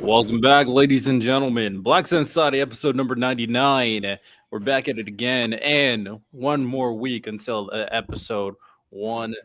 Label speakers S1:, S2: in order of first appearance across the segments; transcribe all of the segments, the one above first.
S1: Welcome back, ladies and gentlemen. Black Sensei, episode number 99. We're back at it again, and one more week until episode 100.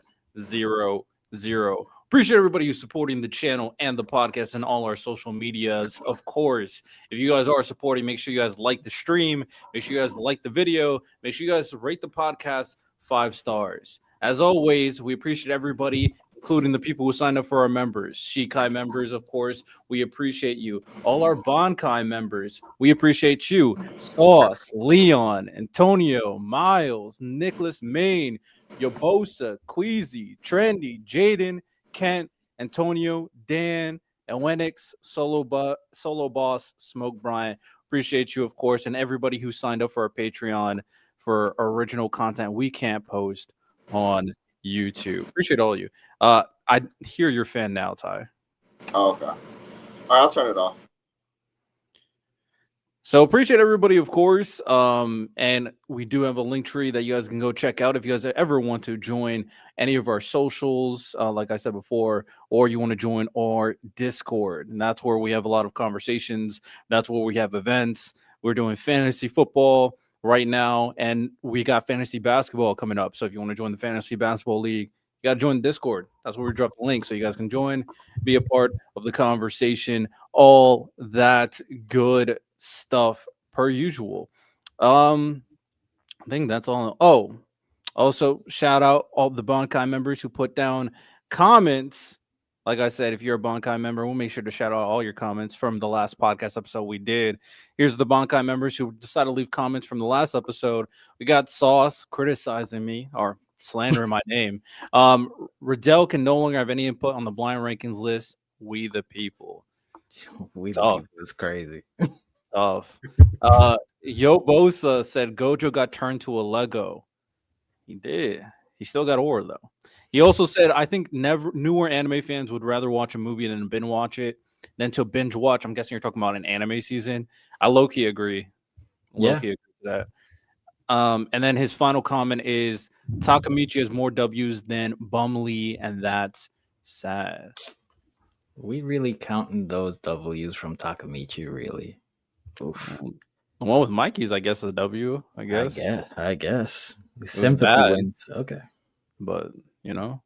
S1: Appreciate everybody who's supporting the channel and the podcast and all our social medias. Of course, if you guys are supporting, make sure you guys like the stream, make sure you guys like the video, make sure you guys rate the podcast 5 stars. As always, we appreciate everybody, including the people who signed up for our members. Shikai members, of course, we appreciate you. All our Bonkai members, we appreciate you. Sauce, Leon, Antonio, Miles, Nicholas Main, Yobosa, Queasy, Trendy, Jaden, Kent, Antonio, Dan, Elenix, Solo Boss, Smoke Bryant. Appreciate you, of course, and everybody who signed up for our Patreon for original content we can't post on YouTube. Appreciate all of you. I hear you're a fan now, Ty.
S2: Oh, okay. All right, I'll turn it off.
S1: So appreciate everybody, of course. And we do have a link tree that you guys can go check out if you guys ever want to join any of our socials, like I said before, or you want to join our Discord. And that's where we have a lot of conversations. That's where we have events. We're doing fantasy football right now, and we got fantasy basketball coming up. So if you want to join the fantasy basketball league, you got to join the Discord. That's where we drop the link so you guys can join, be a part of the conversation, all that good stuff per usual. I think that's all. Oh, also shout out all the Bonkai members who put down comments. Like I said, if you're a Bonkai member, we'll make sure to shout out all your comments from the last podcast episode we did. Here's the Bonkai members who decided to leave comments from the last episode. We got Sauce criticizing me or slandering my name. Riddell can no longer have any input on the blind rankings list. We the people.
S3: We the people is crazy.
S1: Tough. Yo Bosa said Gojo got turned to a Lego. He did. He still got ore though. He also said, I think newer anime fans would rather watch a movie than binge watch it than to binge watch. I'm guessing you're talking about an anime season. I low-key agree. Low-key agree with that. And then his final comment is Takamichi has more W's than Bumley, and that's sad.
S3: We really counting those W's from Takamichi, really.
S1: Oof. The one with Mikey's, I guess, is a W, I
S3: guess. Sympathy wins. Okay.
S1: But, you know,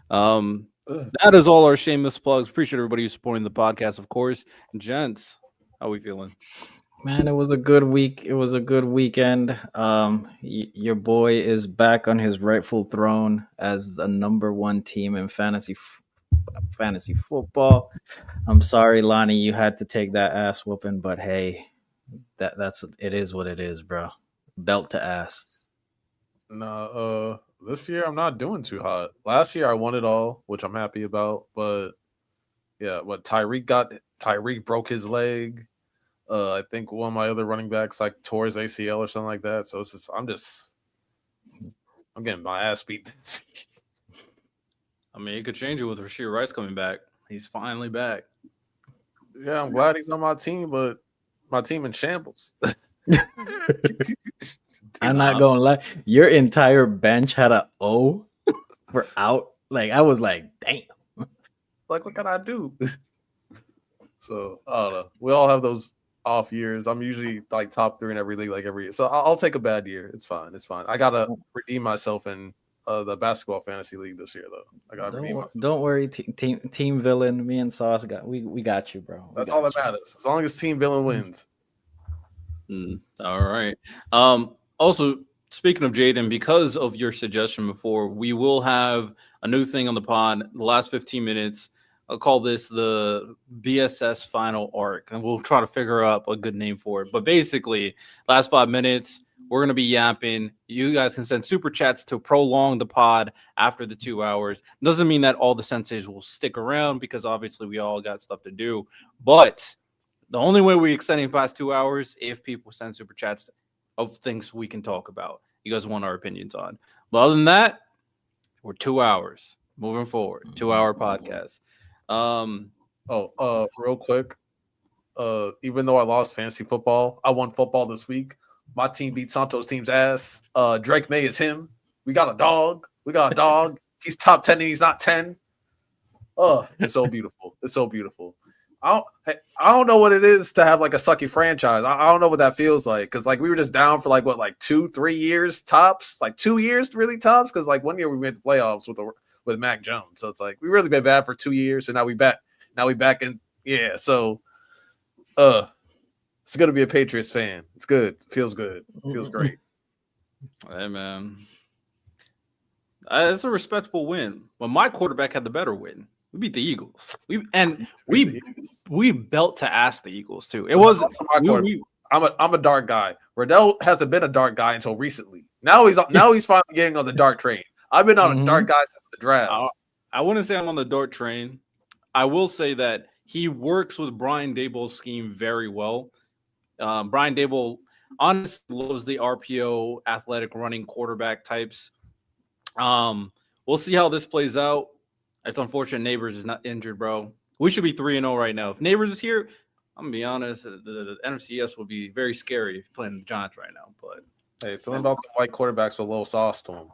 S1: that is all our shameless plugs. Appreciate everybody who's supporting the podcast, of course. And gents, how we feeling?
S3: Man, it was a good week. It was a good weekend. Your boy is back on his rightful throne as the number one team in fantasy football. I'm sorry, Lonnie, you had to take that ass whooping, but hey, that's it is what it is, bro. Belt to ass.
S4: No, this year I'm not doing too hot. Last year I won it all, which I'm happy about. But yeah, what Tyreek broke his leg. I think one of my other running backs like tore his ACL or something like that. So it's just I'm getting my ass beat this year.
S1: I mean, it could change it with Rashid Rice coming back. He's finally back.
S4: Yeah, I'm glad he's on my team, but my team in shambles.
S3: I'm not gonna lie. Your entire bench had a O for out. Like I was like, damn.
S4: Like, what can I do? So I don't know. We all have those off years. I'm usually like top 3 in every league, like every year. So I'll take a bad year. It's fine. I gotta redeem myself in the basketball fantasy league this year, though. I gotta redeem myself.
S3: Don't worry, team villain. Me and Sauce we got you, bro.
S4: That's all that matters. As long as team villain wins.
S1: All right. Also, speaking of Jaden, because of your suggestion before, we will have a new thing on the pod. The last 15 minutes, I'll call this the BSS final arc, and we'll try to figure out a good name for it. But basically, last 5 minutes, we're going to be yapping. You guys can send super chats to prolong the pod after the 2 hours. Doesn't mean that all the senseis will stick around because obviously we all got stuff to do. But the only way we extend it past 2 hours if people send super chats of things we can talk about. You guys want our opinions on. But other than that, we're 2 hours moving forward. 2 hour podcast.
S4: Real quick. Even though I lost fantasy football, I won football this week. My team beat Santos' team's ass. Drake May is him. We got a dog. He's top 10 and he's not 10. Oh, it's so beautiful. I don't know what it is to have like a sucky franchise. I don't know what that feels like because like we were just down for like what, like 2-3 years tops, like 2 years really tops. Because like 1 year we made the playoffs with Mac Jones, so it's like we really been bad for 2 years, and now we back. Now we back in, yeah. So, it's gonna be a Patriots fan. It's good. Feels good. Feels great.
S1: Hey man, it's a respectable win. But my quarterback had the better win. We beat the Eagles. We belt to ass the Eagles too. It was
S4: I'm a dark guy. Riddell hasn't been a dark guy until recently. Now he's finally getting on the dark train. I've been on a dark guy since the draft.
S1: I wouldn't say I'm on the dark train. I will say that he works with Brian Daboll's scheme very well. Brian Daboll honestly loves the RPO, athletic running quarterback types. We'll see how this plays out. It's unfortunate Neighbors is not injured, bro. We should be 3-0 right now. If Neighbors is here, I'm gonna be honest, the NFCS will be very scary if you're playing the Giants right now. But
S4: hey, something about the white quarterbacks with a little sauce to them.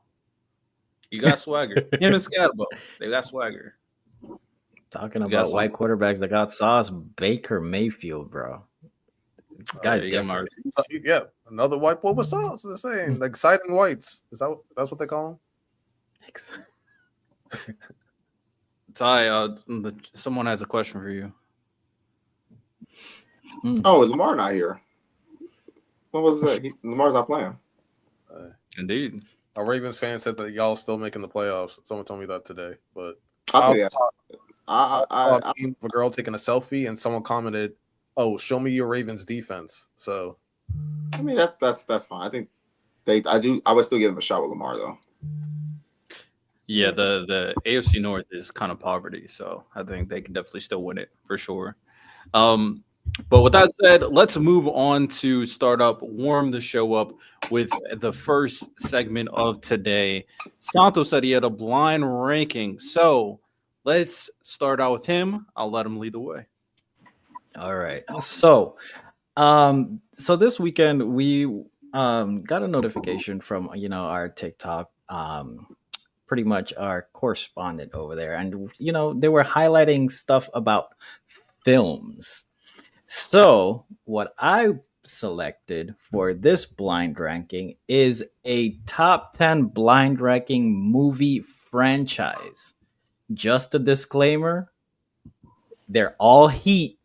S1: You got swagger. Him and Scatterbo, they got swagger.
S3: Talking about white quarterbacks that got sauce, Baker Mayfield, bro. Guys, different.
S4: Yeah, another white boy with sauce. They're saying exciting whites. That's what they call them?
S1: Ty, someone has a question for you.
S2: Oh, Lamar not here. What was that? Lamar's not playing.
S1: Indeed.
S4: A Ravens fan said that y'all still making the playoffs. Someone told me that today, but
S2: I
S4: saw a girl taking a selfie, and someone commented, "Oh, show me your Ravens defense." So,
S2: I mean that's fine. I think I would still give them a shot with Lamar though.
S1: Yeah, the AFC North is kind of poverty, so I think they can definitely still win it for sure. But with that said, let's move on to warm the show up with the first segment of today. Santos said he had a blind ranking, so let's start out with him. I'll let him lead the way.
S3: All right. So this weekend we got a notification from our TikTok, pretty much our correspondent over there, and they were highlighting stuff about films. So what I selected for this blind ranking is a top 10 blind ranking movie franchise. Just a disclaimer, they're all heat,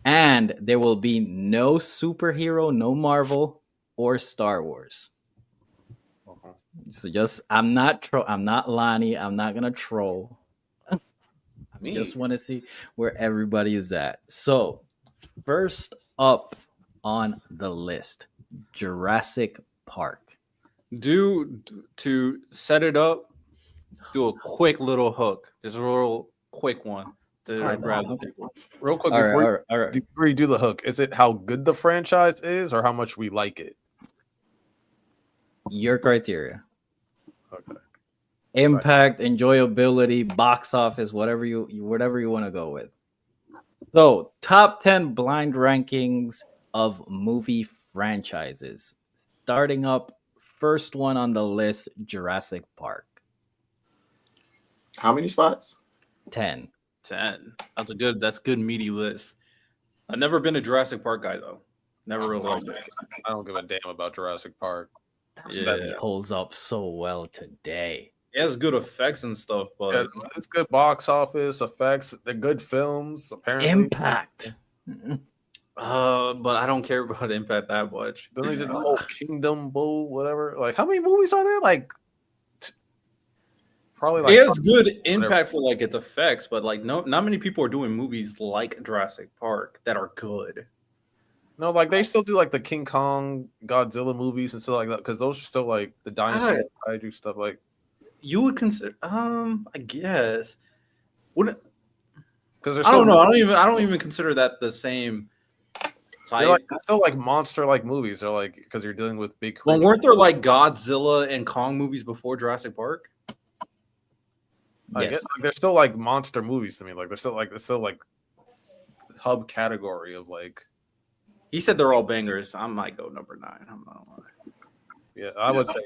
S3: and there will be no superhero, no Marvel or Star Wars. So I'm not Lonnie. I'm not gonna troll. I just want to see where everybody is at. So first up on the list, Jurassic Park.
S1: To set it up, do a quick little hook. Just a real quick one to grab the people.
S4: Real quick, before you do the hook, is it how good the franchise is or how much we like it?
S3: Your criteria.
S4: Okay.
S3: Impact, enjoyability, box office, whatever you want to go with. So, top 10 blind rankings of movie franchises. Starting up, first one on the list, Jurassic Park.
S2: How many spots?
S3: 10.
S1: That's good meaty list. I've never been a Jurassic Park guy though. Never really liked it.
S4: I don't give a damn about Jurassic Park.
S3: It holds up so well today.
S1: It has good effects and stuff, but
S4: it's good box office effects. They're good films, apparently.
S3: Impact.
S1: But I don't care about Impact that much.
S4: Then they did the whole Kingdom Bull, whatever. Like, how many movies are there? Like, probably like.
S1: It has good impact for like its effects, but like not many people are doing movies like Jurassic Park that are good.
S4: No, like they still do like the King Kong, Godzilla movies and stuff like that because those are still like the dinosaur kaiju stuff. Like
S1: you would consider, I guess. Wouldn't?
S4: Because
S1: I don't know. I don't even consider that the same type.
S4: They're still like monster like movies. They're like because you're dealing with big.
S1: Well, weren't there like Godzilla and Kong movies before Jurassic Park?
S4: I guess like, they're still like monster movies to me. Like they're still like hub category of like.
S1: He said they're all bangers. I might go number 9. I'm not lying.
S4: Yeah, I would say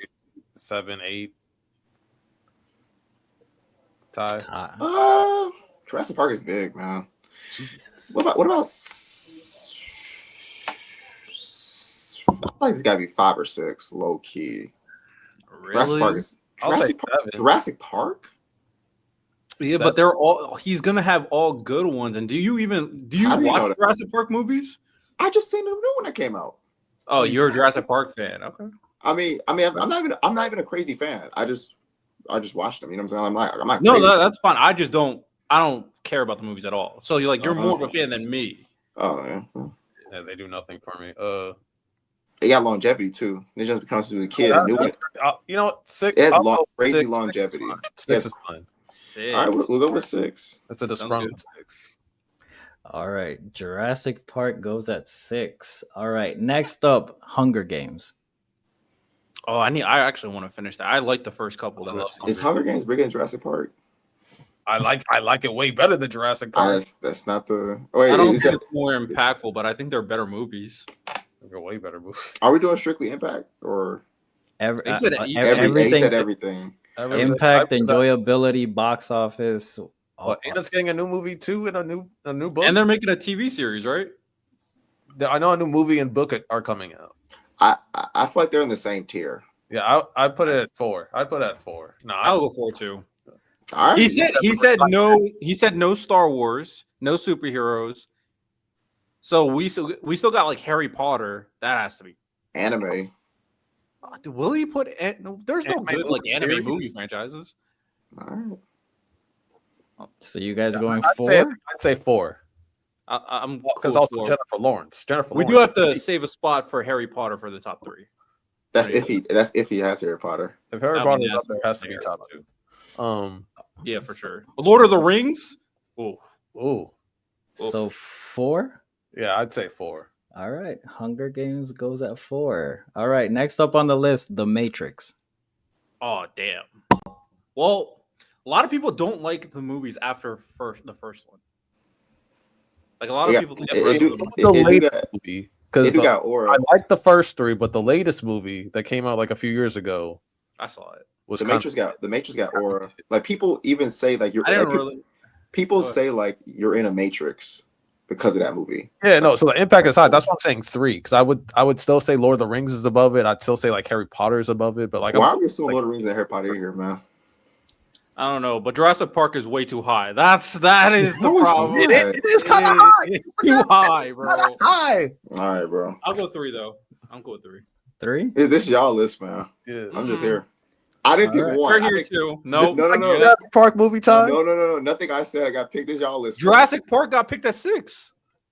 S4: 7, 8. Ty.
S2: Jurassic Park is big, man.
S3: Jesus.
S2: What about? I feel like it's got to be 5 or 6, low key.
S1: Really?
S4: I'll say
S2: Jurassic Park.
S4: 7.
S2: Jurassic Park.
S1: Yeah, but they're all. He's gonna have all good ones. And do you
S2: How do you know
S1: watch
S2: that?
S1: Jurassic Park movies?
S2: I just seen the new one that came out.
S1: Oh, you're a Jurassic Park fan. Okay.
S2: I'm not even a crazy fan. I just watched them. You know what I'm saying? I'm not
S1: No,
S2: crazy.
S1: that's fine. I don't care about the movies at all. So you're more of a fan than me.
S2: Oh yeah.
S4: Yeah, they do nothing for me.
S2: They got longevity too. They just becomes to a kid.
S4: That-
S2: And new one.
S4: you know what? 6.
S2: It has
S4: I'll go
S2: crazy
S4: 6.
S2: longevity.
S4: 6 is fine.
S1: 6.
S2: All right, we'll go with 6.
S4: That's a
S1: Sounds
S4: disgruntled
S1: good.
S4: 6.
S3: All right, Jurassic Park goes at 6. All right, next up, Hunger Games.
S1: Oh, I actually want to finish that. I like the first couple.
S4: I love
S2: Is Hunger Games bigger than Jurassic Park?
S4: I like it way better than Jurassic Park.
S2: That's not the. Wait,
S1: I don't
S2: is
S1: think
S2: that,
S1: it's more impactful, but I think they're better movies.
S4: They're way better movie.
S2: are we doing strictly impact or
S1: He said he
S2: everything?
S3: everything,
S2: Everything.
S3: impact, enjoyability, box office.
S4: And it's getting a new movie too, and a new book.
S1: And they're making a TV series, right?
S4: I know a new movie and book are coming out.
S2: I feel like they're in the same tier.
S4: Yeah, I put it at 4. I put it at 4. No,
S1: I'll go 4 too.
S2: All right.
S1: He said no Star Wars, no superheroes. So we still got like Harry Potter. That has to be
S2: anime.
S1: Will he put? No, there's no good like anime
S4: series?
S1: movie franchises.
S2: All right.
S3: So you guys are going
S4: I'd
S3: 4?
S4: say 4.
S1: I'm
S4: Because
S1: cool
S4: also
S1: with 4.
S4: Jennifer Lawrence.
S1: We do have to save a spot for Harry Potter for the top 3.
S2: That's if he has Harry Potter.
S4: If Harry
S1: That'd be
S4: Potter is up there, it has to be
S1: Harry
S4: top
S1: Potter.
S4: 2.
S1: Yeah, for sure. Lord of the Rings.
S4: Ooh.
S3: So 4?
S4: Yeah, I'd say 4.
S3: All right, Hunger Games goes at 4. All right, next up on the list, The Matrix.
S1: Oh damn. Well, a lot of people don't like the movies after the first one. Like a lot of people think
S4: The latest movie, because
S2: got aura.
S4: I like the first 3, but the latest movie that came out like a few years ago,
S1: I saw it.
S4: Was
S2: the Matrix got aura. Like people even say like you're.
S1: I didn't
S2: like,
S1: really.
S2: people say like you're in a Matrix because of that movie.
S4: Yeah, no. So the impact is high. That's why I'm saying 3, because I would still say Lord of the Rings is above it. I'd still say like Harry Potter is above it. But like,
S2: why are we assuming Lord of the Rings and Harry Potter here, man?
S1: I don't know, but Jurassic Park is way too high. That is the problem.
S4: It is kind of high.
S1: It's too high, bro.
S4: High.
S2: All right, bro.
S1: I'll go 3 though. I'm cool with 3.
S3: 3?
S2: This is y'all list, man.
S4: Yeah.
S2: I'm just here. I didn't pick
S3: All right.
S2: one.
S1: We're here too. No,
S2: No.
S4: Jurassic Park movie time.
S2: No. Nothing I said. I got picked as y'all list.
S1: Jurassic Park got picked at 6.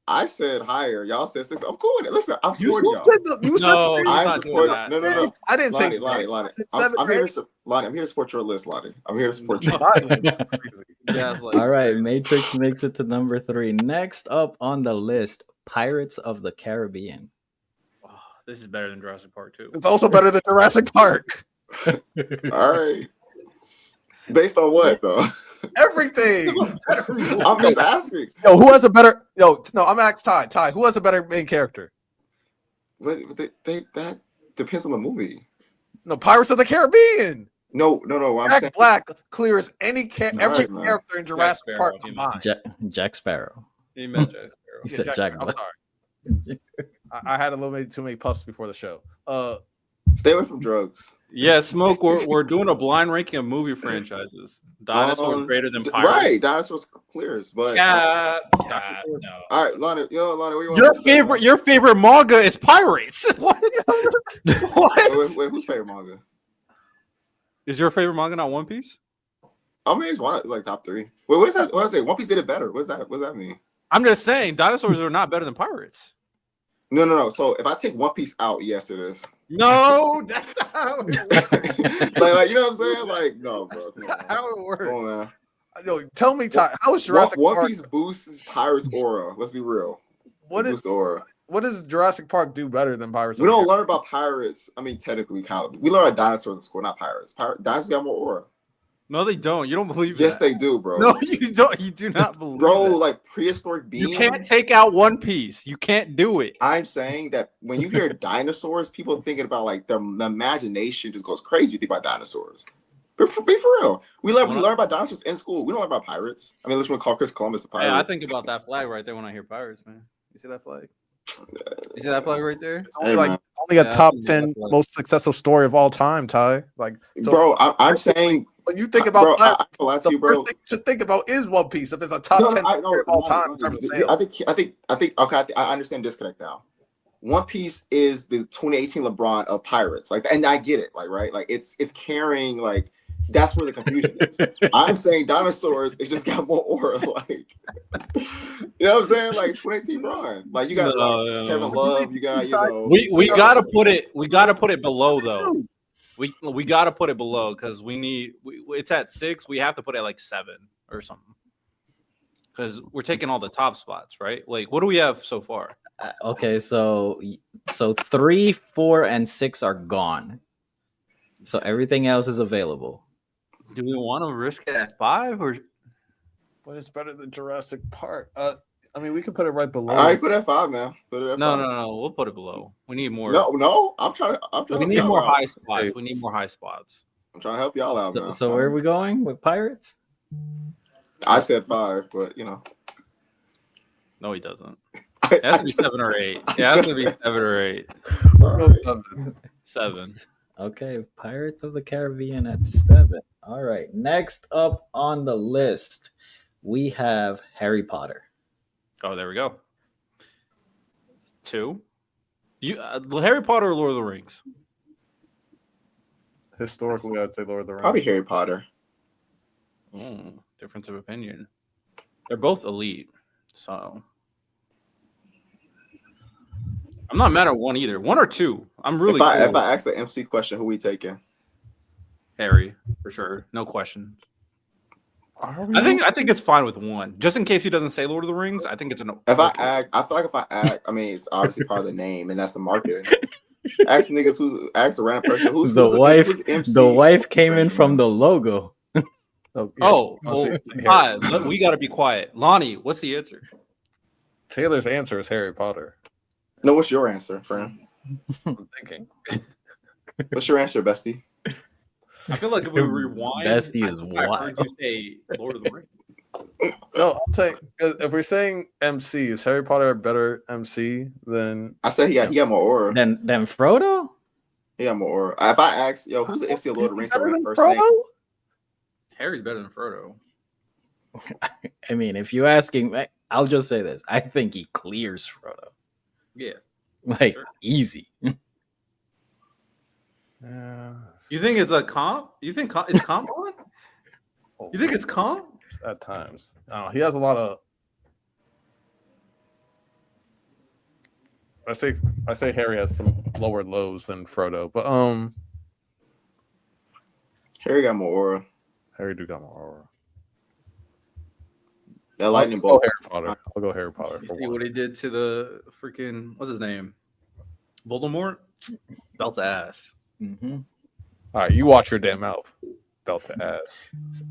S2: I said higher. Y'all said 6. I'm cool with it. Listen, I'm supporting y'all.
S1: No, he's
S2: I'm
S1: not doing
S2: supporting.
S1: that.
S2: No.
S4: I didn't say
S2: Lonnie.
S4: seven,
S2: I'm here to support your list, Lonnie. I'm here to support you.
S1: Yeah, it's like,
S3: All right, Matrix makes it to number 3. Next up on the list, Pirates of the Caribbean.
S1: oh, this is better than Jurassic Park too.
S4: It's also better than Jurassic Park.
S2: All right. Based on what though?
S4: Everything.
S2: I'm just asking.
S4: Yo, who has a better? Yo, no, I'm asking Ty. Ty, who has a better main character?
S2: But that depends on the movie.
S4: No, Pirates of the Caribbean.
S2: No. I'm
S4: Jack
S2: saying
S4: Black clears every
S2: Right, man.
S4: character in Jurassic
S1: Sparrow,
S4: Park
S1: he
S4: combined.
S3: Jack Sparrow.
S1: He meant Jack Sparrow.
S3: You said Jack
S4: I'm
S3: Black.
S4: sorry. I had a little bit too many puffs before the show.
S2: stay away from drugs.
S1: Yeah, Smoke. We're doing a blind ranking of movie franchises. Dinosaurs greater than Pirates.
S2: Right, dinosaurs clears, but
S1: Cat, no.
S2: all right, Lonnie, what do you want?
S1: Your favorite manga is Pirates. What? What?
S2: Wait, who's favorite manga?
S1: Is your favorite manga not One Piece?
S2: I mean, it's one like top 3. Wait, what is that? What I say? One Piece did it better. What does that mean?
S1: I'm just saying, dinosaurs are not better than pirates.
S2: No. So if I take One Piece out, yes, it is.
S1: No, that's not how it works.
S2: like you know what I'm saying? Like, no, bro.
S1: That's not how it works.
S2: Come on, man.
S4: Yo, tell me, Ty, how is Jurassic
S2: One
S4: Park?
S2: Piece boosts Pirates aura. Let's be real.
S4: What is
S2: Boost aura?
S4: what does Jurassic Park do better than Pirates?
S2: We don't learn about pirates. I mean, technically, we learn about dinosaurs in school, not pirates. Dinosaurs got more aura.
S1: No, they don't. You don't believe
S2: Yes,
S1: that.
S2: they do, bro.
S1: No, you don't. You do not believe
S2: Bro,
S1: that.
S2: like prehistoric beings.
S1: You can't take out One Piece. You can't do it.
S2: I'm saying that when you hear dinosaurs, people thinking about like the imagination just goes crazy. You think about dinosaurs. Be for real. We learn about dinosaurs in school. We don't learn about pirates. I mean, let's call Chris Columbus a pirate.
S1: Hey, I think about that flag right there when I hear pirates, man. You see that flag? You see that flag right there?
S4: It's only a top 10 most successful story of all time, Ty. Like, so
S2: bro, I'm saying
S4: when you think about pirates,
S2: the
S4: first thing you should think about is One Piece. If it's a top 10 story of all time in terms of sales.
S2: I think. Okay, I understand disconnect now. One Piece is the 2018 LeBron of pirates, like, and I get it, like, right, like it's carrying, like, that's where the confusion is. I'm saying dinosaurs, it just got more aura, like, you know what I'm saying, like 2018 LeBron, like you got Kevin Love, you got
S1: we gotta put it below though. We gotta put it below because it's at 6. We have to put it at like 7 or something because we're taking all the top spots, right? Like, what do we have so far?
S3: Okay, so 3, 4, and 6 are gone. So everything else is available.
S1: Do we want to risk it at 5 or?
S4: But it's better than Jurassic Park. I mean, we can put it right below.
S2: All right, put it at 5, man. Put it at 5.
S1: No. We'll put it below. We need more.
S2: No. I'm trying.
S1: We need more high spots. We need more high spots.
S2: I'm trying to help y'all out, man.
S3: So where are we going with pirates?
S2: I said 5, but you know.
S1: No, he doesn't. It has to be 7 or 8. Yeah, it has to be 7 or 8. 7.
S3: Okay, Pirates of the Caribbean at 7. All right, next up on the list, we have Harry Potter.
S1: Oh, there we go. 2. Harry Potter or Lord of the Rings?
S4: Historically, I'd say Lord of the Rings.
S2: Probably Harry Potter.
S1: Difference of opinion. They're both elite, so I'm not mad at one either. 1 or 2. I'm really.
S2: If I ask the MC question, who we taking?
S1: Harry, for sure, no question. I think it's fine with 1, just in case he doesn't say Lord of the Rings. I think it's an.
S2: I feel like if I act, I mean, it's obviously part of the name, and that's the marketing. Ask niggas ask the random person who's
S3: the wife.
S2: Who's MC?
S3: The wife came in from the logo.
S1: Well, we got to be quiet. Lonnie, what's the answer?
S4: Taylor's answer is Harry Potter.
S2: No, what's your answer, friend?
S4: I'm thinking.
S2: What's your answer, bestie?
S1: I feel like if we rewind,
S3: bestie is what?
S1: I heard you say Lord of the Rings.
S4: No, I'm saying if we're saying MC, is Harry Potter a better MC than?
S2: I said he got more aura
S3: than Frodo.
S2: He got more aura. If I ask, who's the MC of Lord of the Rings?
S4: Better than
S2: first
S4: Frodo?
S2: name?
S1: Harry's better than Frodo.
S3: I mean, if you're asking, I'll just say this: I think he clears Frodo.
S1: Yeah,
S3: easy.
S1: You think it's a comp? You think it's comp on? You think it's comp?
S4: At times, he has a lot of. I say Harry has some lower lows than Frodo, but
S2: Harry got more aura.
S4: Harry do got more aura.
S2: That lightning bolt.
S4: I'll go Harry Potter.
S1: You see what he did to the freaking what's his name? Voldemort? Belt to ass.
S3: Mm-hmm.
S4: All right, you watch your damn mouth. Belt to ass.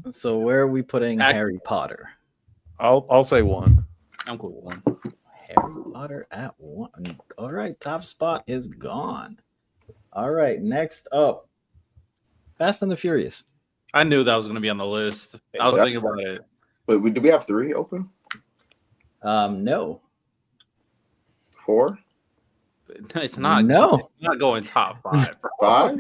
S3: So where are we putting Harry Potter?
S4: I'll say 1.
S1: I'm cool with 1.
S3: Harry Potter at 1. All right, top spot is gone. All right, next up, Fast and the Furious.
S1: I knew that was going to be on the list. I was thinking about it.
S2: But do we have 3 open?
S3: No.
S2: 4?
S1: It's not.
S3: No.
S1: It's not going top 5.
S2: 5?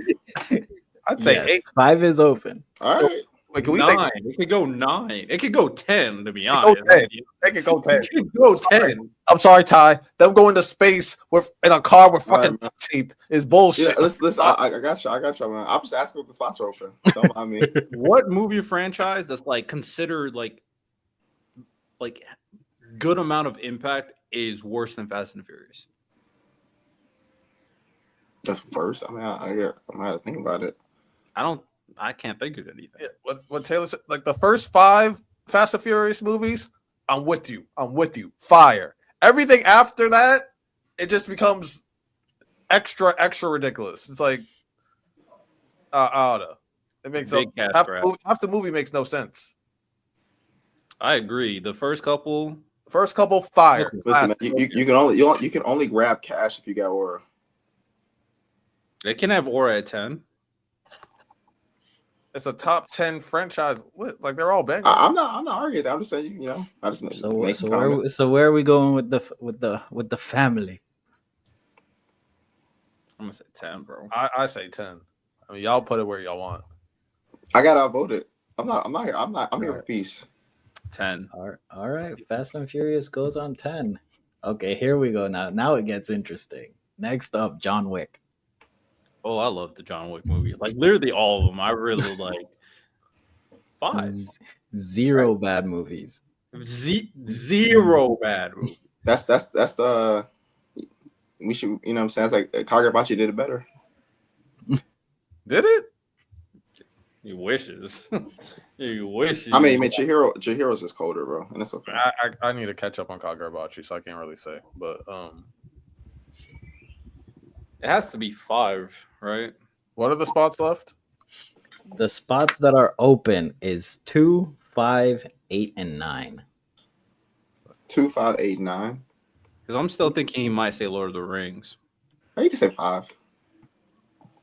S4: I'd say 8.
S3: 5 is open.
S2: All right.
S4: Wait, can we
S1: 9.
S4: say
S1: It could go 9. It could go 10. To be honest,
S4: It could go 10.
S1: It could go 10.
S4: I'm sorry, Ty. Them going to space in a car with fucking tape is bullshit.
S2: Yeah, listen. I got you, man. I'm just asking if the spots are open. Don't mind me.
S1: What movie franchise that's like considered like good amount of impact is worse than Fast and the Furious?
S2: That's worse. I mean, I'm gonna have to think about it.
S1: I can't think of anything.
S4: Yeah, what Taylor said, like the first 5 Fast and Furious movies, I'm with you. Fire. Everything after that, it just becomes extra ridiculous. It's like, I don't know. It makes half the movie makes no sense.
S1: I agree. The first couple,
S4: fire.
S2: Listen, man, you can only grab cash if you got aura.
S1: They can have aura at 10.
S4: It's a top 10 franchise. Like they're all bangers.
S2: I'm not arguing that. I'm just saying, you know, I just make comment.
S3: Where are we going with the family?
S1: I'm gonna say 10, bro.
S4: I say 10. I mean, y'all put it where y'all want.
S2: I got outvoted. I'm here. I'm here for peace.
S1: 10.
S3: All right. Fast and Furious goes on 10. Okay, here we go. Now it gets interesting. Next up, John Wick.
S1: Oh, I love the John Wick movies. Like literally all of them. I really like 5.
S3: Zero bad movies.
S1: Zero bad movies.
S2: That's the we should, you know what I'm saying? It's like Kagurabachi did it better.
S4: Did it?
S1: He wishes. He wishes.
S2: I mean, Chihiro's is colder, bro, and that's okay.
S4: I need to catch up on Kagurabachi, so I can't really say. But
S1: it has to be 5, right?
S4: what are the spots left?
S3: The spots that are open is 2, 5, 8, and 9.
S2: 2, 5, 8, 9.
S1: Because I'm still thinking he might say Lord of the Rings.
S2: Or you can say 5.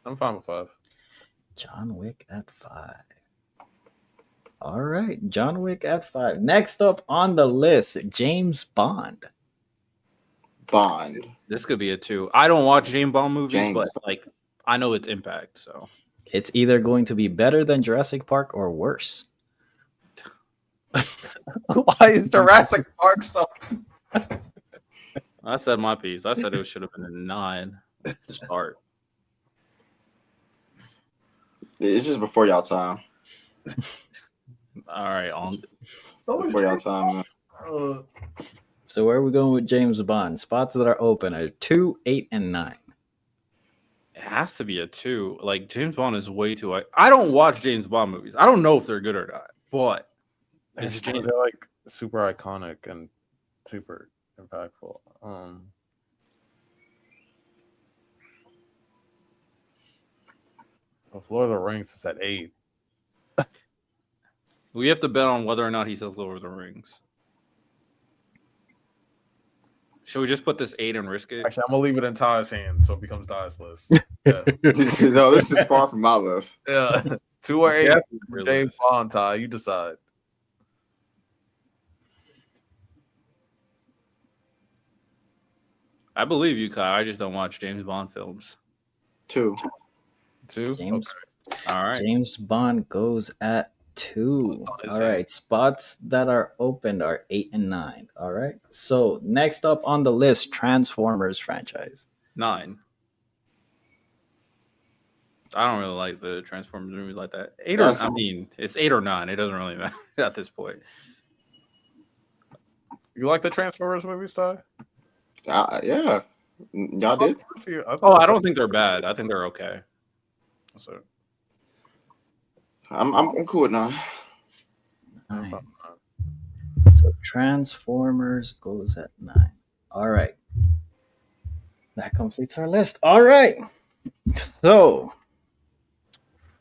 S4: I'm fine with 5.
S3: John Wick at 5. All right, John Wick at 5. Next up on the list, James Bond.
S2: Bond.
S1: This could be a 2. I don't watch James Bond movies, but like I know its impact. So
S3: it's either going to be better than Jurassic Park or worse.
S4: Why is Jurassic Park so?
S1: I said my piece. I said it should have been a 9 to start.
S2: It's just before y'all time.
S1: All right, on
S2: before y'all time. Man.
S3: So where are we going with James Bond? Spots that are open are 2, 8, and 9.
S1: It has to be a 2. Like James Bond is way too. I don't watch James Bond movies. I don't know if they're good or not, but
S4: it's James. They're like super iconic and super impactful. If Lord of the Rings is at 8.
S1: We have to bet on whether or not he says Lord of the Rings. Should we just put this 8 and risk it?
S4: Actually, I'm gonna leave it in Ty's hands so it becomes Ty's list. Yeah.
S2: No, this is far from my list.
S4: Yeah. 2 or 8. James Bond, Ty, you decide.
S1: I believe you, Kai. I just don't watch James Bond films.
S2: 2.
S3: James.
S1: Okay. All right.
S3: James Bond goes at 2. All right. Spots that are opened are 8 and 9. All right. So next up on the list, Transformers franchise.
S1: 9. I don't really like the Transformers movies like that. 8 I mean, it's 8 or 9. It doesn't really matter at this point.
S4: You like the Transformers movies, Ty?
S2: Yeah. Y'all did?
S1: I don't think they're bad. I think they're okay. So
S2: I'm cool with 9.
S3: So Transformers goes at 9. All right. That completes our list. All right. So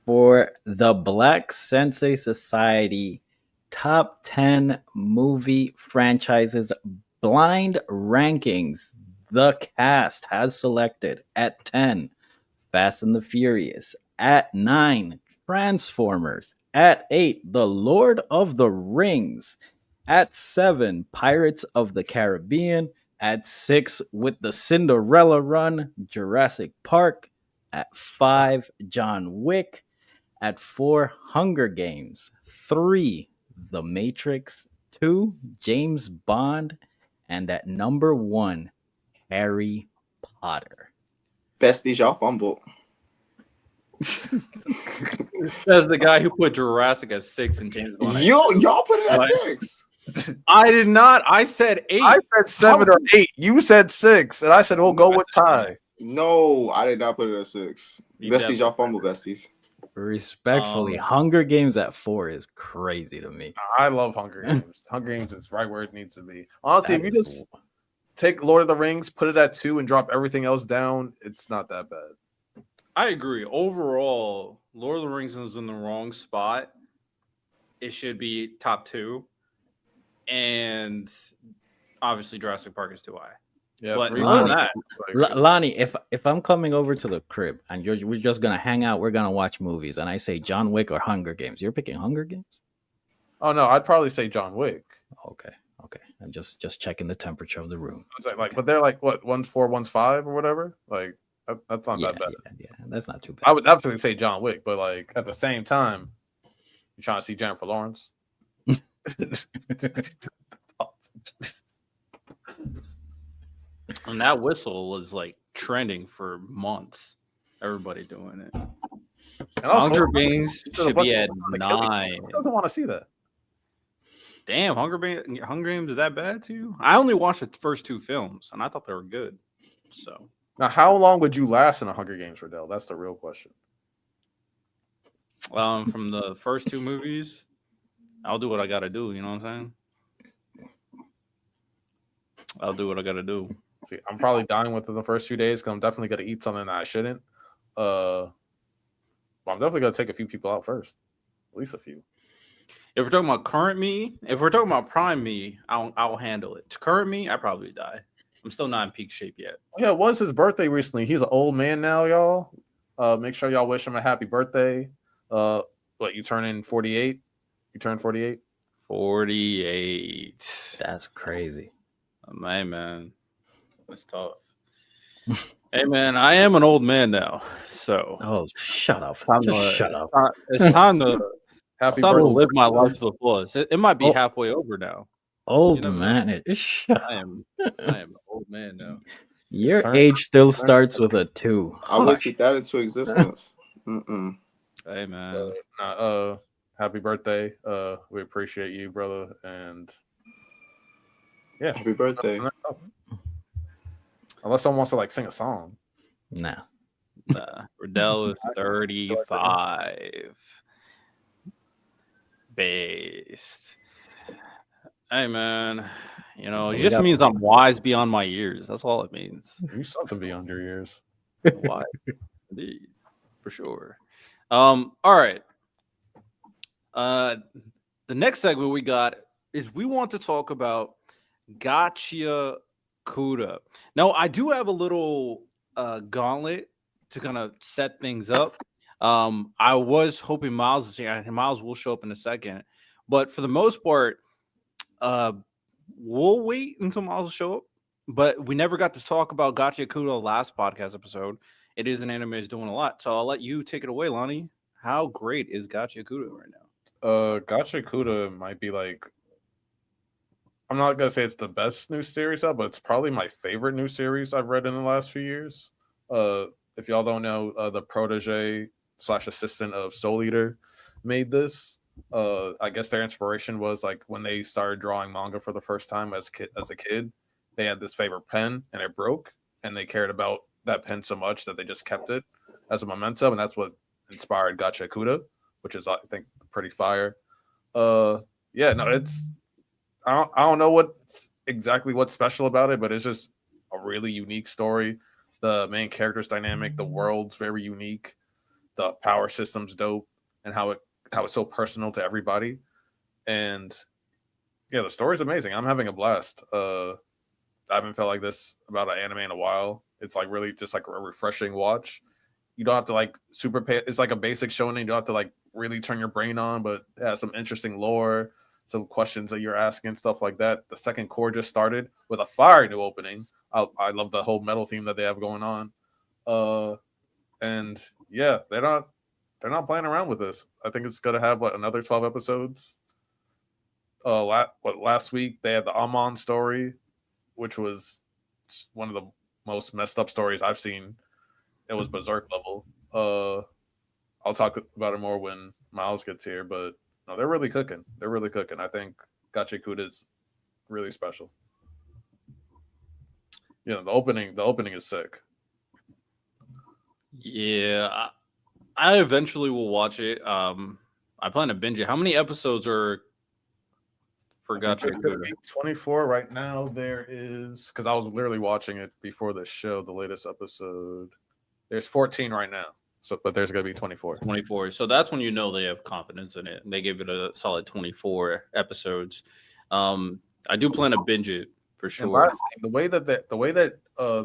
S3: for the Black Sensei Society top 10 movie franchises blind rankings, the cast has selected at 10 Fast and the Furious, at 9 Transformers, at 8 The Lord of the Rings, at 7 Pirates of the Caribbean, at 6 with the Cinderella Run Jurassic Park, at 5 John Wick, at 4 Hunger Games, 3 The Matrix, 2 James Bond, and at number 1 Harry Potter.
S2: Besties, y'all fumbled.
S1: That's the guy who put Jurassic at 6 and James Bond.
S2: Y'all put it at 6.
S1: I did not. I said 8.
S4: I said 7 or 8. You said 6, and I said we'll go with Ty.
S2: No, I did not put it at 6. Besties, y'all fumbled, besties.
S3: Respectfully, Hunger Games at 4 is crazy to me.
S4: I love Hunger Games. Hunger Games is right where it needs to be. Honestly, if you just take Lord of the Rings, put it at 2, and drop everything else down, it's not that bad.
S1: I agree. Overall, Lord of the Rings is in the wrong spot. It should be top 2. And obviously Jurassic Park is too high.
S4: Yeah,
S1: But
S4: 3,
S1: other than
S4: 4,
S1: that,
S4: like,
S3: Lonnie, if I'm coming over to the crib and we're just gonna hang out, we're gonna watch movies, and I say John Wick or Hunger Games, you're picking Hunger Games?
S4: oh no, I'd probably say John Wick.
S3: Okay, I'm just checking the temperature of the room.
S4: It's like, but they're like what, 1's 4, 1's 5 or whatever. Like that's not
S3: Yeah,
S4: that bad.
S3: yeah, that's not too bad.
S4: I would definitely say John Wick, but like at the same time, you're trying to see Jennifer Lawrence.
S1: and that whistle was like trending for months. Everybody doing it.
S4: And also,
S1: Hunger Games
S4: there's a
S1: should
S4: bunch
S1: be
S4: of
S1: at
S4: people trying to kill each other.
S1: 9.
S4: Who doesn't want to see that?
S1: Damn, Hunger Games is that bad to you? I only watched the first 2 films, and I thought they were good. So
S4: Now, how long would you last in a Hunger Games, Riddell? That's the real question.
S1: from the first 2 movies, I'll do what I gotta do. You know what I'm saying? I'll do what I gotta do.
S4: See, I'm probably dying within the first few days because I'm definitely gonna eat something that I shouldn't. But I'm definitely gonna take a few people out first, at least a few.
S1: If we're talking about current me, if we're talking about prime me, I'll handle it. Current me, I probably die. I'm still not in peak shape yet.
S4: Yeah, it was his birthday recently. He's an old man now, y'all. Make sure y'all wish him a happy birthday. What, you turning 48? You turned 48?
S1: 48.
S3: That's crazy.
S1: Hey, man. That's tough. Hey, man, I am an old man now. So.
S3: Oh, shut up. Shut up.
S1: It's time to,
S4: Happy
S1: to
S4: birthday.
S1: live my life to the fullest. It might be halfway over now.
S3: Old man. Shut
S1: I am an old man now.
S3: Your age still starts with a 2.
S2: I will speak that into existence.
S1: Hey, man.
S4: Happy birthday. We appreciate you, brother. And yeah.
S2: Happy birthday.
S4: Unless someone wants to like sing a song.
S3: Nah.
S1: Riddell is 35. Based. Hey, man. You know, it just means I'm wise beyond my years. That's all it means.
S4: You something beyond your years.
S1: Wise. Indeed. For sure. All right. The next segment we got is we want to talk about Gachiakuta. Now, I do have a little gauntlet to kind of set things up. I was hoping Miles is here, and Miles will show up in a second. But for the most part, we'll wait until Miles show up. But we never got to talk about Gachiakuta last podcast episode. It is an anime is doing a lot. So I'll let you take it away, Lonnie. How great is Gachiakuta right now?
S4: Gachiakuta might be like, I'm not gonna say it's the best new series out, but it's probably my favorite new series I've read in the last few years. If y'all don't know, the protege / assistant of Soul Eater made this. I guess their inspiration was like when they started drawing manga for the first time as a kid, they had this favorite pen and it broke, and they cared about that pen so much that they just kept it as a memento, and that's what inspired Gachiakuta, which is I think pretty fire. Yeah, no, it's I don't know what's special about it, but it's just a really unique story. The main character's dynamic, the world's very unique, the power system's dope, and how it's so personal to everybody. And yeah, the story's amazing. I'm having a blast. I haven't felt like this about an anime in a while. It's like really just like a refreshing watch. You don't have to like super pay. It's like a basic shonen. You don't have to like really turn your brain on, but it has some interesting lore, some questions that you're asking, stuff like that. The second core just started with a fire new opening. I love the whole metal theme that they have going on. And yeah, they're not playing around with this. I think it's gonna have another 12 episodes. Last week they had the Amon story, which was one of the most messed up stories I've seen. It was berserk level. I'll talk about it more when Miles gets here, but no, they're really cooking. I think Gachiakuta is really special. You know, the opening is sick.
S1: Yeah, I eventually will watch it. I plan to binge it. How many episodes are for Gachiakuta?
S4: 24 right now. There is, because I was literally watching it before the show, the latest episode. There's 14 right now. So, but there's gonna be 24.
S1: 24. So that's when you know they have confidence in it. They gave it a solid 24 episodes. I do plan to binge it for
S4: And
S1: sure.
S4: last thing, the way that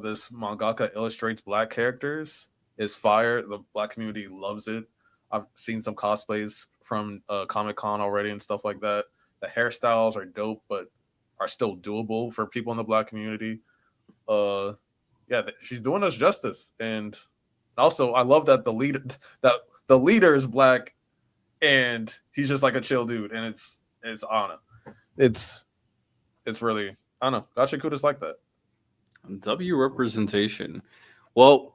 S4: this mangaka illustrates black characters is fire. The black community loves it. I've seen some cosplays from Comic-Con already and stuff like that. The hairstyles are dope, but are still doable for people in the black community. She's doing us justice. And also, I love that the leader is black, and he's just like a chill dude, and it's Anna. It's really, I don't know. Gachakuta's like that.
S1: W representation. Well,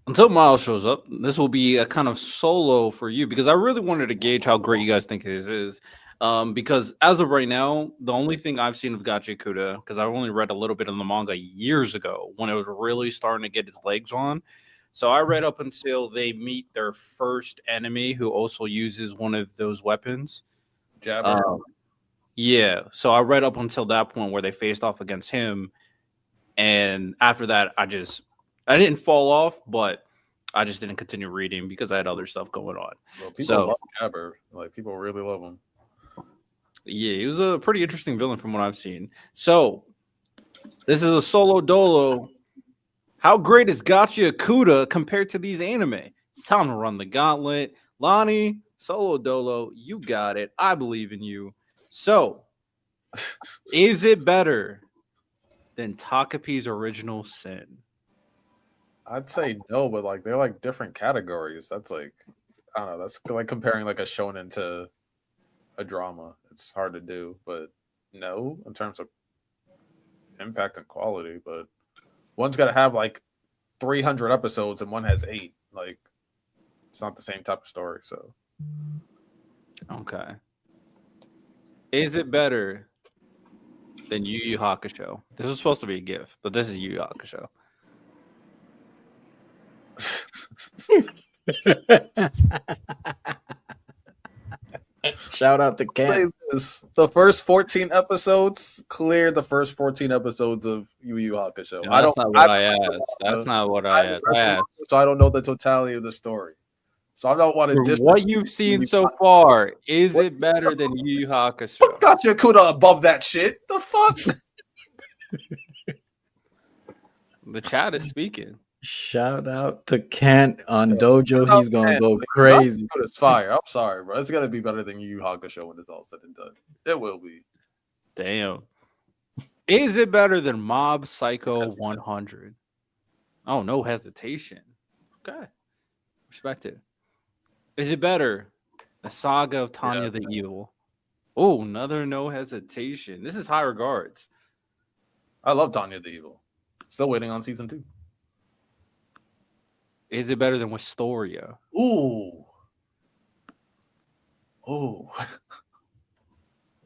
S1: until Miles shows up, this will be a kind of solo for you because I really wanted to gauge how great you guys think this is. Because as of right now, the only thing I've seen of Gachiakuta, because I've only read a little bit of the manga years ago when it was really starting to get its legs on. So I read up until they meet their first enemy who also uses one of those weapons.
S4: Jabber.
S1: Yeah. So I read up until that point where they faced off against him. And after that, I didn't fall off, but I just didn't continue reading because I had other stuff going on.
S4: Well, people love Jabber. Like, people really love him.
S1: Yeah, he was a pretty interesting villain from what I've seen. So this is a solo dolo. How great is Gachiakuta compared to these anime? It's time to run the gauntlet. Lonnie, solo dolo, you got it. I believe in you. So, is it better than Takapi's original Sin?
S4: I'd say no, but like they're like different categories. That's like, I don't know. That's like comparing like a shonen to a drama. It's hard to do, but no, in terms of impact and quality. But one's got to have like 300 episodes and one has 8. Like, it's not the same type of story. So,
S1: okay. Is it better than Yu Yu Hakusho? This is supposed to be a gift, but this is Yu Yu Hakusho.
S3: Shout out to Ken.
S4: The first 14 episodes cleared the first 14 episodes of Yu Yu Hakusho.
S1: No, that's not what I asked. That's not what I asked.
S4: So I don't know the totality of the story. So I don't want to.
S1: What you've seen so far, is it better than Yu Yu Hakusho?
S4: Put Gachiakuta above that shit. The fuck?
S1: The chat is speaking.
S3: Shout out to Kent on Dojo. He's gonna go crazy.
S4: It's fire. I'm sorry, bro. It's gonna be better than Yu Yu Hakusho when it's all said and done. It will be.
S1: Damn. Is it better than Mob Psycho 100? Oh, no hesitation. Okay. Respect it. Is it better? The Saga of Tanya the Evil. Oh, another no hesitation. This is high regards.
S4: I love Tanya the Evil. Still waiting on season 2.
S1: Is it better than Wistoria?
S4: Ooh.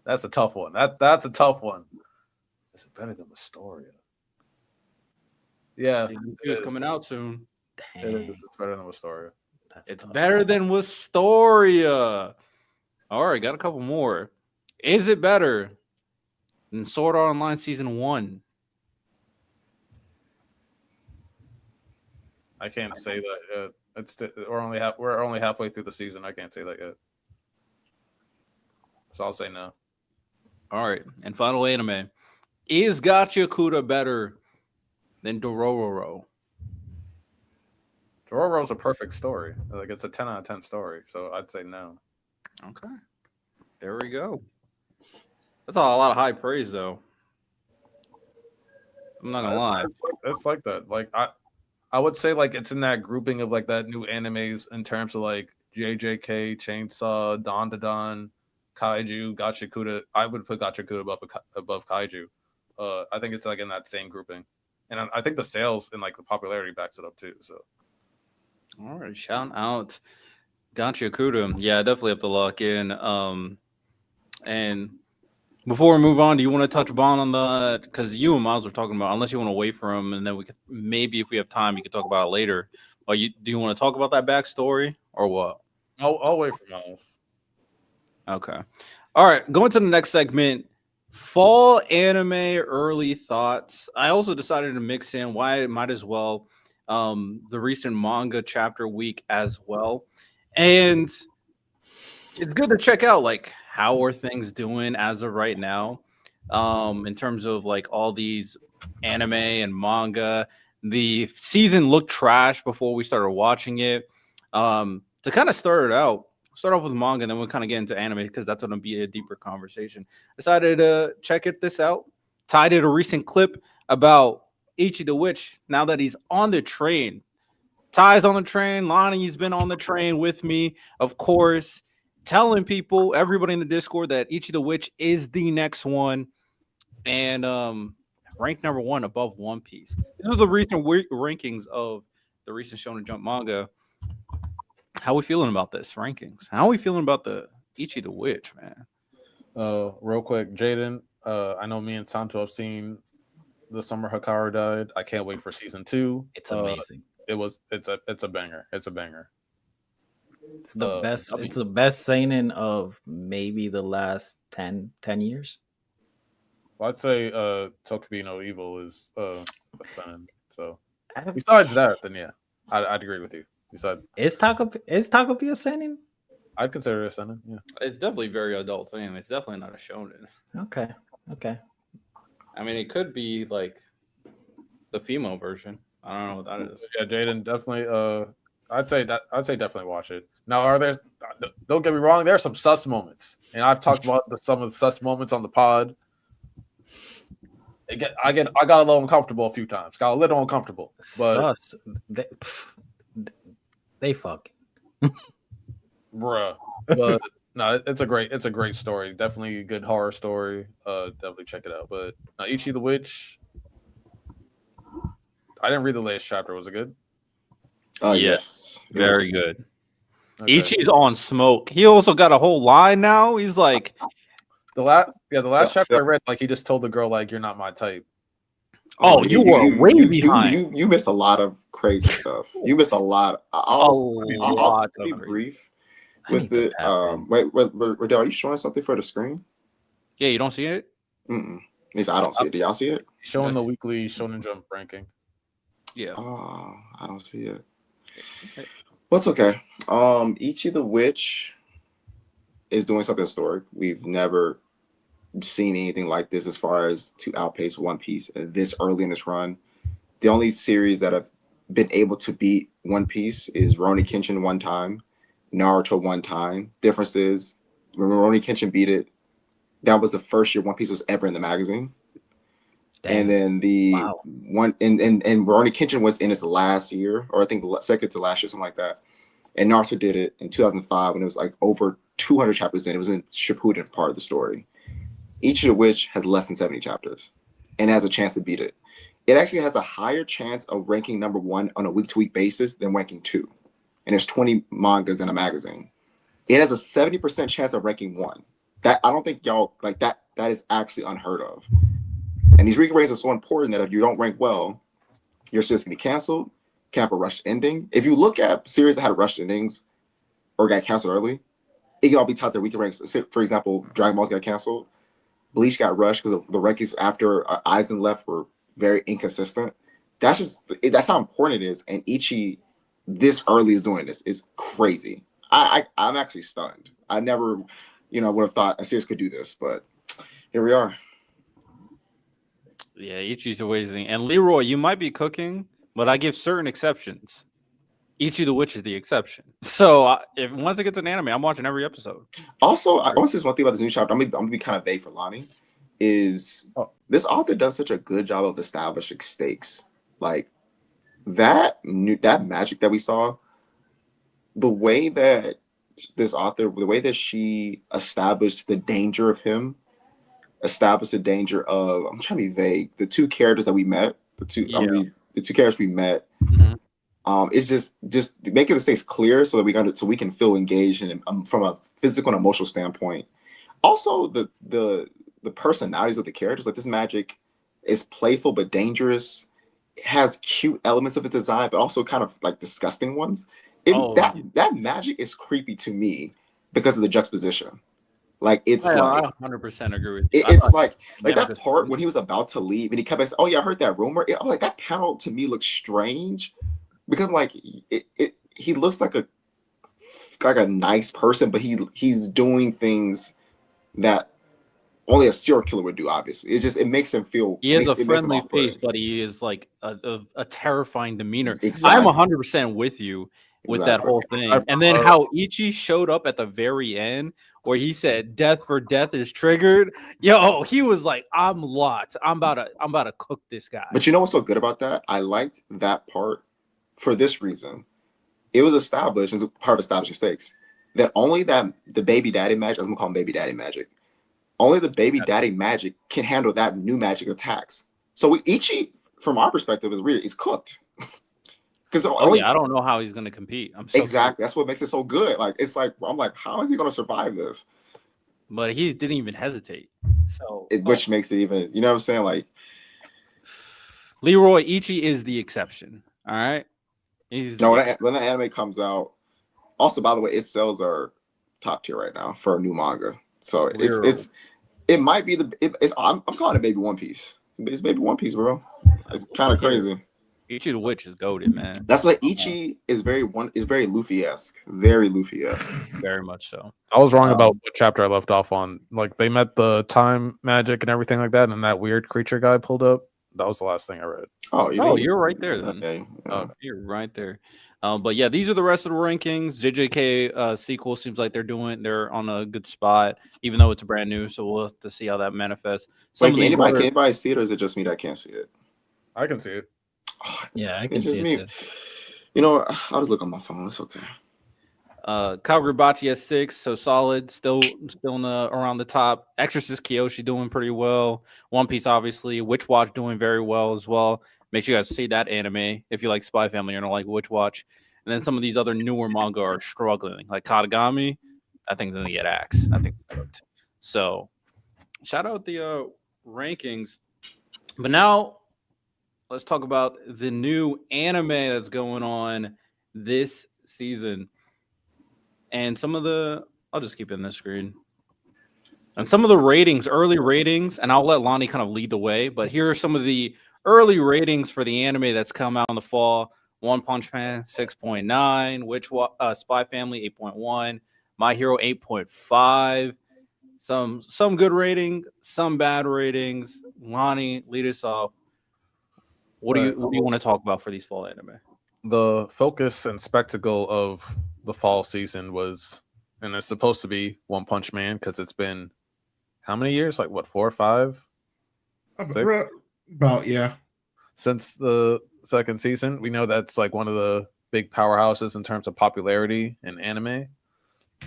S4: That's a tough one. That's a tough one. Is it better than Wistoria? Yeah.
S1: Season 2 is coming out soon.
S4: It's better than Wistoria.
S1: It's better than Wistoria. All right, got a couple more. Is it better than Sword Art Online Season 1?
S4: I can't say that yet. We're only halfway through the season. I can't say that yet. So I'll say no.
S1: All right, and final anime. Is Gachiakuta better than Dororo?
S4: Dororo's a perfect story. Like, it's a 10 out of 10 story. So I'd say no.
S1: Okay. There we go. That's a lot of high praise, though. I'm not gonna lie.
S4: It's like that. Like, I would say like it's in that grouping of like that new animes in terms of like JJK, Chainsaw, Dandadan, Kaiju, Gachiakuta. I would put Gachiakuta above Kaiju. I think it's like in that same grouping, and I think the sales and like the popularity backs it up too. So,
S1: all right, shout out Gachiakuta. Yeah, definitely have to lock in. And before we move on, do you want to touch on the, because you and Miles were talking about, unless you want to wait for him, and then we could maybe, if we have time, you could talk about it later. Or do you want to talk about that backstory or what?
S4: I'll wait for Miles.
S1: Okay. All right. Going to the next segment. Fall anime early thoughts. I also decided to mix in why it might as well the recent manga chapter week as well. And it's good to check out like how are things doing as of right now. in terms of like all these anime and manga. The season looked trash before we started watching it. To kind of start off with manga, and then we'll kind of get into anime because that's going to be a deeper conversation. Decided to check this out. Ty did a recent clip about Ichi the Witch. Now that he's on the train, Ty's on the train. Lonnie's been on the train with me, of course, telling people, everybody in the Discord, that Ichi the Witch is the next one, and ranked number 1 above One Piece. These are the recent rankings of the recent Shonen Jump manga. How we feeling about this rankings? How we feeling about the Ichi the Witch, man?
S4: Real quick, Jaden. I know me and Santo have seen The Summer Hikaru Died. I can't wait for season 2.
S3: It's amazing.
S4: It's a banger. It's a banger.
S3: It's the best. It's the best seinen of maybe the last 10 years.
S4: Well, I'd say Tokubi no Evil is a seinen. So besides that, then yeah, I'd agree with you. Besides,
S3: is Tokubi a seinen?
S4: I'd consider it a seinen. Yeah,
S1: it's definitely very adult thing. It's definitely not a shonen.
S3: Okay.
S1: I mean, it could be like the female version. I don't know what that is.
S4: Yeah, Jaden, definitely. I'd say definitely watch it. Now, don't get me wrong, there are some sus moments, and I've talked about some of the sus moments on the pod. I got a little uncomfortable a few times. Got a little uncomfortable, but
S3: sus. They fuck,
S4: bruh. But no, it's a great story. Definitely a good horror story. Definitely check it out. But now, Ichi the Witch. I didn't read the latest chapter. Was it good?
S1: Yes, very good.
S4: Okay.
S1: Ichi's on smoke. He also got a whole line now. He's like
S4: the last chapter I read, like he just told the girl, like, "You're not my type."
S1: Oh, you were way behind.
S2: You missed a lot of crazy stuff. You missed a lot. I'll be brief with it. Wait, Riddell, are you showing something for the screen?
S1: Yeah, you don't see it?
S2: At least I don't see it. Do y'all see it?
S4: Showing the weekly Shonen Jump ranking.
S1: Yeah.
S2: Oh, I don't see it. What's okay. Ichi the Witch is doing something historic. We've never seen anything like this as far as to outpace One Piece this early in this run. The only series that have been able to beat One Piece is Rurouni Kenshin one time, Naruto one time. Difference is when Rurouni Kenshin beat it, that was the first year One Piece was ever in the magazine. Damn. And then one and Rurouni Kenshin was in its last year, or I think the second to last year, something like that. And Naruto did it in 2005 when it was like over 200 chapters in. It was in Shippuden part of the story. Each of which has less than 70 chapters and has a chance to beat it. It actually has a higher chance of ranking number 1 on a week-to-week basis than ranking 2. And there's 20 mangas in a magazine. It has a 70% chance of ranking 1. That I don't think y'all like that. That is actually unheard of. And these ranking ratings are so important that if you don't rank well, your series can be canceled, can have a rushed ending. If you look at series that had rushed endings or got canceled early, it can all be top their weekly ranks. For example, Dragon Ball's got canceled. Bleach got rushed because the rankings after Aizen left were very inconsistent. That's how important it is. And Ichi this early is doing this. It's crazy. I'm actually stunned. I never, would have thought a series could do this, but here we are.
S1: Yeah, Ichi's amazing. And Leroy, you might be cooking, but I give certain exceptions. Ichi the Witch is the exception. So if once it gets an anime, I'm watching every episode.
S2: Also, I want to say one thing about this new chapter. I'm gonna be kind of vague for Lonnie. Is this author does such a good job of establishing stakes, like that magic that we saw. The way that this author, the way that she established the danger of him, established the danger of. I'm trying to be vague. The two characters that we met, the two characters we met.
S1: Mm-hmm.
S2: It's just making the stakes clear so that we can feel engaged and from a physical and emotional standpoint. Also, the personalities of the characters, like this magic is playful but dangerous. It has cute elements of its design, but also kind of like disgusting ones. That magic is creepy to me because of the juxtaposition. Like I
S1: 100% agree with you.
S2: It's like that part when he was about to leave and he kept saying, "Oh yeah, I heard that rumor." I'm like, that panel to me looks strange. Because like he looks like a nice person, but he's doing things that only a serial killer would do. Obviously, it makes him feel.
S1: He has a
S2: it makes him
S1: friendly
S2: off-putting.
S1: face, but he is like a terrifying demeanor.
S2: Exactly.
S1: I'm 100% with you with that
S2: Exactly.
S1: whole thing. And then how Ichi showed up at the very end, where he said "death for death is triggered." Yo, he was like, "I'm locked. I'm about to cook this guy."
S2: But you know what's so good about that? I liked that part for this reason. It was established, and part of establishing stakes, that only that the baby daddy magic, I'm gonna call him baby daddy magic, only the baby daddy magic can handle that new magic attacks. So Ichi, from our perspective, is cooked. Because
S1: I don't know how he's gonna compete. I'm so
S2: exactly curious. That's what makes it so good. Like it's like I'm like, how is he gonna survive this?
S1: But he didn't even hesitate. So
S2: which makes it even, you know what I'm saying? Like
S1: Leroy Ichi is the exception. All right.
S2: When the anime comes out, also by the way, its sales are top tier right now for a new manga. So it might be I'm calling it Baby One Piece. It's Baby One Piece, bro. It's kind of crazy.
S1: Ichi the Witch is goated, man.
S2: That's like Ichi is very Luffy-esque. Very Luffy-esque.
S1: Very much so.
S4: I was wrong about what chapter I left off on. Like they met the time magic and everything like that, and that weird creature guy pulled up. That was the last thing I read.
S1: You're right there then. Okay. You're right there. But yeah, these are the rest of the rankings. JJK sequel seems like they're on a good spot, even though it's brand new. So we'll have to see how that manifests.
S2: Can anybody see it, or is it just me that can't see it?
S4: I can see it.
S3: Yeah, I can see it too.
S2: You know, I'll just look on my phone. It's okay.
S1: Kagurabachi at 6, so solid. Still in around the top. Exorcist Kyoshi doing pretty well. One Piece, obviously. Witch Watch doing very well as well. Make sure you guys see that anime if you like Spy Family or don't like Witch Watch. And then some of these other newer manga are struggling, like Katagami. I think they're gonna get axed. I think so. Shout out the rankings. But now let's talk about the new anime that's going on this season. And I'll just keep it in this screen. And some of the ratings, early ratings, and I'll let Lonnie kind of lead the way, but here are some of the early ratings for the anime that's come out in the fall. One Punch Man, 6.9, Spy Family, 8.1, My Hero, 8.5. Some good rating, some bad ratings. Lonnie, lead us off. What do you want to talk about for these fall anime?
S4: The focus and spectacle of the fall season was, and it's supposed to be One Punch Man because it's been how many years? Like what, 4 or 5? 6?
S5: About, yeah.
S4: Since the second season, we know that's like one of the big powerhouses in terms of popularity in anime,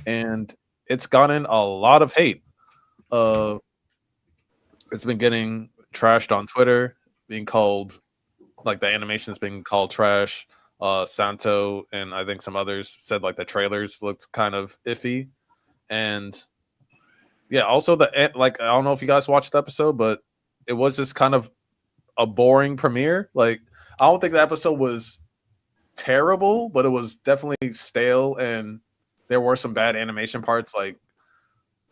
S4: and it's gotten a lot of hate. It's been getting trashed on Twitter, being called like the animation's being called trash. Santo and I think some others said like the trailers looked kind of iffy, and yeah, also I don't know if you guys watched the episode, but it was just kind of a boring premiere. Like I don't think the episode was terrible, but it was definitely stale, and there were some bad animation parts, like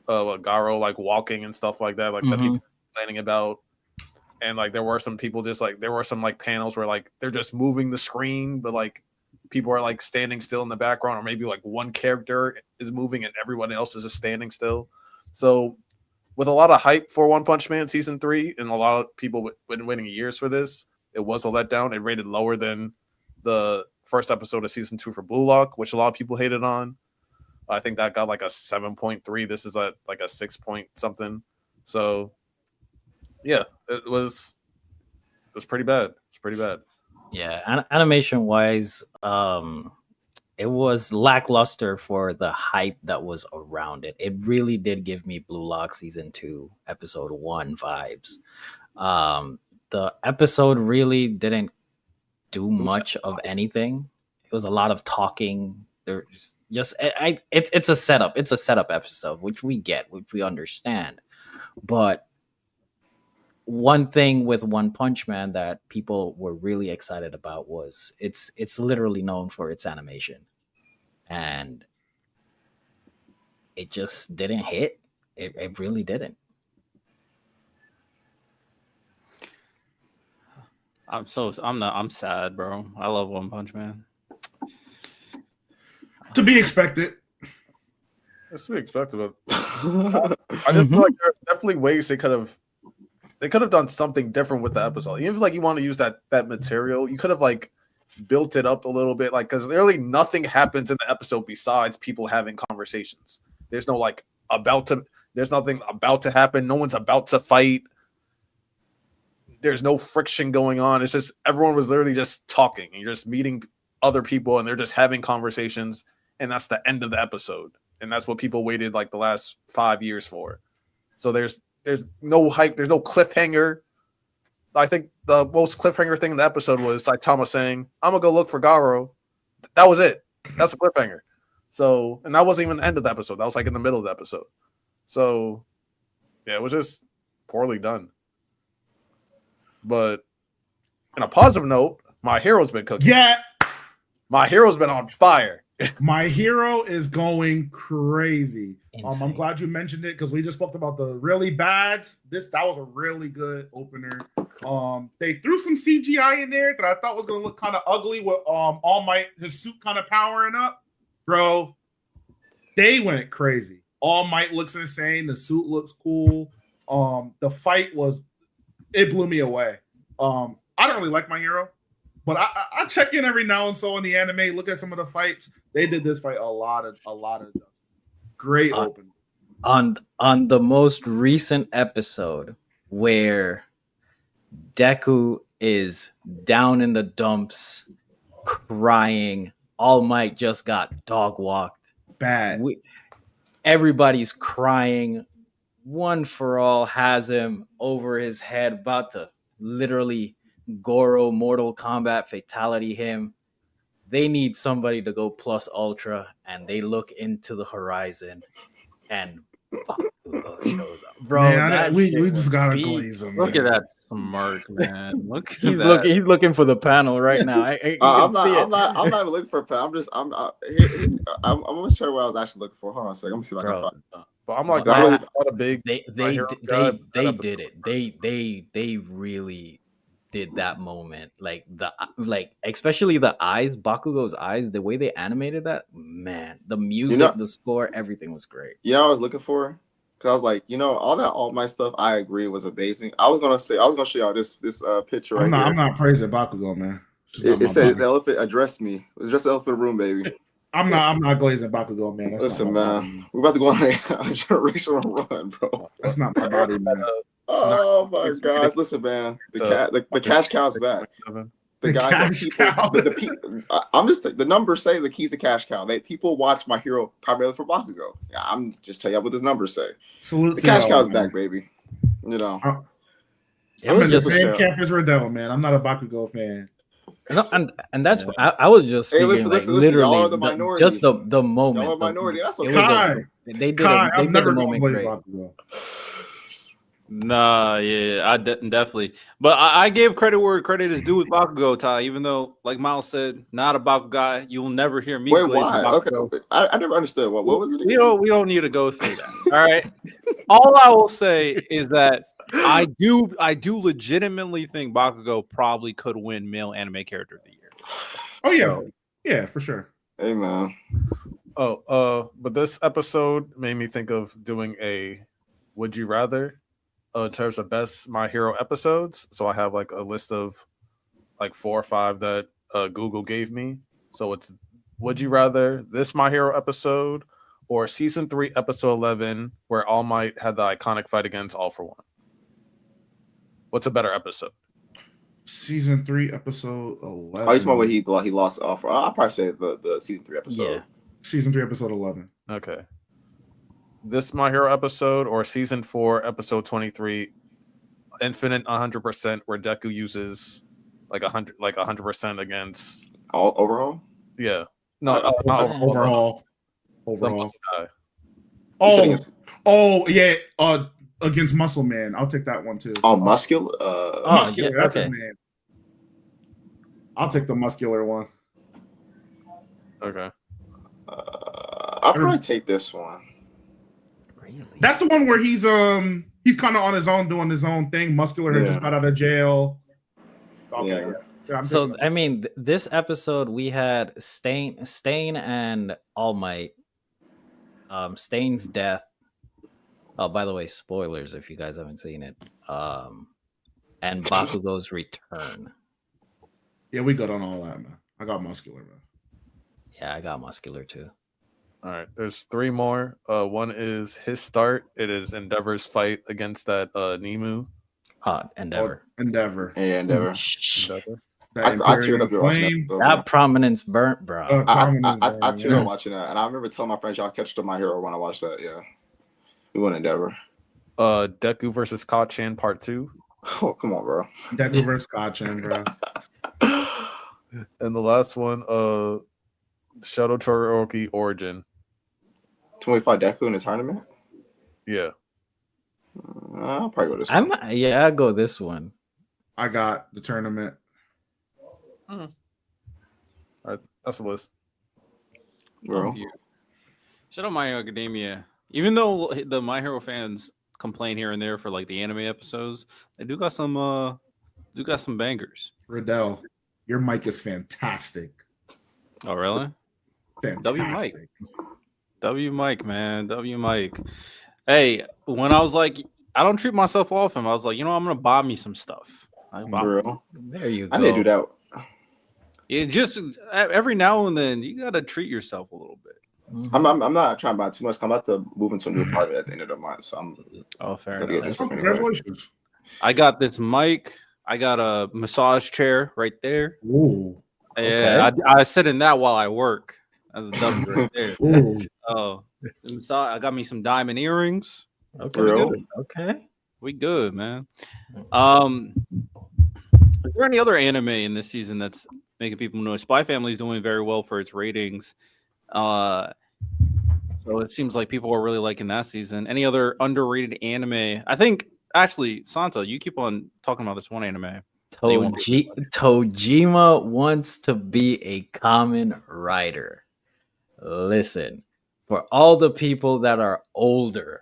S4: Garo like walking and stuff like that, like that people complaining about. And like there were some people there were some like panels where like they're just moving the screen, but like people are like standing still in the background, or maybe like one character is moving and everyone else is just standing still. So with a lot of hype for One Punch Man season 3 and a lot of people been waiting years for this, it was a letdown. It rated lower than the first episode of season 2 for Blue Lock, which a lot of people hated on. I think that got like a 7.3. This is like a 6 point something. So yeah, it was pretty bad. It's pretty bad.
S3: Yeah, animation wise, it was lackluster for the hype that was around it. It really did give me Blue Lock season 2 episode 1 vibes. The episode really didn't do much of anything. It was a lot of talking. It's a setup. It's a setup episode, which we get, which we understand. But one thing with One Punch Man that people were really excited about was it's literally known for its animation, and it just didn't hit. It really didn't.
S1: I'm sad, bro. I love One Punch Man.
S5: To be expected.
S4: That's to be expected. But I just feel like there are definitely ways they could have done something different with the episode. Even if like you want to use that material, you could have like built it up a little bit, like because literally nothing happens in the episode besides people having conversations. There's no like there's nothing about to happen. No one's about to fight. There's no friction going on. It's just everyone was literally just talking. And you're just meeting other people and they're just having conversations, and that's the end of the episode. And that's what people waited like the last 5 years for. So there's no hype, there's no cliffhanger. I think the most cliffhanger thing in the episode was Saitama saying, "I'm gonna go look for Garo." That was it. That's a cliffhanger. So, and that wasn't even the end of the episode. That was like in the middle of the episode. So, yeah, it was just poorly done. But on a positive note, my hero's been cooking.
S5: Yeah.
S4: My hero's been on fire.
S5: My hero is going crazy. I'm
S3: Insane.
S5: glad you mentioned it because we just spoke about the really bads. That was a really good opener. They threw some CGI in there that I thought was gonna look kind of ugly with All Might, his suit kind of powering up. Bro, they went crazy. All Might looks insane. The suit looks cool. The fight it blew me away. I don't really like my hero, but I check in every now and so in the anime, look at some of the fights. They did this fight a lot of great open.
S3: On the most recent episode where Deku is down in the dumps crying, All Might just got dog walked.
S5: Bad.
S3: Everybody's crying. One for All has him over his head, about to literally Goro Mortal Kombat fatality him. They need somebody to go plus ultra, and they look into the horizon, and Bakugo shows up. Bro,
S5: Man, we just gotta
S3: beast.
S5: glaze him.
S1: Look at that smark, man. Look at
S3: He's
S1: that.
S3: looking for the panel right now.
S2: I'm not even looking for a pen. I'm gonna show you what I was actually looking for. Hold on a second. Let me see if I can find it.
S4: But I'm like,
S3: Bro,
S4: not a big.
S3: They did it. They really did that moment. Like especially the eyes, Bakugo's eyes, the way they animated that, man, the music, the score, everything was great.
S2: You know what I was looking for? Because I was like, all my stuff I agree was amazing. I was gonna show y'all this picture right here.
S5: I'm not praising Bakugo, man.
S2: It says the elephant addressed me. It's just the elephant room, baby.
S5: I'm not glazing Bakugo, man.
S2: Listen, man, we're about to go on a generational run, bro.
S5: That's not my body, man.
S2: Oh my gosh! Listen, man, the cash cow's back. The guy that people, I'm just the numbers say that he's the cash cow. People watch my hero primarily for Bakugo. Yeah, I'm just telling you what the numbers say.
S5: Salute
S2: the cash cow's back, baby.
S5: I'm in the same camp as Riddell, man. I'm not a Bakugo fan.
S3: No, and that's I was just speaking,
S2: listen,
S3: literally
S2: y'all are the minority.
S3: just the moment.
S2: Y'all are minority. That's okay.
S3: They did
S5: I'm never
S3: a
S5: gonna
S3: moment
S5: blaze
S3: great.
S5: Bakugo.
S1: Nah, yeah, I definitely. But I gave credit where credit is due with Bakugo, Ty. Even though, like Miles said, not a Bakugo guy. You will never hear me.
S2: Wait, why? Okay, I never understood. What was it again?
S1: We don't need to go through that. All right. All I will say is that I do legitimately think Bakugo probably could win male anime character of the year.
S5: Oh yeah, yeah, for sure.
S2: Hey man.
S4: But this episode made me think of doing a would you rather in terms of best My Hero episodes. So I have like a list of like 4 or 5 that Google gave me. So it's would you rather this My Hero episode or season 3 episode 11 where All Might had the iconic fight against All for One? What's a better episode?
S5: Season 3 episode 11.
S2: Oh, you talking about he lost All for? I'll probably say the season 3 episode.
S3: Yeah.
S5: Season 3 episode 11.
S4: Okay. This My Hero episode or season 4 episode 23 Infinite 100% where Deku uses like 100% against
S2: all overall?
S4: Yeah. No, not
S5: overall.
S4: Guy.
S5: Oh yeah, against Muscle Man. I'll take that one too.
S2: Oh, muscular?
S5: Muscular,
S3: yeah,
S5: that's
S3: okay.
S5: his name. I'll take the muscular one.
S4: Okay.
S2: I'll probably take this one.
S3: Really?
S5: That's the one where he's kind of on his own doing his own thing. Muscular had just got out of jail. Okay. Yeah,
S3: so I mean, this episode we had Stain and All Might Stain's death. Oh, by the way, spoilers if you guys haven't seen it. And Bakugo's return.
S5: Yeah, we good on all that, man. I got muscular, man.
S3: Yeah, I got muscular too.
S4: All right, there's 3 more. One is his start. It is Endeavor's fight against that Nemu.
S3: Endeavor.
S5: Endeavor.
S2: Yeah, Endeavor.
S4: Endeavor.
S5: That
S2: I teared up watching
S5: flame.
S2: that.
S3: That prominence burnt, bro.
S2: I teared up watching that, and I remember telling my friends, "Y'all catch up my hero when I watched that." Yeah, we won Endeavor.
S4: Deku versus Kachan Part 2.
S2: Oh, come on, bro.
S5: Deku versus Kachan, bro.
S4: And the last one, Shadow Todoroki Origin.
S2: 25 Deku in the tournament.
S4: Yeah.
S2: I'll probably go this one.
S3: I'll go this one.
S5: I got the tournament.
S4: All right, that's the list.
S2: Bro.
S1: Shout out My Hero Academia. Even though the My Hero fans complain here and there for like the anime episodes, they do got some bangers.
S5: Riddell, your mic is fantastic.
S1: Oh really?
S5: Fantastic.
S1: W Mike, man. W Mike. Hey, when I was like, I don't treat myself often. I was like, I'm gonna buy me some stuff.
S2: Bro.
S3: There you go.
S2: I need to do that.
S1: It just every now and then you gotta treat yourself a little bit.
S2: I'm not trying to buy too much. I'm about to move into a new apartment at the end of the month, so I'm.
S1: Fair
S2: enough.
S5: Congratulations.
S1: I got this mic. I got a massage chair right there.
S5: Ooh.
S1: Yeah, okay. I sit in that while I work. That's a W right there.
S5: Ooh.
S1: Oh, I got me some diamond earrings.
S3: Okay.
S1: We good, man. Is there any other anime in this season that's making people know? Spy Family is doing very well for its ratings. So it seems like people are really liking that season. Any other underrated anime? I think actually, Santa, you keep on talking about this one anime.
S3: Tojima wants to be a common writer. Listen, for all the people that are older,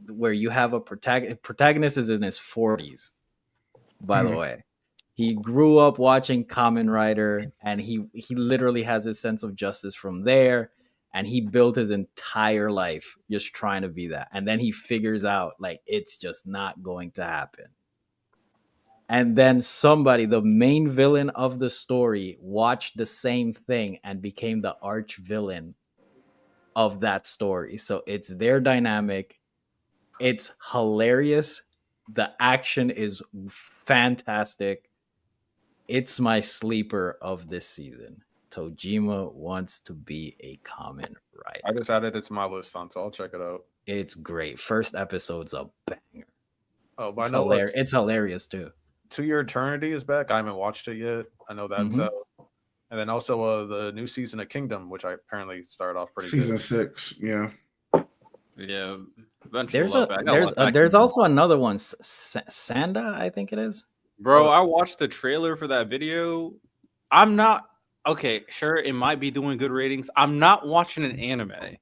S3: where you have a protagonist is in his 40s, by the way. He grew up watching Kamen Rider, and he literally has his sense of justice from there, and he built his entire life just trying to be that. And then he figures out, like, it's just not going to happen. And then somebody, the main villain of the story, watched the same thing and became the arch villain of that story. So it's their dynamic. It's hilarious. The action is fantastic. It's my sleeper of this season. Tojima wants to be a common writer.
S4: I just added it to my list, son, so I'll check it out.
S3: It's great. First episode's a banger.
S4: Oh, but
S3: It's hilarious too.
S4: To Your Eternity is back. I haven't watched it yet. I know that's out. And then also the new season of Kingdom, which I apparently started off pretty
S5: season
S4: good.
S5: 6, yeah.
S1: Yeah.
S3: There's also another one, Sanda, I think it is.
S1: Bro, I watched the trailer for that video. I'm not okay. Sure, it might be doing good ratings. I'm not watching an anime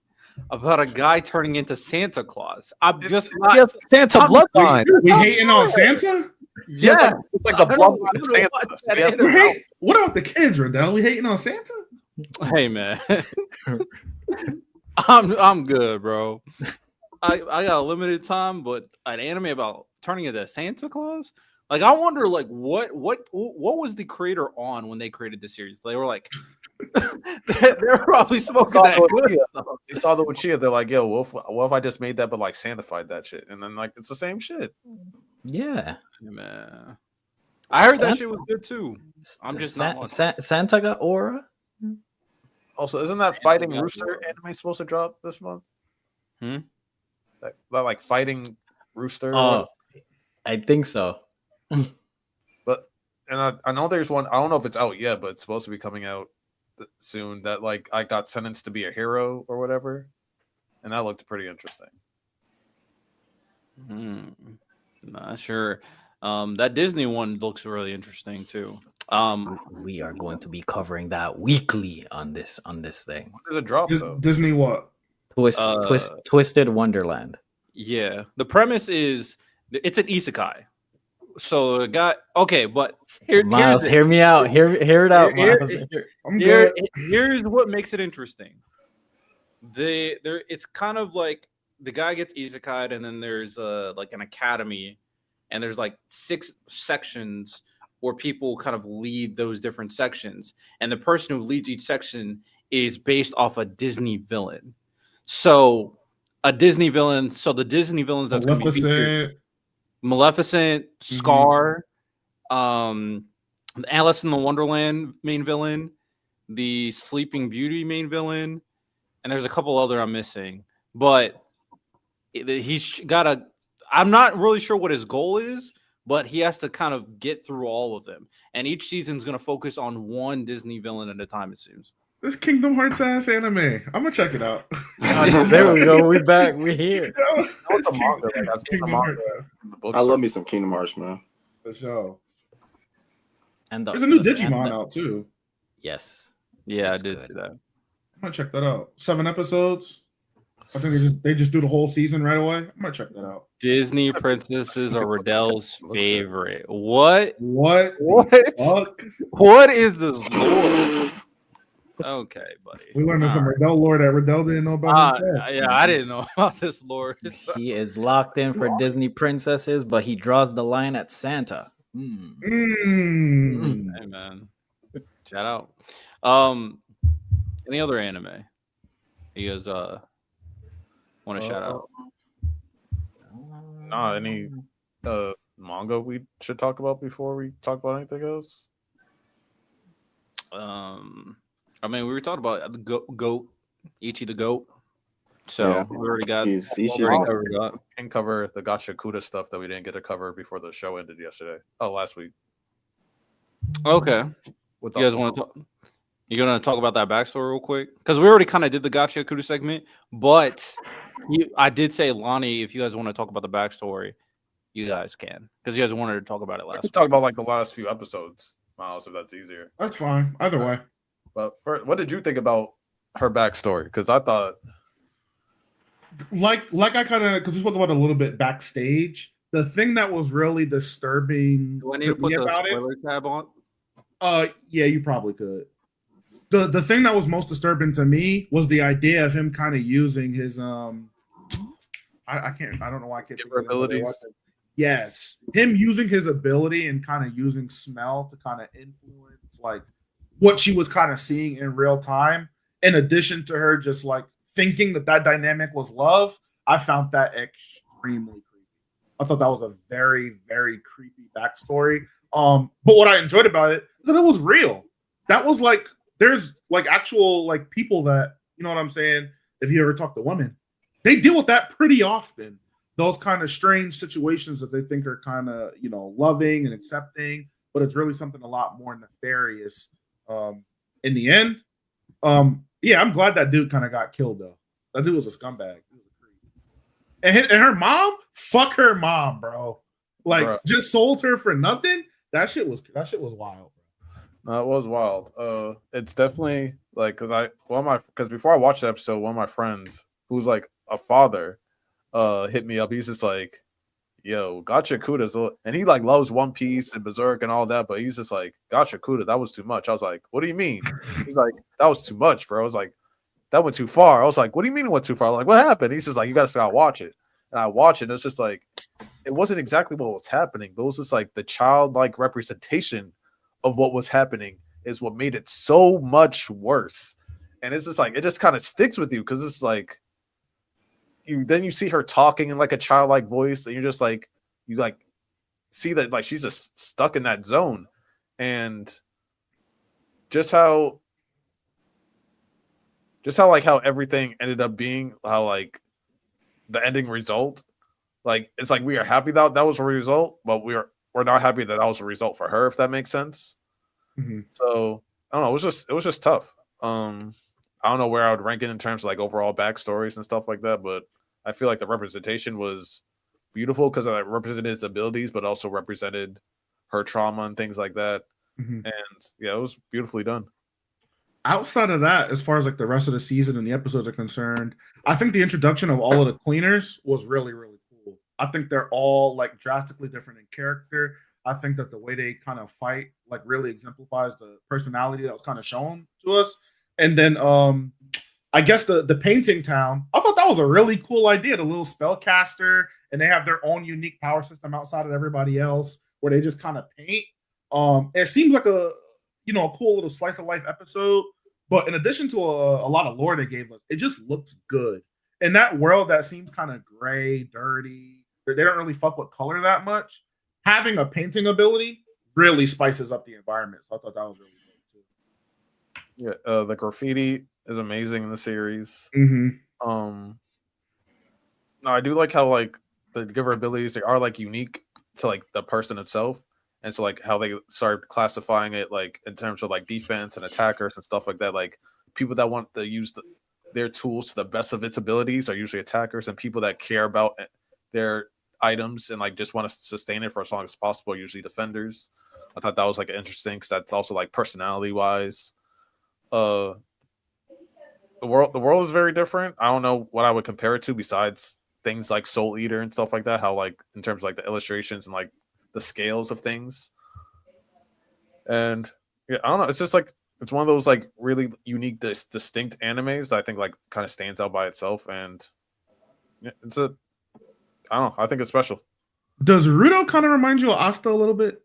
S1: about a guy turning into Santa Claus. I'm just not
S4: Santa Bloodline.
S5: We hating on Santa?
S4: Yeah, it's like the bloodline of Santa.
S5: What about the kids, Riddell? We hating on Santa?
S1: Hey man, I'm good, bro. I got a limited time, but an anime about turning into Santa Claus. Like, I wonder, like, what was the creator on when they created the series? They were like, they were probably smoking that good stuff.
S4: They saw the Uchiha. They're like, yo, what if I just made that, but like Santified that shit, and then like it's the same shit.
S3: Yeah,
S1: man. I heard that shit was good too. I'm just not.
S3: Santa got aura.
S4: Also, isn't that Fighting Rooster anime supposed to drop this month? That like Fighting Rooster.
S3: Oh, I think so.
S4: But I know there's one. I don't know if it's out yet, but it's supposed to be coming out soon. That like I got sentenced to be a hero or whatever, and that looked pretty interesting.
S1: Not sure. That Disney one looks really interesting too.
S3: We are going to be covering that weekly on this thing.
S4: When does it drop though?
S5: Disney what?
S3: Twisted Wonderland.
S1: Yeah, the premise is it's an isekai. So the guy, okay, but
S3: Miles, hear me out. Hear it out, Miles.
S5: I'm good.
S1: Here's what makes it interesting. it's kind of like the guy gets isekai'd, and then there's like an academy, and there's like 6 sections where people kind of lead those different sections, and the person who leads each section is based off a Disney villain. So the Disney villains that's going to be featured: Maleficent, Scar, Alice in the Wonderland main villain, the Sleeping Beauty main villain, and there's a couple other I'm missing. But he's got a. I'm not really sure what his goal is, but he has to kind of get through all of them. And each season's going to focus on one Disney villain at a time, it seems.
S5: This Kingdom Hearts ass anime. I'm gonna check it out.
S3: There we go. We back. We here.
S2: I love me some Kingdom Hearts, man.
S5: For sure.
S3: And
S5: there's a new Digimon out too.
S3: Yes.
S1: Yeah, I did see that.
S5: I'm gonna check that out. 7 episodes. I think they just do the whole season right away. I'm gonna check that out.
S1: Disney princesses are Riddell's favorite. What?
S5: What?
S1: What is this lore? Okay, buddy.
S5: We learned some Riddell lore that Riddell didn't know about himself.
S1: Yeah, I didn't know about this lore.
S3: He is locked in for Disney princesses, but he draws the line at Santa.
S1: Hey, man. Shout out. Any other anime you guys want to shout out?
S4: Nah, any manga we should talk about before we talk about anything else?
S1: I mean, we were talking about the goat, Ichi the goat. So we already got.
S4: Can cover the Gachiakuta stuff that we didn't get to cover before the show ended yesterday. Last week.
S1: Okay. You guys want to talk? You gonna talk about that backstory real quick? Because we already kind of did the Gachiakuta segment, but I did say, Lonnie, if you guys want to talk about the backstory, you guys can, because you guys wanted to talk about it last.
S4: Talk about like the last few episodes, Miles, if that's easier.
S5: That's fine. Either way.
S4: But what did you think about her backstory? Because I thought,
S5: like I kind of, because we spoke about it a little bit backstage. The thing that was really disturbing
S1: Do I need to put the spoiler tab on?
S5: Yeah, you probably could. The thing that was most disturbing to me was the idea of him kind of using his I don't know why I can't think of
S4: abilities.
S5: Yes, him using his ability and kind of using smell to kind of influence like what she was kind of seeing in real time, in addition to her just like thinking that dynamic was love. I found that extremely creepy. I thought that was a very, very creepy backstory. But what I enjoyed about it is that it was real. That was like, there's like actual like people that, you know what I'm saying? If you ever talk to women, they deal with that pretty often. Those kind of strange situations that they think are kind of, you know, loving and accepting, but it's really something a lot more nefarious. In the end, yeah, I'm glad that dude kind of got killed though. That dude was a scumbag. He was a creep. And her mom, fuck her mom, bro. Like just sold her for nothing. That shit was wild.
S4: No, it was wild. It's definitely like because before I watched the episode, one of my friends who's like a father, hit me up. He's just like, "Yo, Gachiakuta's," and he like loves One Piece and Berserk and all that, but he's just like, "Gachiakuta, that was too much." I was like, "What do you mean?" He's like, "That was too much, bro." I was like, "That went too far." I was like, "What do you mean it went too far?" I'm like, "What happened?" He's just like, "You guys gotta watch it." And I watched it, and it's just like, it wasn't exactly what was happening, but it was just like the childlike representation of what was happening is what made it so much worse. And it's just like, it just kind of sticks with you because it's like, you see her talking in like a childlike voice, and you're just like, you like see that like she's just stuck in that zone. And just how like how everything ended up being, how like the ending result, like it's like we are happy that was a result, but we're not happy that was a result for her, if that makes sense.
S5: Mm-hmm.
S4: So I don't know, it was just tough. I don't know where I would rank it in terms of like overall backstories and stuff like that, but I feel like the representation was beautiful because it represented his abilities, but also represented her trauma and things like that.
S5: Mm-hmm.
S4: And yeah, it was beautifully done.
S5: Outside of that, as far as like the rest of the season and the episodes are concerned, I think the introduction of all of the cleaners was really, really cool. I think they're all like drastically different in character. I think that the way they kind of fight like really exemplifies the personality that was kind of shown to us. And then I guess the painting town. I thought that was a really cool idea. The little spellcaster, and they have their own unique power system outside of everybody else, where they just kind of paint. It seems like a a cool little slice of life episode. But in addition to a lot of lore they gave us, it just looks good. In that world that seems kind of gray, dirty, they don't really fuck with color that much. Having a painting ability really spices up the environment. So I thought that was really good too.
S4: Yeah, the graffiti is amazing in the series.
S5: Mm-hmm.
S4: I do like how like the giver abilities, they are like unique to like the person itself. And so like how they start classifying it like in terms of like defense and attackers and stuff like that. Like people that want to use their tools to the best of its abilities are usually attackers, and people that care about their items and like just want to sustain it for as long as possible are usually defenders. I thought that was like interesting because that's also like personality wise. The world is very different. I don't know what I would compare it to besides things like Soul Eater and stuff like that. How like in terms of like the illustrations and like the scales of things. And yeah, I don't know. It's just like it's one of those like really unique, distinct animes that I think like kind of stands out by itself. And yeah, I don't know. I think it's special.
S5: Does Rudo kind of remind you of Asta a little bit?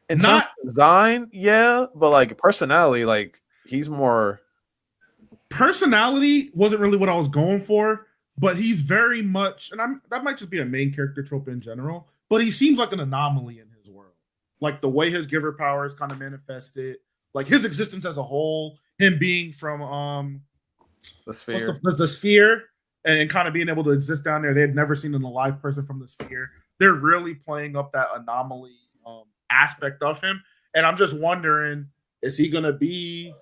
S4: In terms of design, yeah, but like personality, like he's more.
S5: Personality wasn't really what I was going for, but he's very much, and that might just be a main character trope in general, but he seems like an anomaly in his world. Like the way his giver power is kind of manifested, like his existence as a whole, him being from
S4: the sphere,
S5: the sphere, and kind of being able to exist down there. They had never seen an alive person from the sphere. They're really playing up that anomaly aspect of him, and I'm just wondering, is he going to be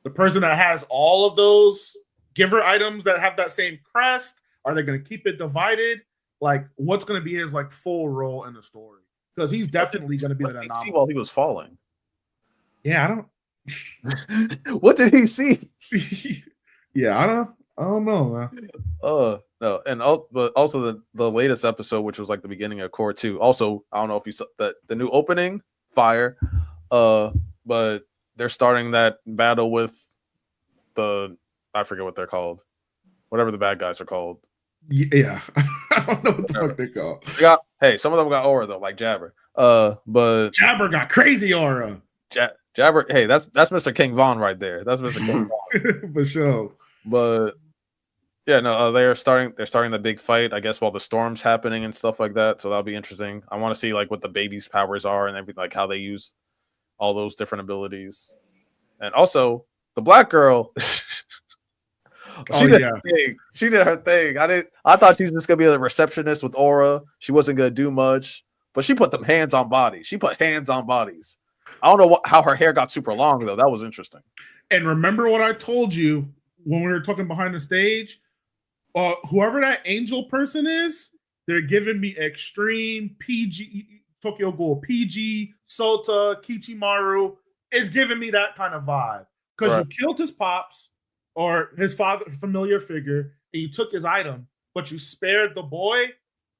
S5: the person that has all of those giver items that have that same crest? Are they going to keep it divided? Like, what's going to be his like full role in the story? Because he's definitely going to be that anomaly.
S4: See while he was falling.
S5: Yeah, I
S4: don't. What did he see?
S5: Yeah, I don't know, man.
S4: No, and also the latest episode, which was like the beginning of Core 2. Also, I don't know if you saw the new opening, fire. But they're starting that battle with I forget what they're called. Whatever the bad guys are called.
S5: Yeah. I don't know what the fuck they're called.
S4: Hey, some of them got aura though, like Jabber. But
S5: Jabber got crazy aura.
S4: Jabber, hey, that's Mr. King Von right there. That's Mr. King Von.
S5: For sure.
S4: But yeah, no, they're starting the big fight, I guess, while the storm's happening and stuff like that. So that'll be interesting. I want to see like what the baby's powers are and everything, like how they use all those different abilities. And also the black girl. She did her thing. I thought she was just gonna be a receptionist with aura. She wasn't gonna do much, but she put them hands on bodies. She put hands on bodies. I don't know how her hair got super long though. That was interesting.
S5: And remember what I told you when we were talking behind the stage? Whoever that angel person is, they're giving me extreme PG Tokyo Ghoul, PG Sota, Kichimaru. It's giving me that kind of vibe because you killed his pops or his father, familiar figure, and you took his item, but you spared the boy.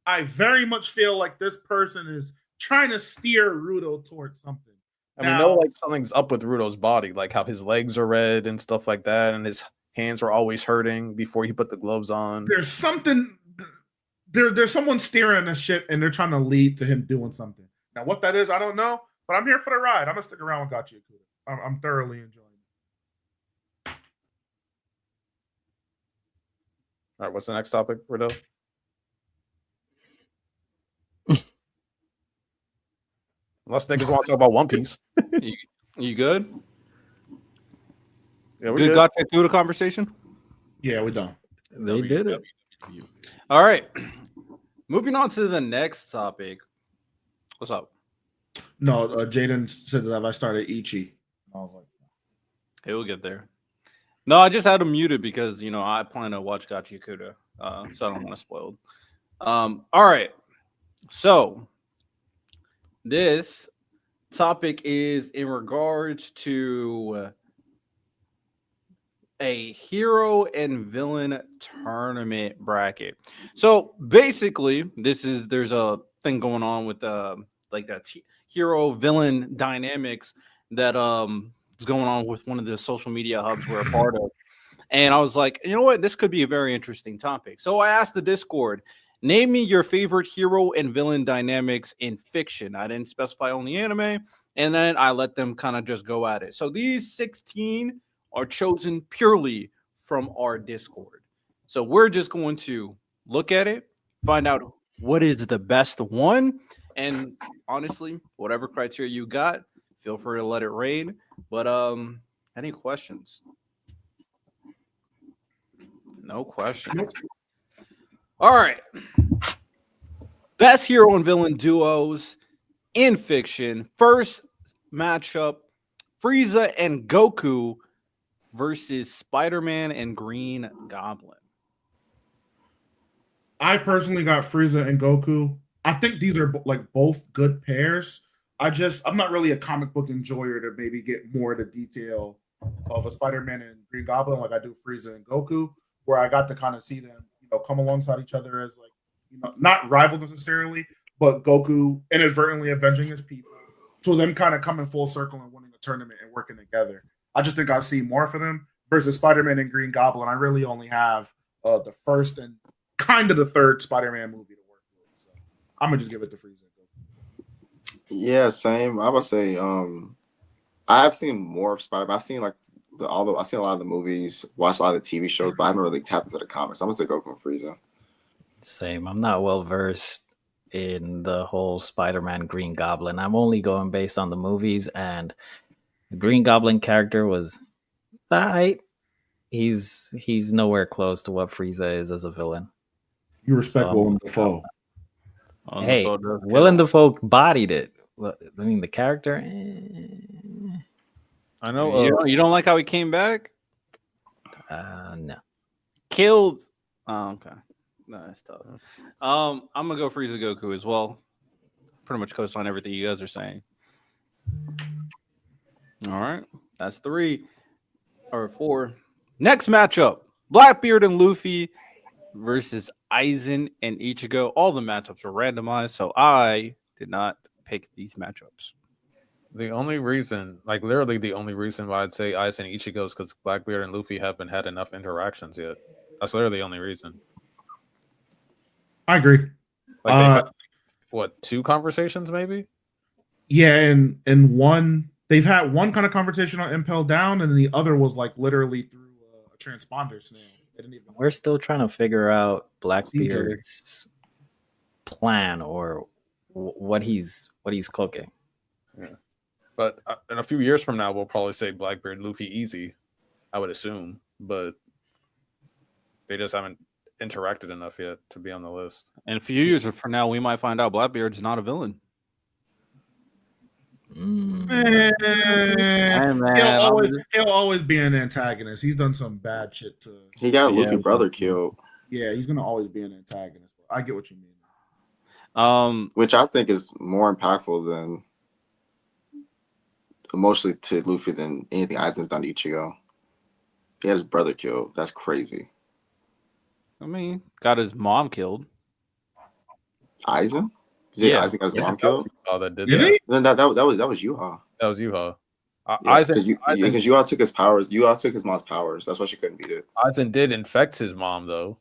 S5: I very much feel like this person is trying to steer Rudo towards something.
S4: And we know like something's up with Rudo's body, like how his legs are red and stuff like that, and his hands were always hurting before he put the gloves on.
S5: There's something. There's someone steering the ship, and they're trying to lead to him doing something. Now, what that is, I don't know, but I'm here for the ride. I'm gonna stick around with Gachiakuta. I'm thoroughly enjoying it.
S4: All right, what's the next topic, Rudo? Unless niggas want to talk about One Piece.
S1: You good?
S4: Yeah,
S1: good Gachiakuta conversation?
S5: Yeah, we're done.
S3: They did it.
S1: All right. Moving on to the next topic. What's up?
S5: No, Jaden said that I started Ichi. I was like,
S1: hey, we'll get there. No, I just had him muted because, I plan to watch Gachiakuta, so I don't want to spoil. All right. So, this topic is in regards to a hero and villain tournament bracket. So basically, there's a thing going on with like that hero villain dynamics that was going on with one of the social media hubs we're a part of. And I was like, you know what? This could be a very interesting topic. So I asked the Discord, name me your favorite hero and villain dynamics in fiction. I didn't specify only anime. And then I let them kind of just go at it. So these 16 are chosen purely from our Discord. So we're just going to look at it, find out what is the best one. And honestly, whatever criteria you got, feel free to let it rain. But any questions? No questions. All right. Best hero and villain duos in fiction. First matchup, Frieza and Goku versus Spider-Man and Green Goblin.
S5: I personally got Frieza and Goku. I think these are like both good pairs. I'm not really a comic book enjoyer to maybe get more of the detail of a Spider-Man and Green Goblin like I do Frieza and Goku, where I got to kind of see them, come alongside each other as like, not rivals necessarily, but Goku inadvertently avenging his people. So them kind of coming full circle and winning a tournament and working together. I just think I'll see more for them versus Spider-Man and Green Goblin. I really only have the first and kind of the third Spider-Man movie to work with. So I'm gonna just give it to Frieza.
S2: Yeah, same. I would say I have seen more of Spider-Man. I've seen like I've seen a lot of the movies, watched a lot of the TV shows, but I haven't really tapped into the comics. I'm gonna say Goku and Frieza.
S3: Same. I'm not well versed in the whole Spider-Man Green Goblin. I'm only going based on the movies, and the Green Goblin character was alright. He's nowhere close to what Frieza is as a villain.
S5: You respect Willem Dafoe.
S3: Hey, Willem Dafoe bodied it. Well, I mean, the character.
S4: I know.
S1: You don't like how he came back?
S3: No.
S1: Killed. Oh, okay. No, that's tough. I'm gonna go Frieza Goku as well. Pretty much co-sign everything you guys are saying. All right, that's 3 or 4. Next matchup: Blackbeard and Luffy versus Aizen and Ichigo. All the matchups are randomized, so I did not pick these matchups.
S4: The only reason, like literally the only reason why I'd say Aizen and Ichigo is because Blackbeard and Luffy haven't had enough interactions yet. That's literally the only reason.
S5: I agree.
S4: Like they've had, what, 2 conversations maybe?
S5: Yeah, and one they've had one kind of conversation on Impel Down, and the other was like literally through a transponder snail.
S3: We're still trying to figure out Blackbeard's plan or what he's cooking.
S4: Yeah. But in a few years from now, we'll probably say Blackbeard, Luffy easy, I would assume. But they just haven't interacted enough yet to be on the list.
S1: In a few years from now, we might find out Blackbeard's not a villain.
S5: He'll always be an antagonist. He's done some bad shit to.
S2: He got Luffy brother killed.
S5: Yeah, he's gonna always be an antagonist. I get what you mean.
S2: Which I think is more impactful than emotionally to Luffy than anything Aizen's done to Ichigo. He had his brother killed. That's crazy.
S1: I mean, got his mom killed.
S2: Aizen?
S1: Yeah,
S2: Aizen got his mom killed.
S4: Oh, that did.
S5: Did he?
S2: Then that was Yuha.
S4: That was Yuha.
S2: Because Yuha took his powers. Yuha took his mom's powers. That's why she couldn't beat it.
S4: Aizen did infect his mom though,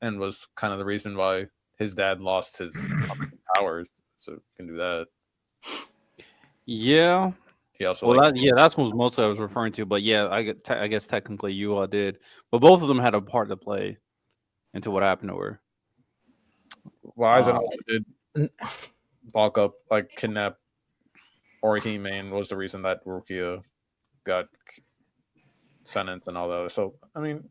S4: and was kind of the reason why his dad lost his powers. So can do that.
S1: Yeah.
S4: He also
S1: that's what mostly I was referring to. But yeah, I guess technically you all did, but both of them had a part to play into what happened to her.
S4: Well, Aizen also did bulk up, like kidnap Orihime, and was the reason that Rukia got sentenced and all that. So I mean,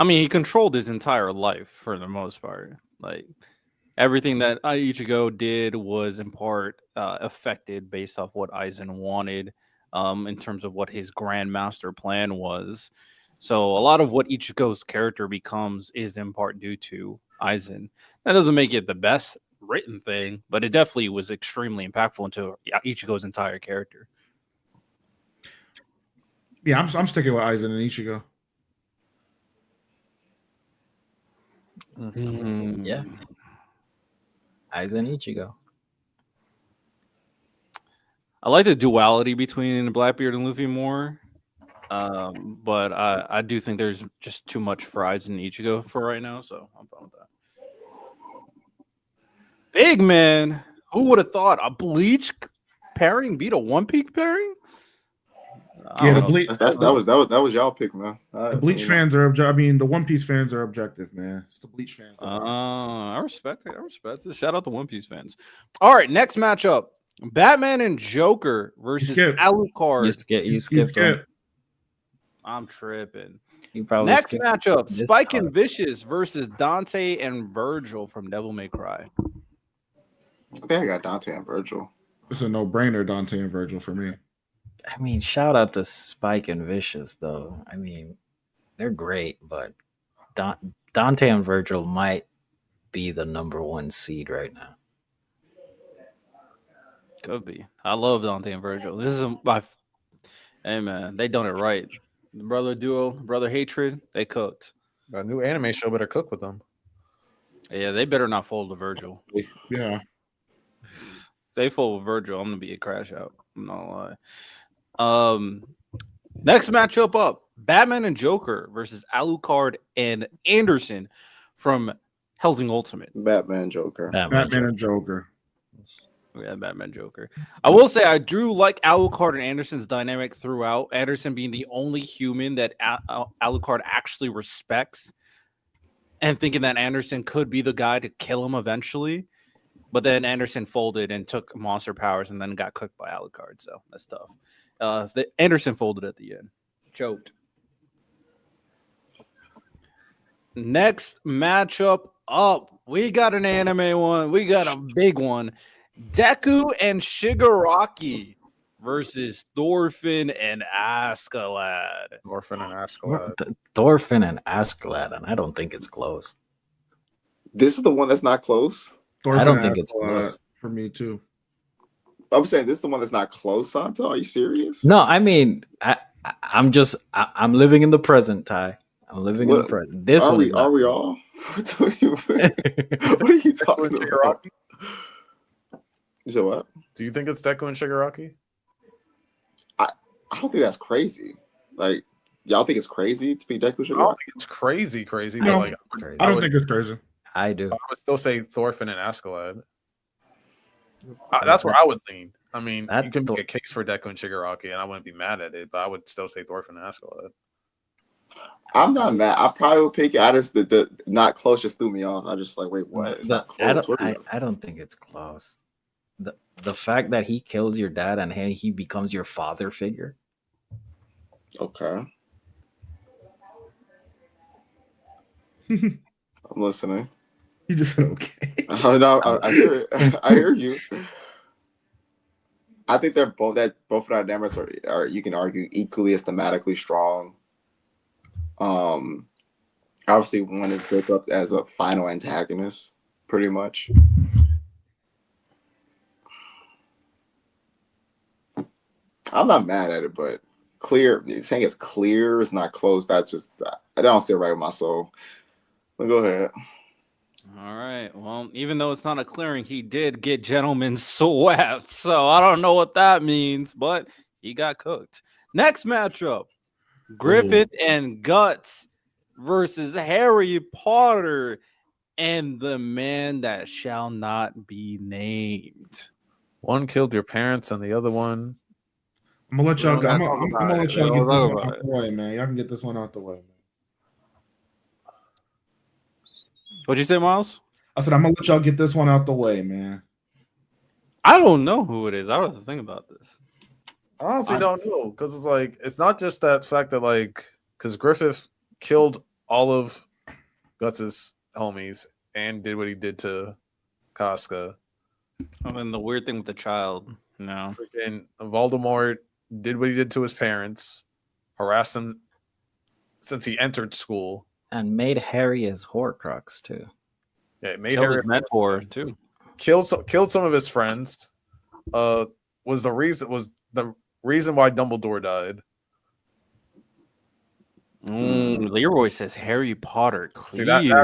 S1: he controlled his entire life for the most part. Like everything that Ichigo did was in part affected based off what Aizen wanted, in terms of what his grandmaster plan was. So a lot of what Ichigo's character becomes is in part due to Aizen. That doesn't make it the best written thing, but it definitely was extremely impactful into Ichigo's entire character.
S5: Yeah, I'm sticking with Aizen and Ichigo.
S3: Yeah. Aizen Ichigo.
S1: I like the duality between Blackbeard and Luffy more. But I do think there's just too much for Aizen and Ichigo for right now, so I'm fine with that. Big man, who would have thought a Bleach pairing beat a One Piece pairing?
S5: Yeah, the
S1: know.
S5: Bleach.
S2: That was y'all pick, man.
S5: The Bleach fans are I mean, the One Piece fans are objective, man. It's the Bleach fans.
S1: I respect it. I respect it. Shout out to One Piece fans. All right, next matchup: Batman and Joker versus
S5: skip.
S1: Alucard.
S3: You skipped one.
S1: I'm tripping.
S3: You probably
S1: Next
S3: skipped
S1: matchup:
S3: this
S1: Spike
S3: part.
S1: and Vicious versus Dante and Virgil from Devil May Cry.
S2: I think I got Dante and Virgil.
S5: It's a no-brainer, Dante and Virgil for me.
S3: I mean, shout out to Spike and Vicious, though. I mean, they're great, but Dante and Virgil might be the number 1 seed right now.
S1: Could be. I love Dante and Virgil. This is my. Hey man, they done it right. The brother duo, brother hatred, they cooked.
S4: A new anime show better cook with them.
S1: Yeah, they better not fold to Virgil.
S5: Yeah.
S1: If they fold with Virgil, I'm gonna be a crash out. I'm not gonna lie. Next matchup up: Batman and Joker versus Alucard and Anderson from Helsing Ultimate.
S2: Batman, Joker.
S5: Batman and Joker.
S1: Yeah, Batman Joker. I will say I do like Alucard and Anderson's dynamic throughout. Anderson being the only human that Alucard actually respects, and thinking that Anderson could be the guy to kill him eventually. But then Anderson folded and took monster powers and then got cooked by Alucard. So that's tough. The Anderson folded at the end. Choked. Next matchup up. We got an anime one. We got a big one. Deku and Shigaraki versus Thorfinn and Askeladd.
S4: Thorfinn and Askeladd.
S3: Thorfinn and Askeladd, and I don't think it's close.
S2: This is the one that's not close.
S3: I don't think it's close.
S5: For me, too.
S2: I'm saying this is the one that's not close, Santo. Are you serious?
S3: No, I mean, I'm living in the present, Ty. I'm living in the present. This
S2: are
S3: one
S2: we? Are we all? What are you talking about? You said what?
S4: Do you think it's Deku and Shigaraki?
S2: I don't think that's crazy. Like, y'all think it's crazy to be Deku and Shigaraki?
S4: I don't think it's crazy.
S5: No,
S4: but like,
S5: I don't think it's crazy.
S3: I do.
S4: I would still say Thorfinn and Askeladd. That's where I would lean. I mean, you can make a case for Deku and Shigaraki, and I wouldn't be mad at it, but I would still say Thorfinn and Askeladd.
S2: I'm not mad. I probably would pick it. I just the not close just threw me off. I just like, wait, what? It's not close.
S3: I don't think it's close. The fact that he kills your dad and he becomes your father figure.
S2: Okay. I'm listening.
S5: You just said okay.
S2: No, I hear it. I hear you. I think they're both of the dynamics are you can argue equally as thematically strong. Obviously one is built up as a final antagonist, pretty much. I'm not mad at it, but saying it's clear, it's not close. That's just I don't sit right with my soul. But go ahead.
S1: All right. Well, even though it's not a clearing, he did get gentleman swept. So I don't know what that means, but he got cooked. Next matchup: Griffith and Guts versus Harry Potter and the man that shall not be named.
S4: One killed your parents, and the other one.
S5: I'm gonna let y'all go. I'm gonna let y'all get this one out the way, man. Y'all can get this one out the way, man.
S1: What'd you say, Miles?
S5: I said I'm gonna let y'all get this one out the way, man.
S1: I don't know who it is. I don't have to think about this.
S4: I honestly don't know, because it's like it's not just that fact that because Griffith killed all of Guts's homies and did what he did to Casca.
S1: And then the weird thing with the child, no.
S4: Freaking Voldemort did what he did to his parents, harassed him since he entered school,
S3: and made Harry his Horcrux too.
S4: Yeah, it made
S1: Killed
S4: Harry
S1: his mentor too.
S4: Killed some of his friends. Was the reason why Dumbledore died.
S1: Leroy says Harry Potter clears.
S4: See,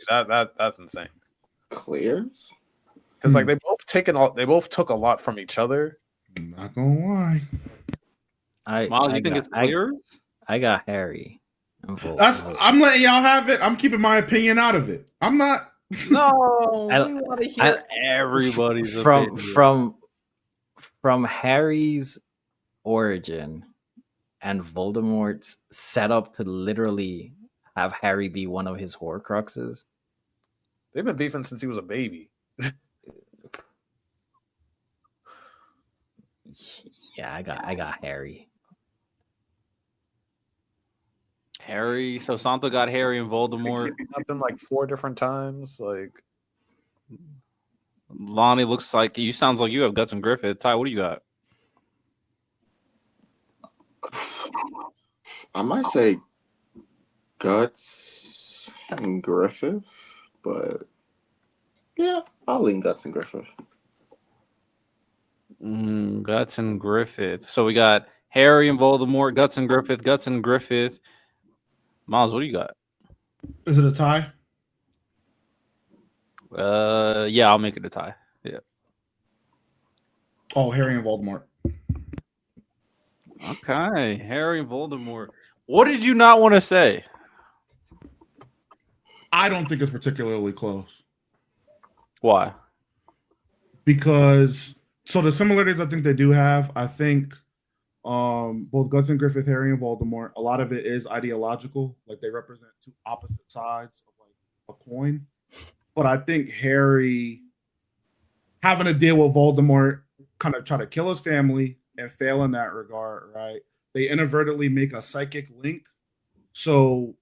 S4: that's insane.
S2: Clears?
S4: Because they both took a lot from each other,
S5: I'm not gonna lie.
S1: Miles, you think it's clear?
S3: I got Harry.
S5: I'm letting y'all have it. I'm keeping my opinion out of it. I'm not.
S1: No,
S3: I-
S1: we want to hear everybody's
S3: from
S1: opinion.
S3: from Harry's origin and Voldemort's setup to literally have Harry be one of his Horcruxes.
S4: They've been beefing since he was a baby.
S3: Yeah, I got Harry.
S1: Harry. So Santo got Harry and Voldemort.
S4: I've been like 4 different times. Like
S1: Lonnie looks like you. Sounds like you have Guts and Griffith. Ty, what do you got?
S2: I might say Guts and Griffith, but yeah, I'll lean Guts and Griffith.
S1: Guts and Griffith. So we got Harry and Voldemort, Guts and Griffith, Guts and Griffith. Miles, what do you got?
S5: Is it a tie?
S1: Yeah, I'll make it a tie. Yeah.
S5: Oh, Harry and Voldemort.
S1: Okay, Harry and Voldemort. What did you not want to say?
S5: I don't think it's particularly close.
S1: Why?
S5: Because the similarities I think they do have, I think both Guts and Griffith, Harry and Voldemort, a lot of it is ideological. Like they represent two opposite sides of like a coin. But I think Harry having to deal with Voldemort, kind of try to kill his family and fail in that regard, right? They inadvertently make a psychic link. So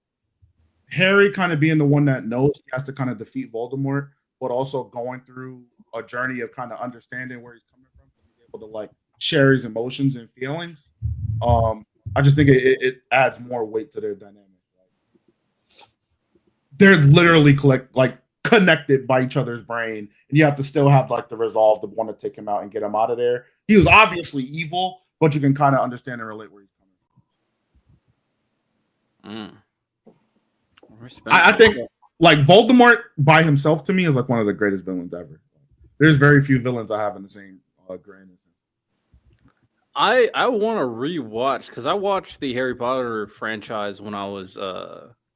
S5: Harry kind of being the one that knows he has to kind of defeat Voldemort, but also going through a journey of kind of understanding where he's coming from. He's able to like share his emotions and feelings. I just think it adds more weight to their dynamic. They're literally connected by each other's brain, and you have to still have like the resolve to want to take him out and get him out of there. He was obviously evil, but you can kind of understand and relate where he's coming from. I think like Voldemort by himself to me is like one of the greatest villains ever. There's very few villains I have in the same grain as him.
S1: I want to rewatch because I watched the Harry Potter franchise when I was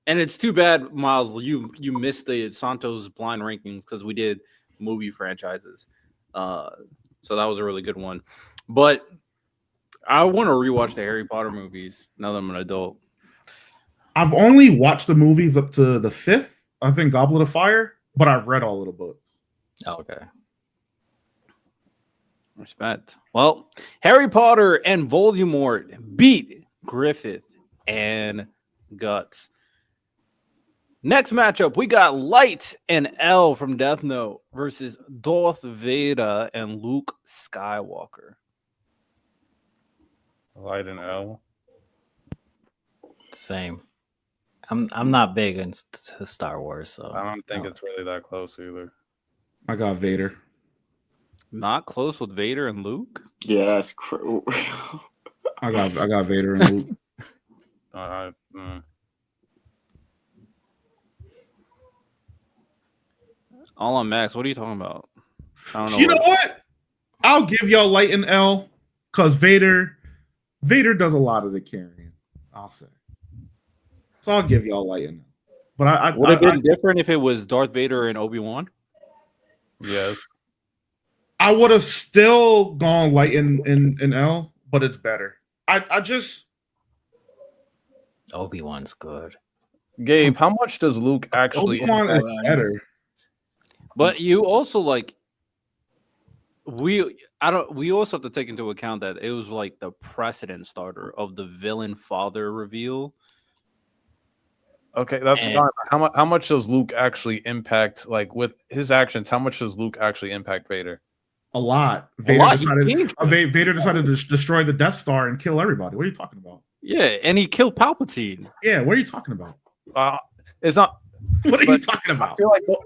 S1: and it's too bad, Miles, you missed the Santos blind rankings because we did movie franchises. So that was a really good one. But I want to rewatch the Harry Potter movies now that I'm an adult.
S5: I've only watched the movies up to the 5th, I think Goblet of Fire, but I've read all of the books.
S3: Oh, okay.
S1: Respect. Well, Harry Potter and Voldemort beat Griffith and Guts. Next matchup, we got Light and L from Death Note versus Darth Vader and Luke Skywalker.
S4: Light and L.
S3: Same. I'm not big into Star Wars, so
S4: I don't think it's really that close either.
S5: I got Vader.
S1: Not close with Vader and Luke?
S2: Yeah, that's
S5: I got Vader and Luke.
S1: All on Max. What are you talking about? I don't know.
S5: You know what? I'll give y'all Light and L because Vader does a lot of the carrying. I'll say. So I'll give y'all Light and L. But I
S1: would have been different if it was Darth Vader and Obi-Wan.
S4: Yes.
S5: I would have still gone Light in L, but it's better. I just
S3: Obi-Wan's good.
S4: Gabe, how much does Luke actually
S5: Obi-Wan is better?
S1: But you also like we also have to take into account that it was like the precedent starter of the villain father reveal.
S4: Okay, that's fine. How much does Luke actually impact, like with his actions? How much does Luke actually impact Vader?
S5: A lot. Vader decided to destroy the Death Star and kill everybody. What are you talking about?
S1: Yeah, and he killed Palpatine.
S5: Yeah, what are you talking about?
S4: It's not.
S5: What are you talking about?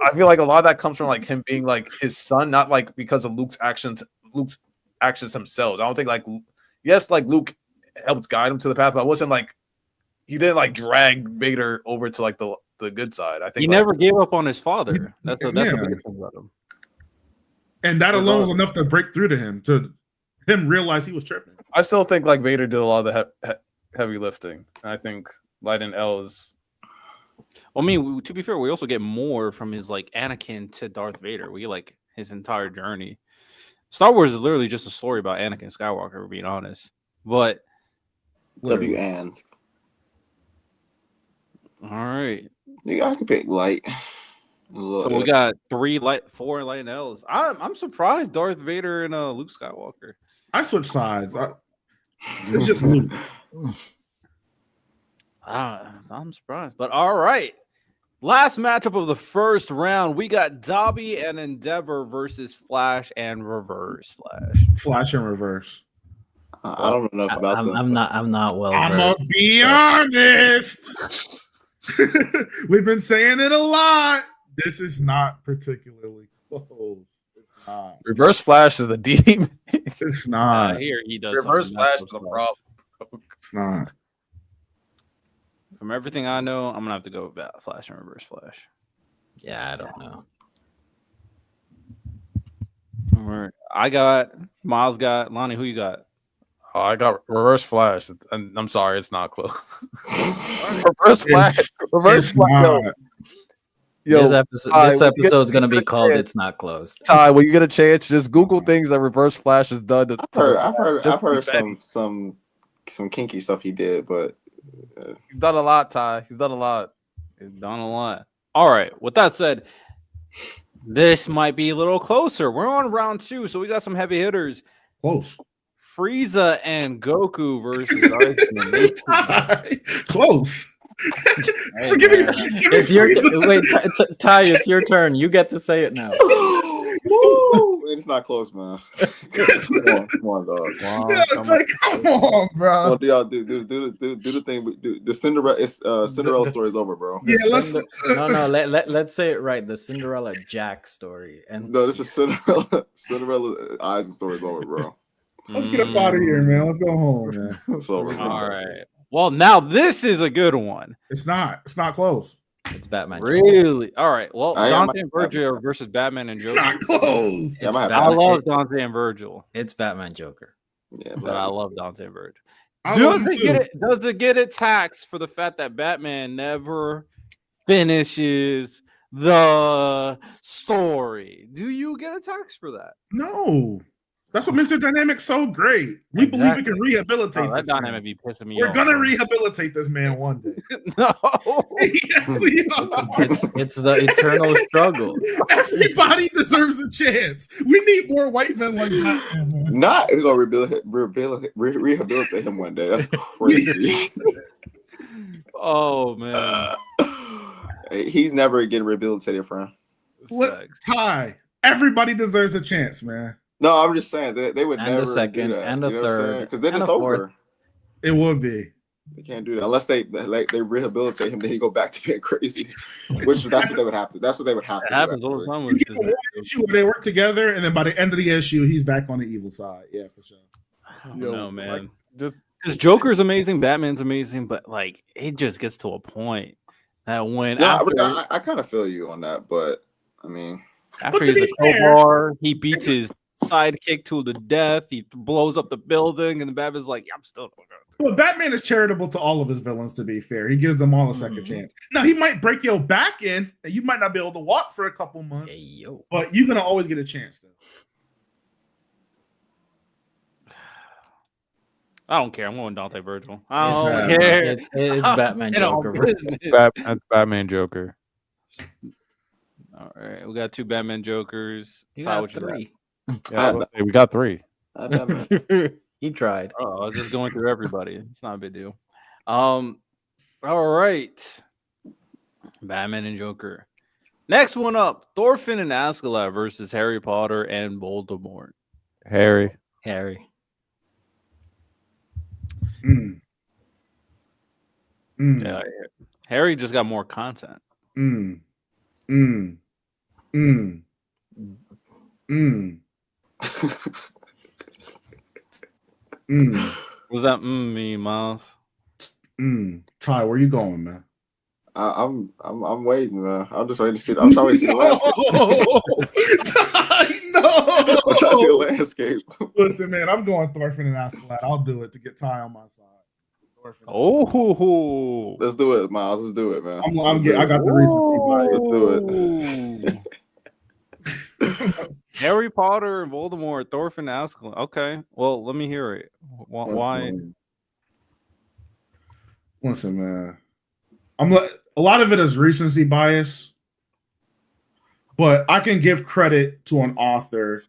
S4: I feel like a lot of that comes from like him being like his son, not like because of Luke's actions themselves. I don't think like yes, like Luke helped guide him to the path, but it wasn't like he didn't like drag Vader over to like the good side. I think
S1: he never gave up on his father. That's the biggest thing about him.
S5: And that alone was enough to break through to him. him realize he was tripping.
S4: I still think like Vader did a lot of the heavy lifting. I think Lighten L is.
S1: Well, I mean, to be fair, we also get more from his like Anakin to Darth Vader. We get like his entire journey. Star Wars is literally just a story about Anakin Skywalker, for being honest. But
S2: W and
S1: all right,
S2: you guys can pick light.
S1: so we got 4 Light L's. I'm surprised Darth Vader and Luke Skywalker.
S5: I switched sides. It's just me.
S1: I'm surprised, but all right. Last matchup of the first round, we got Dobby and Endeavor versus Flash and Reverse Flash.
S5: Flash and Reverse.
S2: I don't know enough about them.
S3: I'm not well.
S5: I'm gonna be honest. We've been saying it a lot. This is not particularly close. It's not.
S4: Reverse Flash is the demon.
S5: It's not.
S1: Here he does.
S4: Reverse Flash is a problem.
S5: It's not.
S1: From everything I know, I'm gonna have to go with Flash and Reverse Flash.
S3: Yeah, I don't know.
S1: All right. I got Miles. Got Lonnie. Who you got?
S4: Oh, I got Reverse Flash, and I'm sorry, it's not close. Reverse Flash. Reverse Flash. Yo,
S3: this episode's gonna be called "It's Not Closed."
S4: Ty, when you get a chance, just Google things that Reverse Flash has done.
S2: I've heard some kinky stuff he did, but
S4: he's done a lot, Ty. He's done a lot.
S1: All right. With that said, this might be a little closer. We're on round 2, so we got some heavy hitters.
S5: Close.
S1: Frieza and Goku versus Arjun.
S5: Close.
S1: Hey,
S5: Give me
S3: It's your wait, Ty. It's your turn. You get to say it now.
S2: it's not close, man. Come on, dog.
S5: Come on, bro.
S2: Well, do y'all do the thing? The Cinderella story is over, bro.
S5: Yeah, let's.
S3: Let's say it right. The Cinderella Jack story. And
S2: No, this is Cinderella Eyes story is over, bro.
S5: Let's get up out of here, man. Let's go home, man.
S2: It's over.
S1: All right. Well, now this is a good one.
S5: It's not close.
S3: It's Batman.
S1: Really? All right. Well, Dante and Virgil versus Batman and
S5: It's
S1: Joker.
S5: not close.
S2: Yeah,
S1: I love Dante and Virgil.
S3: It's Batman Joker.
S2: Yeah,
S1: But I love Dante and Virgil.
S5: I love him too.
S1: Does it get it taxed for the fact that Batman never finishes the story? Do you get a tax for that?
S5: No. That's what makes the dynamic so great. We believe we can rehabilitate
S1: that
S5: this
S1: dynamic
S5: man.
S1: be pissing me
S5: We're
S1: off.
S5: gonna rehabilitate this man one day.
S1: No.
S5: Yes, we are.
S3: It's the eternal struggle.
S5: Everybody deserves a chance. We need more white men like that.
S2: Not we're gonna rehabilitate him one day. That's crazy.
S1: Oh man.
S2: He's never getting rehabilitated, friend.
S5: Ty, everybody deserves a chance, man.
S2: No, I'm just saying they would
S3: And
S2: never
S3: the second,
S2: do that,
S3: and the third,
S2: because then
S3: and
S2: it's
S3: the
S2: over.
S3: fourth.
S5: It would be.
S2: They can't do that unless they rehabilitate him. Then he go back to being crazy, which that's what they would have to. That's what they would have to.
S1: It happens all the time.
S5: You get one issue where they work together, and then by the end of the issue, he's back on the evil side. Yeah, for sure.
S1: I don't know, man.
S4: Like, just
S1: because Joker's amazing, Batman's amazing, but like it just gets to a point that when
S2: I kind of feel you on that, but I mean,
S1: after he's a crowbar, he beats his sidekick to the death. He blows up the building, and the Batman's like, "Yeah, I'm still."
S5: Well, Batman is charitable to all of his villains. To be fair, he gives them all a second chance. Now he might break your back in, and you might not be able to walk for a couple months.
S3: Hey, yo.
S5: But you're gonna always get a chance, though.
S1: I don't care. I'm going Dante Virgil. I
S3: It's,
S1: don't care.
S3: It's Batman Joker.
S4: Batman Joker.
S1: All right, we got 2 Batman Jokers.
S3: You
S1: Ty,
S3: got
S1: what you got?
S3: 3.
S4: Yeah, we got 3.
S3: He tried.
S1: Oh, I was just going through everybody. It's not a big deal. All right. Batman and Joker. Next one up, Thorfinn and Askeladd versus Harry Potter and Voldemort.
S4: Harry.
S1: Yeah, Harry just got more content. What does that mean, Miles?
S5: Ty, where you going, man?
S2: I'm waiting, man. I'm just waiting to see. I'm trying to see the landscape.
S5: No.
S2: I'm trying to see the landscape.
S5: Listen, man, I'm going Thorfinn and Askeladd. I'll do it to get Ty on my side. Thorfinn.
S1: Oh,
S2: Let's do it, Miles. Let's do it, man.
S5: I got the recency bias.
S2: Let's do it.
S1: Harry Potter and Voldemort, Thorfinn, Askeladd. Okay, well, let me hear it. Why?
S5: Listen, man. A lot of it is recency bias, but I can give credit to an author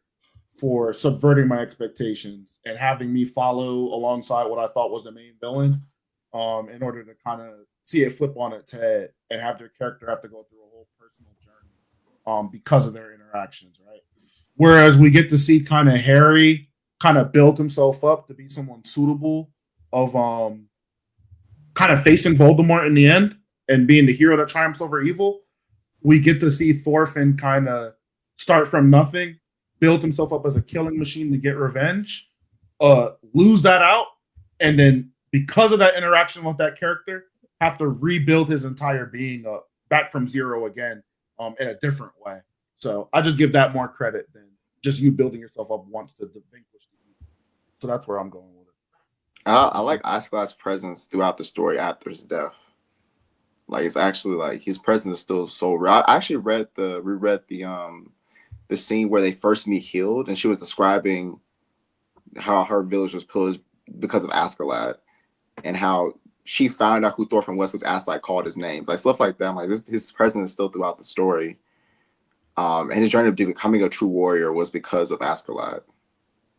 S5: for subverting my expectations and having me follow alongside what I thought was the main villain, in order to kind of see it flip on its head and have their character have to go through a whole personal journey, because of their interactions, right? Whereas we get to see kind of Harry kind of build himself up to be someone suitable of kind of facing Voldemort in the end and being the hero that triumphs over evil. We get to see Thorfinn kind of start from nothing, build himself up as a killing machine to get revenge, lose that out, and then because of that interaction with that character, have to rebuild his entire being up back from zero again, in a different way. So I just give that more credit than just you building yourself up once to vanquish the evil. So that's where I'm going with it. I
S2: like Askeladd's presence throughout the story after his death. Like, it's actually like his presence is still so real. I actually reread the scene where they first meet Hild, and she was describing how her village was pillaged because of Askeladd, and how she found out who Thorfinn was because Askeladd called his name. Like, stuff like that. Like, his presence is still throughout the story. And his journey of becoming a true warrior was because of Askeladd,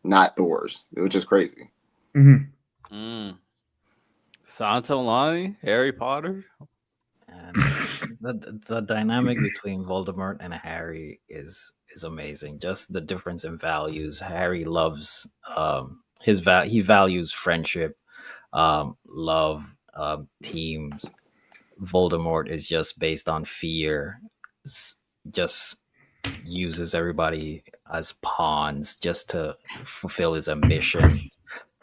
S2: not Thor's, which is crazy.
S5: Mm-hmm.
S1: Santolani, Harry Potter.
S3: And the dynamic between Voldemort and Harry is amazing. Just the difference in values. Harry loves he values friendship, love, teams. Voldemort is just based on fear. Just uses everybody as pawns just to fulfill his ambition.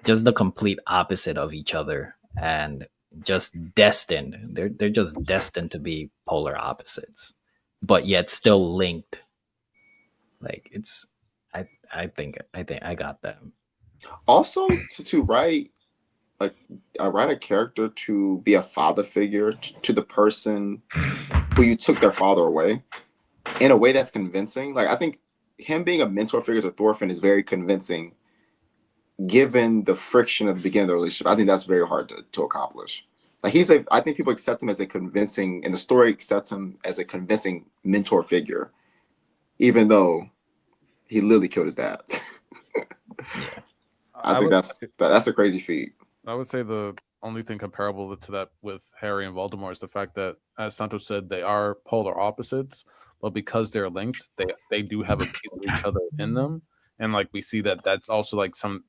S3: Just the complete opposite of each other, and just destined. They're just destined to be polar opposites, but yet still linked. Like, it's I think I got them.
S2: Also, to write a character to be a father figure to the person who you took their father away in a way that's convincing. Like, I think him being a mentor figure to Thorfinn is very convincing, given the friction at the beginning of the relationship. I think that's very hard to accomplish. Like, I think people accept him as a convincing, and the story accepts him as a convincing mentor figure, even though he literally killed his dad. I think that's a crazy feat.
S4: I would say the only thing comparable to that with Harry and Voldemort is the fact that, as Santos said, they are polar opposites, but because they're linked, they do have a piece of each other in them, and like we see that's also like some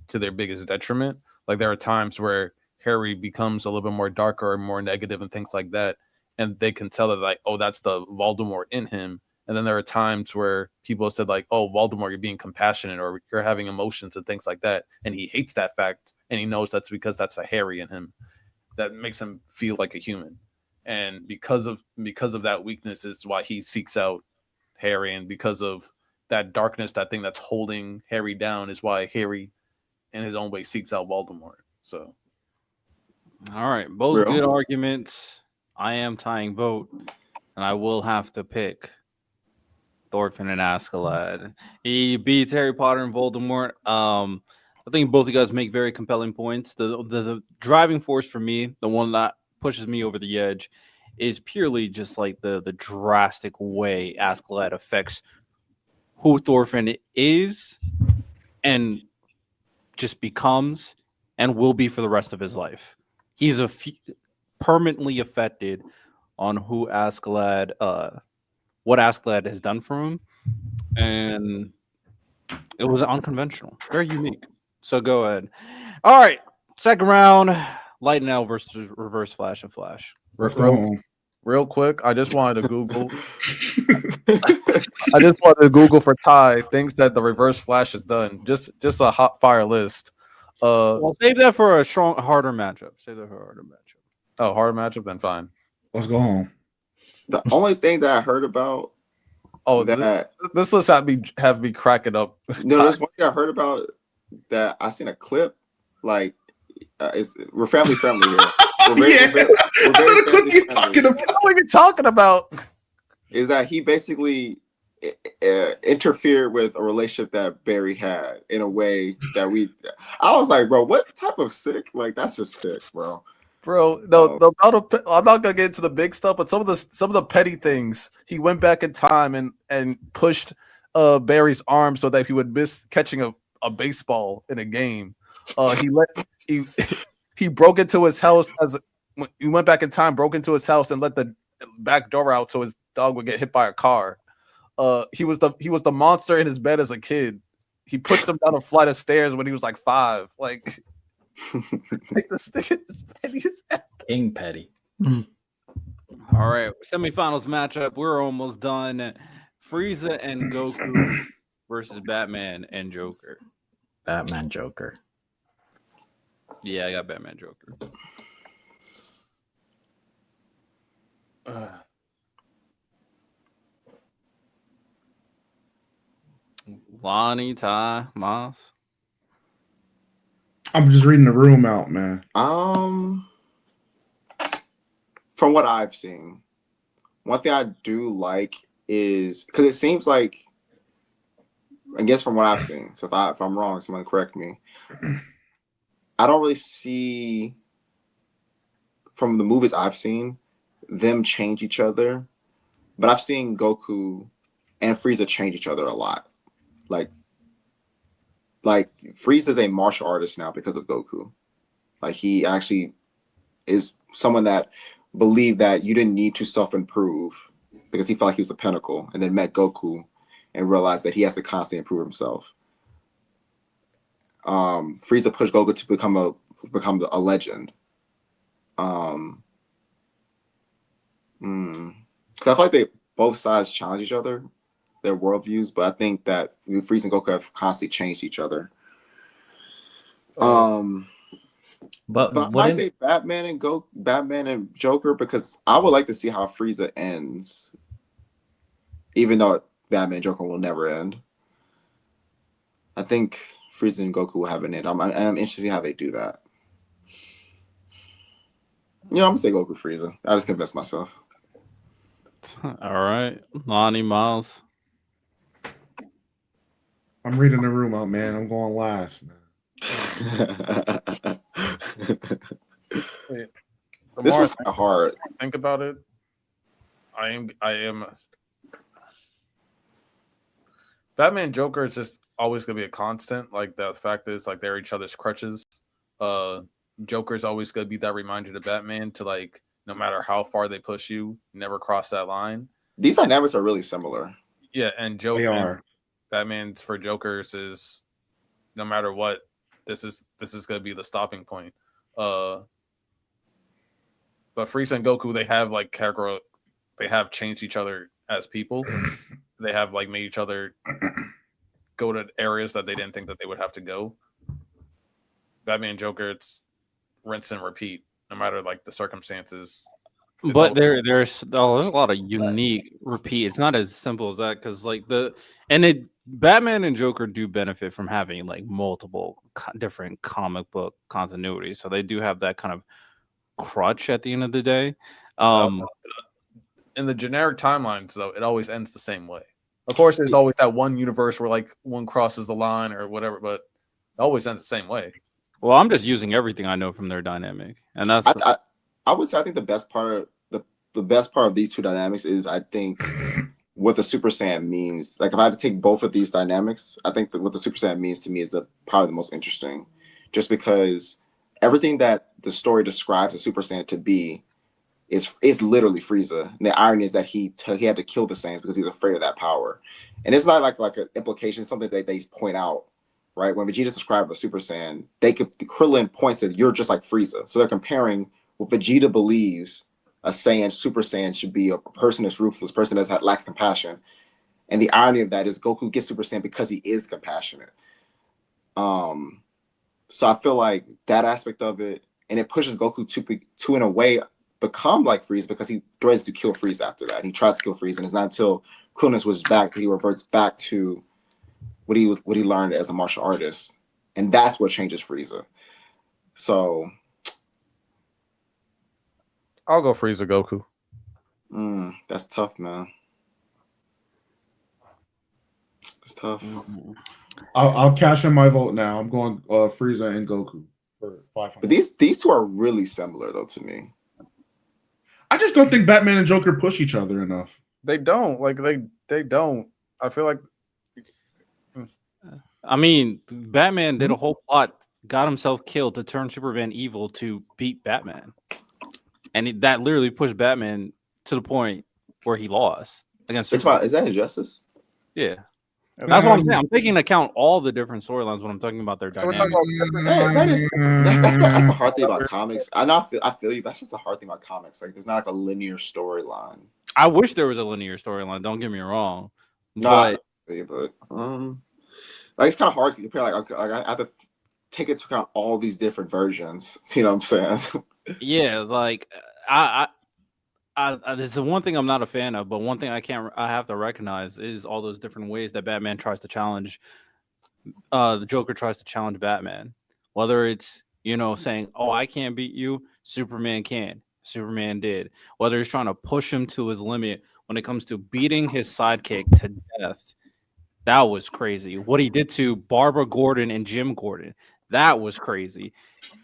S4: to their biggest detriment. Like, there are times where Harry becomes a little bit more darker or more negative and things like that, and they can tell that, like, oh, that's the Voldemort in him. And then there are times where people have said, like, oh, Voldemort, you're being compassionate or you're having emotions and things like that, and he hates that fact, and he knows that's because that's a Harry in him that makes him feel like a human. And because of that weakness is why he seeks out Harry, and because of that darkness, that thing that's holding Harry down, is why Harry in his own way seeks out Voldemort. So,
S1: all right, both good arguments. I am tying vote, and I will have to pick Thorfinn and Askeladd. He beats Harry Potter and Voldemort. I think both of you guys make very compelling points. The driving force for me, the one that pushes me over the edge, is purely just like the drastic way Askeladd affects who Thorfinn is and just becomes and will be for the rest of his life. He's permanently affected on who Askeladd, what Askeladd has done for him, and it was unconventional, very unique. So go ahead. All right, second round, Light and L versus Reverse Flash and Flash.
S4: Real quick, I just wanted to Google. I just wanted to Google for Ty things that the Reverse Flash has done. Just a hot fire list.
S1: Well, save that for a harder matchup. Oh,
S4: harder matchup, then fine.
S5: Let's go home.
S2: The only thing that I heard about
S4: this list have me cracking up.
S2: No, there's one thing I heard about that I seen a clip. Like, we're family friendly here.
S5: We're the clip he's talking about.
S4: What are you talking about?
S2: Is that he basically interfered with a relationship that Barry had in a way that I was like, bro, what type of sick? Like, that's just sick, bro.
S4: Bro, no, I'm not gonna get into the big stuff, but some of the petty things. He went back in time and pushed Barry's arm so that he would miss catching a baseball in a game. He broke into his house he went back in time, broke into his house and let the back door out so his dog would get hit by a car. He was the monster in his bed as a kid. He pushed him down a flight of stairs when he was like 5. Like this thing is petty as hell.
S3: King petty.
S1: All right, semifinals matchup. We're almost done. Frieza and Goku versus Batman and Joker.
S3: Batman Joker.
S1: Yeah, I got Batman Joker. Lonnie, Ty, Moss.
S5: I'm just reading the room out, man.
S2: From what I've seen, one thing I do like is because it seems like, I guess from what I've seen, so if I'm wrong, someone correct me. I don't really see, from the movies I've seen, them change each other, but I've seen Goku and Frieza change each other a lot. Like Frieza's a martial artist now because of Goku. Like, he actually is someone that believed that you didn't need to self-improve because he felt like he was the pinnacle, and then met Goku and realized that he has to constantly improve himself. Frieza pushed Goku to become a legend. Because I feel like both sides challenge each other, their worldviews, but I think that Frieza and Goku have constantly changed each other. But I say Batman and Joker because I would like to see how Frieza ends, even though Batman and Joker will never end. I think Frieza and Goku will have an end. I'm interested to see how they do that. I'm gonna say Goku Frieza. I just convinced myself.
S1: All right, Lonnie, Miles.
S5: I'm reading the room out, man. I'm going last, man.
S2: This was hard.
S4: Think about it. I am. Batman and Joker is just always gonna be a constant. Like, the fact is, like, they're each other's crutches. Joker is always gonna be that reminder to Batman to, like, no matter how far they push you, never cross that line.
S2: These dynamics are really similar.
S4: Yeah, and Joker.
S5: They are.
S4: Batman's for Jokers is no matter what, this is gonna be the stopping point. But Frieza and Goku, they have like character, they have changed each other as people. They have like made each other go to areas that they didn't think that they would have to go. Batman and Joker, it's rinse and repeat, no matter like the circumstances.
S1: But there's a lot of unique repeat. It's not as simple as that because like Batman and Joker do benefit from having like multiple different comic book continuities, so they do have that kind of crutch at the end of the day.
S4: In the generic timelines, though, it always ends the same way. Of course, there's always that one universe where like one crosses the line or whatever, but it always ends the same way.
S1: Well, I'm just using everything I know from their dynamic, and that's.
S2: I would say I think the best part of these two dynamics is I think what the Super Saiyan means. Like, if I had to take both of these dynamics, I think that what the Super Saiyan means to me is probably the most interesting, just because everything that the story describes a Super Saiyan to be is literally Frieza. And the irony is that he had to kill the Saiyans because he was afraid of that power. And it's not like an implication, something that they point out, right? When Vegeta's described a Super Saiyan, Krillin points at, you're just like Frieza. So they're comparing what Vegeta believes a Super Saiyan should be, a person that's ruthless, person that lacks compassion. And the irony of that is Goku gets Super Saiyan because he is compassionate. So I feel like that aspect of it, and it pushes Goku to in a way, become like Frieza because he threatens to kill Frieza after that. He tries to kill Frieza, and it's not until Krillin was back that he reverts back to what he learned as a martial artist, and that's what changes Frieza. So
S4: I'll go Frieza Goku.
S2: That's tough, man. It's tough.
S5: I'll cash in my vote now. I'm going Frieza and Goku for 500.
S2: But these two are really similar though to me.
S5: I just don't think Batman and Joker push each other enough.
S4: They don't they don't. I feel like.
S1: I mean, Batman did a whole plot, got himself killed to turn Superman evil to beat Batman, and that literally pushed Batman to the point where he lost against Superman.
S2: Is that injustice?
S1: Yeah. That's what I'm saying. I'm taking into account all the different storylines when I'm talking about their
S4: So we're
S1: dynamic.
S4: talking about
S2: That's the hard thing about comics. I feel you. That's just the hard thing about comics. Like, there's not like a linear storyline.
S1: I wish there was a linear storyline. Don't get me wrong.
S2: No,
S1: But
S2: like, it's kind of hard to compare. Like I have to take into account all these different versions. You know what I'm saying?
S1: yeah, like I this is one thing I'm not a fan of, but one thing I have to recognize is all those different ways that Batman tries to challenge the Joker tries to challenge Batman. Whether it's, saying, "Oh, I can't beat you," Superman can. Superman did. Whether he's trying to push him to his limit when it comes to beating his sidekick to death. That was crazy. What he did to Barbara Gordon and Jim Gordon, that was crazy.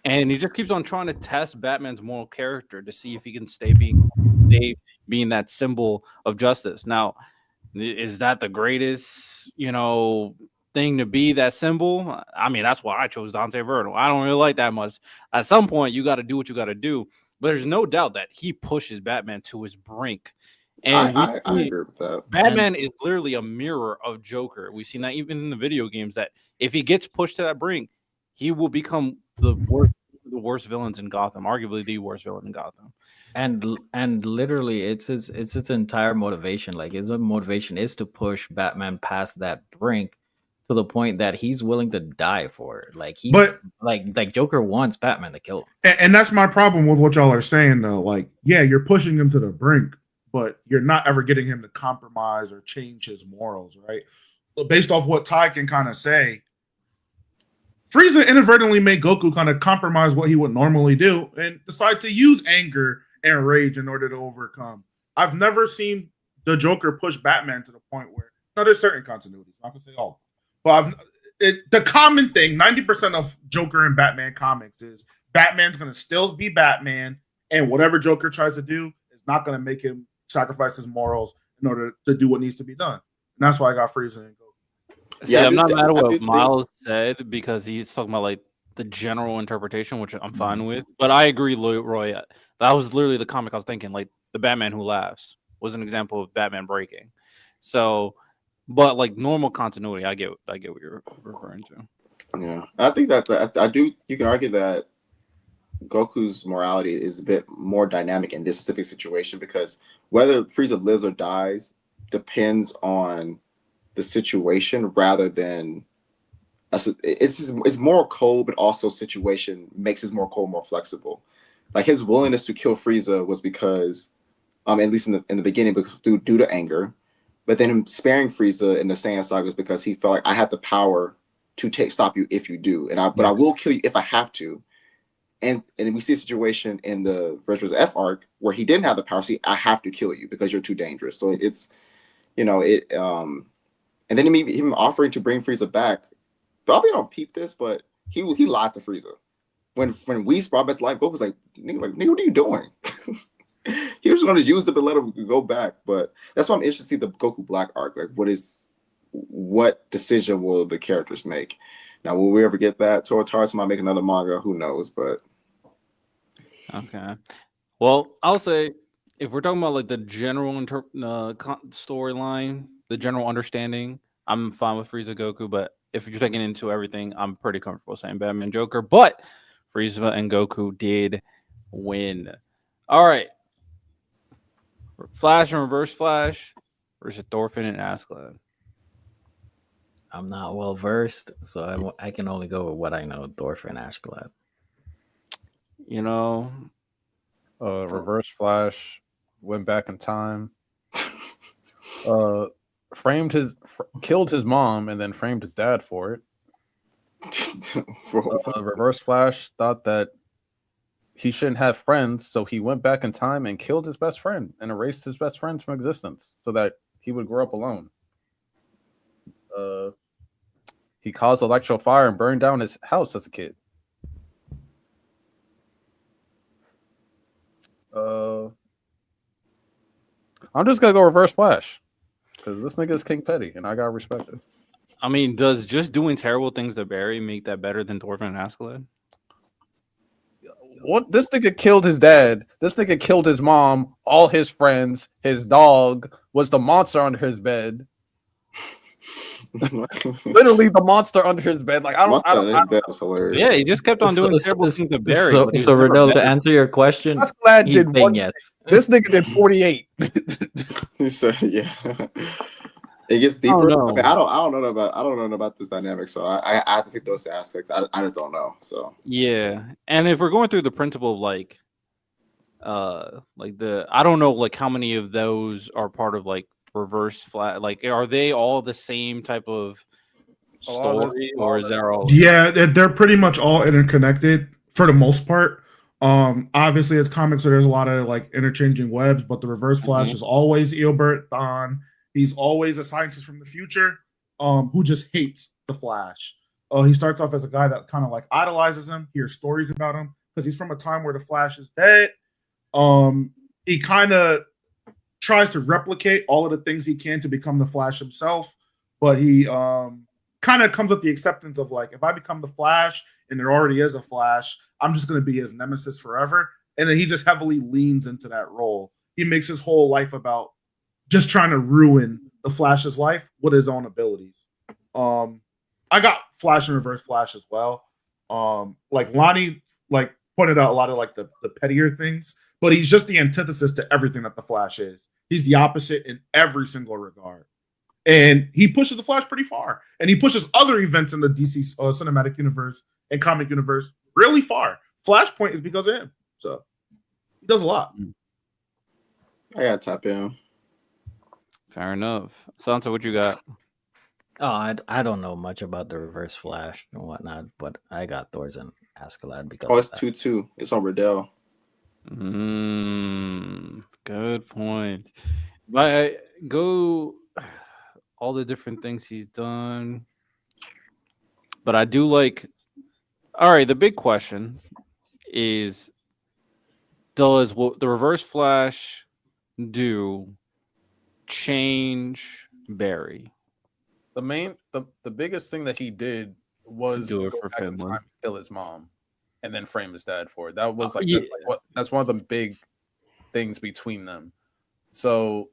S1: And he just keeps on trying to test Batman's moral character to see if he can stay being that symbol of justice. Now, is that the greatest, thing to be, that symbol? I mean, that's why I chose Dante Inferno. I don't really like that much. At some point, you got to do what you got to do. But there's no doubt that he pushes Batman to his brink. And
S2: I agree with that.
S1: Batman is literally a mirror of Joker. We've seen that even in the video games, that if he gets pushed to that brink, he will become the worst villains in Gotham, arguably the worst villain in Gotham.
S3: And literally, it's its entire motivation. Like, his motivation is to push Batman past that brink to the point that he's willing to die for it. Like Joker wants Batman to kill him.
S5: And that's my problem with what y'all are saying, though. Like, yeah, you're pushing him to the brink, but you're not ever getting him to compromise or change his morals, right? But based off what Ty can kind of say, Frieza inadvertently made Goku kind of compromise what he would normally do and decide to use anger and rage in order to overcome. I've never seen the Joker push Batman to the point where, there's certain continuities, I'm not gonna say all, but the common thing, 90% of Joker and Batman comics is Batman's gonna still be Batman, and whatever Joker tries to do is not gonna make him sacrifice his morals in order to do what needs to be done. And that's why I got Frieza and Goku.
S1: See, I'm not mad at what Miles said, because he's talking about like the general interpretation, which I'm fine with. But I agree, Roy. That was literally the comic I was thinking. Like, the Batman Who Laughs was an example of Batman breaking. So, but like normal continuity, I get what you're referring to.
S2: Yeah, I think that I do. You can argue that Goku's morality is a bit more dynamic in this specific situation, because whether Frieza lives or dies depends on the situation rather than it's more cold, but also situation makes his more cold, more flexible. Like, his willingness to kill Frieza was because, at least in the beginning, because due to anger, but then him sparing Frieza in the Saiyan saga was because he felt like, I have the power to stop you if you do, but I will kill you if I have to. And we see a situation in the Versus F arc where he didn't have the power. See, I have to kill you because you're too dangerous. So it's, and then him offering to bring Frieza back. Probably don't peep this, but he lied to Frieza. When Whis brought back to life, Goku was like, nigga, what are you doing? He was going to use it and let him go back. But that's why I'm interested to see the Goku Black arc. Like, what decision will the characters make? Now, will we ever get that? Tortars might make another manga. Who knows? But
S1: okay. Well, I'll say, if we're talking about like the general storyline, the general understanding, I'm fine with Frieza Goku. But if you're taking into everything, I'm pretty comfortable saying Batman Joker. But Frieza and Goku did win. All right. Flash and Reverse Flash versus Thorfinn and Askeladd.
S3: I'm not well versed, so I can only go with what I know. Thorfinn and Askeladd.
S4: Reverse Flash went back in time. Killed his mom and then framed his dad for it. Reverse Flash thought that he shouldn't have friends, so he went back in time and killed his best friend and erased his best friend from existence so that he would grow up alone. He caused electro fire and burned down his house as a kid. I'm just gonna go Reverse Flash because this nigga is King Petty and I gotta respect it.
S1: I mean, does just doing terrible things to Barry make that better than Thorfinn and Askeladd?
S4: What? This nigga killed his dad. This nigga killed his mom, all his friends, his dog was the monster under his bed. Literally the monster under his bed. Like I don't
S2: That's hilarious.
S1: Yeah, he just kept on doing terrible things to Barry.
S3: So Riddle, to answer your question,
S4: Askeladd
S3: he's
S4: did
S3: saying
S4: one.
S3: yes.
S4: This nigga did 48.
S2: He said, "Yeah." It gets deeper. I don't know about this dynamic, so I have to take those aspects. I just don't know. So
S1: yeah, and if we're going through the principle of like the I don't know like how many of those are part of like Reverse Flash. Like, are they all the same type of story, or is there all?
S5: Yeah, they're pretty much all interconnected for the most part. Obviously, it's comics, so there's a lot of like interchanging webs. But the Reverse Flash is always Eobert Thawne. He's always a scientist from the future, who just hates the Flash. He starts off as a guy that kind of like idolizes him, hears stories about him because he's from a time where the Flash is dead. He kind of tries to replicate all of the things he can to become the Flash himself, but he kind of comes with the acceptance of like, if I become the Flash and there already is a Flash, I'm just going to be his nemesis forever. And then he just heavily leans into that role. He makes his whole life about just trying to ruin the Flash's life with his own abilities. I got Flash and Reverse Flash as well. Like Lonnie like pointed out a lot of like the pettier things, but he's just the antithesis to everything that the Flash is. He's the opposite in every single regard. And he pushes the Flash pretty far. And he pushes other events in the DC cinematic universe and comic universe really far. Flashpoint is because of him. So he does a lot.
S2: I gotta tap in.
S1: Fair enough. Sansa, what you got?
S3: Oh, I don't know much about the Reverse Flash and whatnot, but I got Thor's and Askeladd because
S2: it's 2-2. It's on Riddell.
S1: Good point. I go all the different things he's done, but I do like. All right, the big question is: does what the Reverse Flash do change Barry?
S4: The biggest thing that he did was
S1: do it
S4: go
S1: for
S4: back in
S1: Finland.
S4: time, kill his mom, and then frame his dad for it. That was like,
S1: Yeah.
S4: that's one of the big things between them. So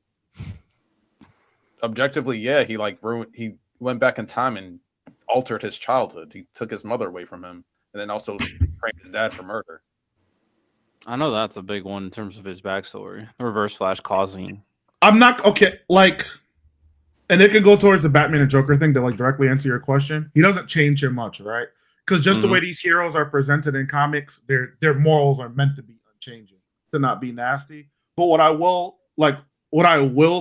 S4: objectively, yeah, he went back in time and altered his childhood. He took his mother away from him, and then also framed his dad for murder.
S1: I know that's a big one in terms of his backstory. Reverse Flash causing.
S5: I'm not okay. Like, and it can go towards the Batman and Joker thing to like directly answer your question. He doesn't change him much, right? Because just the way these heroes are presented in comics, their morals are meant to be unchanging, to not be nasty. But what I will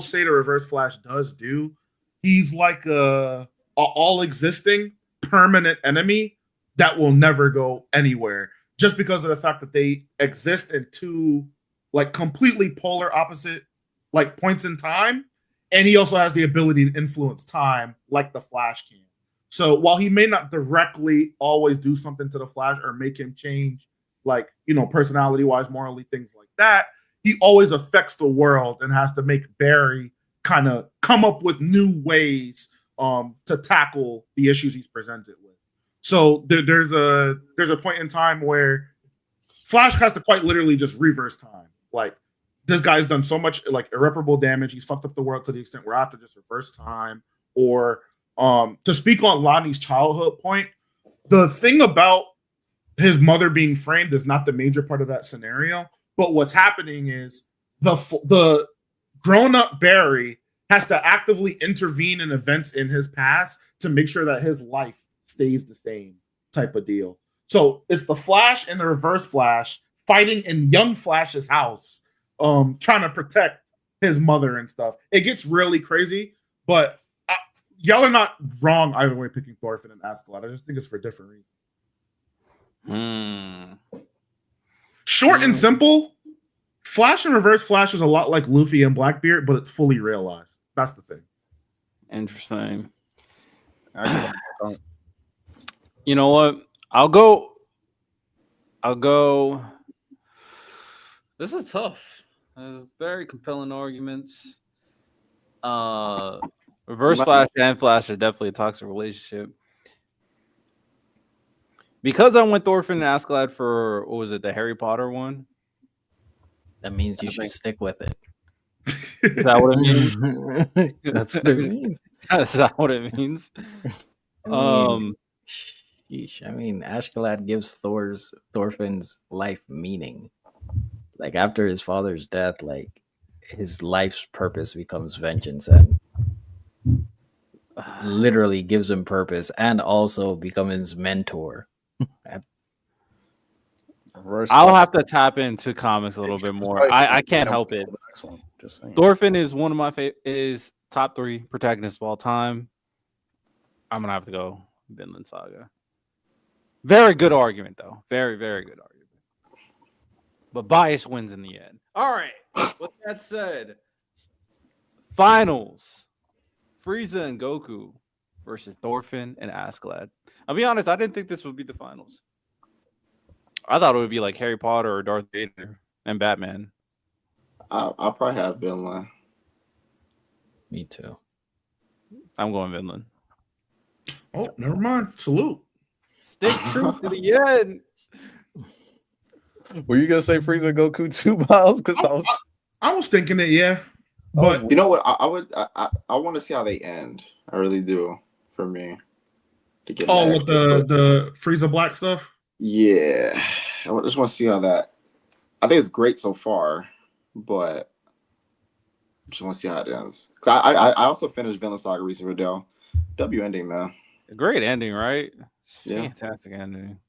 S5: say the Reverse Flash does do, he's like a all existing permanent enemy that will never go anywhere, just because of the fact that they exist in two like completely polar opposite like points in time. And he also has the ability to influence time like the Flash can. So while he may not directly always do something to the Flash or make him change, like, you know, personality-wise, morally, things like that, he always affects the world and has to make Barry kind of come up with new ways to tackle the issues he's presented with. So there's a point in time where Flash has to quite literally just reverse time. Like, this guy's done so much like irreparable damage. He's fucked up the world to the extent where I have to just reverse time. Or to speak on Lonnie's childhood point, the thing about his mother being framed is not the major part of that scenario. But what's happening is the grown-up Barry has to actively intervene in events in his past to make sure that his life stays the same type of deal. So it's the Flash and the Reverse Flash fighting in young Flash's house, trying to protect his mother and stuff. It gets really crazy, but y'all are not wrong either way picking Thorfinn and Askeladd. I just think it's for different reasons. Short and simple, Flash and Reverse Flash is a lot like Luffy and Blackbeard, but it's fully realized. That's the thing.
S1: Interesting.
S4: Actually, don't.
S1: You know what? I'll go. This is tough. There's very compelling arguments. Reverse Flash and Flash are definitely a toxic relationship. Because I went Thorfinn and Askeladd for, what was it, the Harry Potter one?
S3: That means you should stick with it.
S1: Is that what it means?
S3: That's what it means.
S1: Is that what it means?
S3: Sheesh. I mean, Askeladd gives Thorfinn's life meaning. Like after his father's death, like his life's purpose becomes vengeance, and literally gives him purpose, and also becomes his mentor.
S1: I'll have to tap into comics a little bit more. I can't help it. Thorfinn is one of my is top 3 protagonists of all time. I'm gonna have to go Vinland Saga. Very good argument, though. Very, very good argument. But bias wins in the end. All right. With that said, finals: Frieza and Goku versus Thorfinn and Askeladd. I'll be honest, I didn't think this would be the finals. I thought it would be like Harry Potter or Darth Vader and Batman.
S2: I'll probably have Vinland.
S3: Me too.
S1: I'm going Vinland.
S5: Oh, never mind. Salute.
S1: Stick true to the end.
S4: Were you gonna say Frieza Goku 2 Miles? Because
S5: I was thinking it, yeah. But
S2: you know what? I want to see how they end. I really do. For me, to get
S5: with the Frieza Black stuff.
S2: Yeah, I just want to see how that. I think it's great so far, but I just want to see how it ends. Because I also finished Vinland Saga recently, Riddell. W ending, man.
S1: A great ending, right?
S2: Yeah.
S1: Fantastic ending.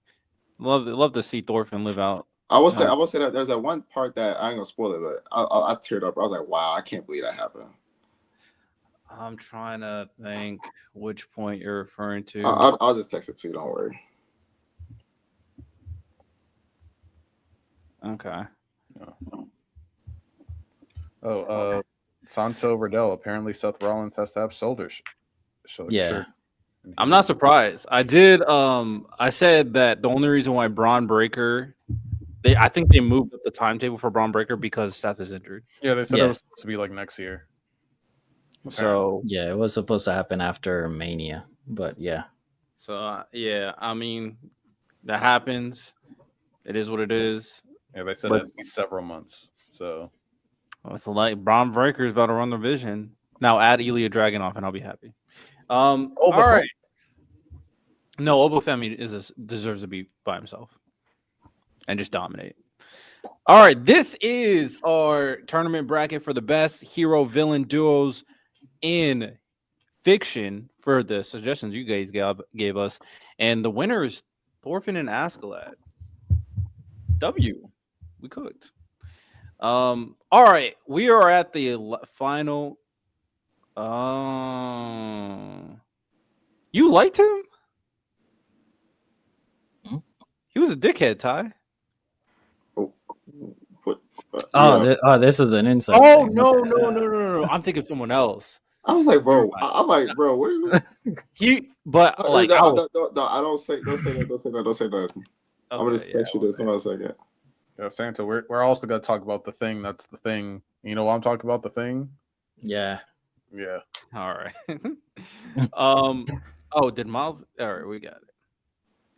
S1: Love to see Thorfinn live out.
S2: I will say that there's that one part that I ain't gonna spoil it, but I teared up. I was like, wow, I can't believe that happened.
S1: I'm trying to think which point you're referring to.
S2: I'll just text it to you. Don't worry.
S1: Okay.
S4: Santo Riddell. Apparently, Seth Rollins has to have shoulders.
S3: Yeah.
S1: I'm not surprised. I did. I said that the only reason why Braun Breaker, I think they moved up the timetable for Braun Breaker because Seth is injured.
S4: Yeah, they said it was supposed to be like next year.
S1: So
S3: yeah, it was supposed to happen after Mania, but yeah.
S1: So yeah, I mean, that happens. It is what it is.
S4: Yeah, they said it'd be several months. So
S1: it's like Braun Breaker is about to run the vision. Now add Ilya Dragunov and I'll be happy. All right. No, Obafemi deserves to be by himself and just dominate. All right, this is our tournament bracket for the best hero villain duos in fiction for the suggestions you guys gave us, and the winner is Thorfinn and Askeladd. We cooked. All right, we are at the final. You liked him? He was a dickhead, Ty.
S3: This is an insight.
S1: Oh, no. I'm thinking of someone else.
S2: I was like, bro. I'm like, bro. What are you?
S1: I
S2: don't say that. I'm gonna text you this. Hold on a second.
S4: Yeah, Santa. We're also gonna talk about the thing. That's the thing. You know what I'm talking about? The thing.
S3: Yeah.
S4: Yeah.
S1: All right. Did Miles? All right, we got it.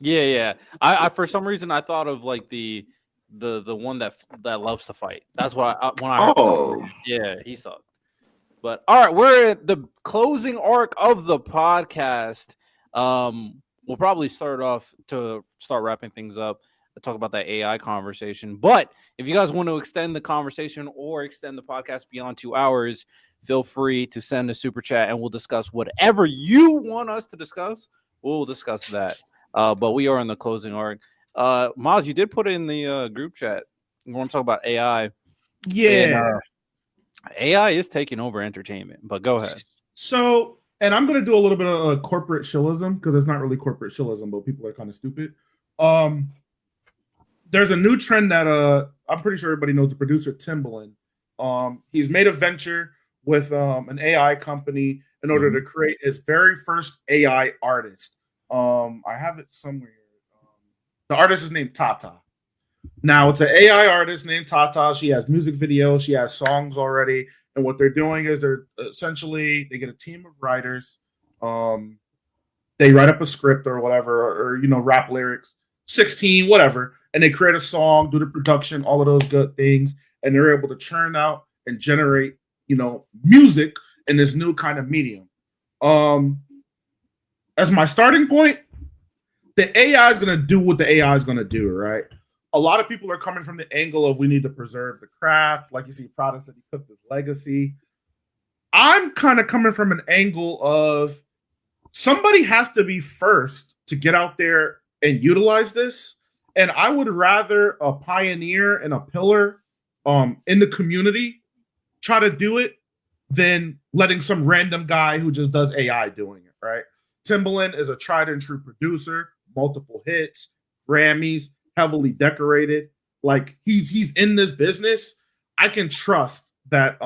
S1: Yeah. I for some reason I thought of like the one that loves to fight. That's why when I heard yeah, he sucked. But all right, we're at the closing arc of the podcast. We'll probably start wrapping things up to talk about that AI conversation. But if you guys want to extend the conversation or extend the podcast beyond 2 hours, feel free to send a super chat and we'll discuss whatever you want us to discuss. We'll discuss that. But we are in the closing arc. Miles, you did put in the group chat We want to talk about AI.
S5: Yeah.
S1: And, AI is taking over entertainment, but go ahead.
S5: So, and I'm gonna do a little bit of corporate shillism because it's not really corporate shillism, but people are kind of stupid. There's a new trend that I'm pretty sure everybody knows the producer Timbaland. He's made a venture with an AI company in order to create his very first AI artist. I have it somewhere. The artist is named Tata. Now it's an AI artist named Tata. She has music videos, she has songs already, and what they're doing is they're essentially they get a team of writers. They write up a script or whatever, or rap lyrics, 16, whatever, and they create a song, do the production, all of those good things, and they're able to churn out and generate, music in this new kind of medium. As my starting point, the AI is going to do what the AI is going to do, right? A lot of people are coming from the angle of we need to preserve the craft. Like you see, Prada said he cooked his legacy. I'm kind of coming from an angle of somebody has to be first to get out there and utilize this. And I would rather a pioneer and a pillar in the community try to do it than letting some random guy who just does AI doing it, right? Timbaland is a tried and true producer, multiple hits, Grammys, heavily decorated. Like he's in this business. I can trust that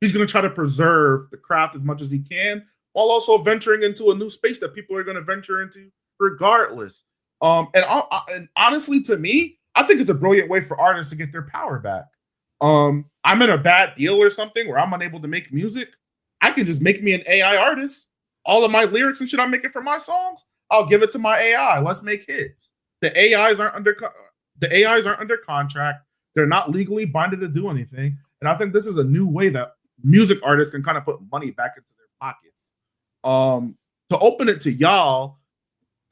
S5: he's going to try to preserve the craft as much as he can, while also venturing into a new space that people are going to venture into regardless. And honestly, to me, I think it's a brilliant way for artists to get their power back. I'm in a bad deal or something where I'm unable to make music. I can just make me an AI artist. All of my lyrics and shit I'm making for my songs, I'll give it to my AI. Let's make hits. The AIs aren't under contract. They're not legally binded to do anything. And I think this is a new way that music artists can kind of put money back into their pockets. To open it to y'all,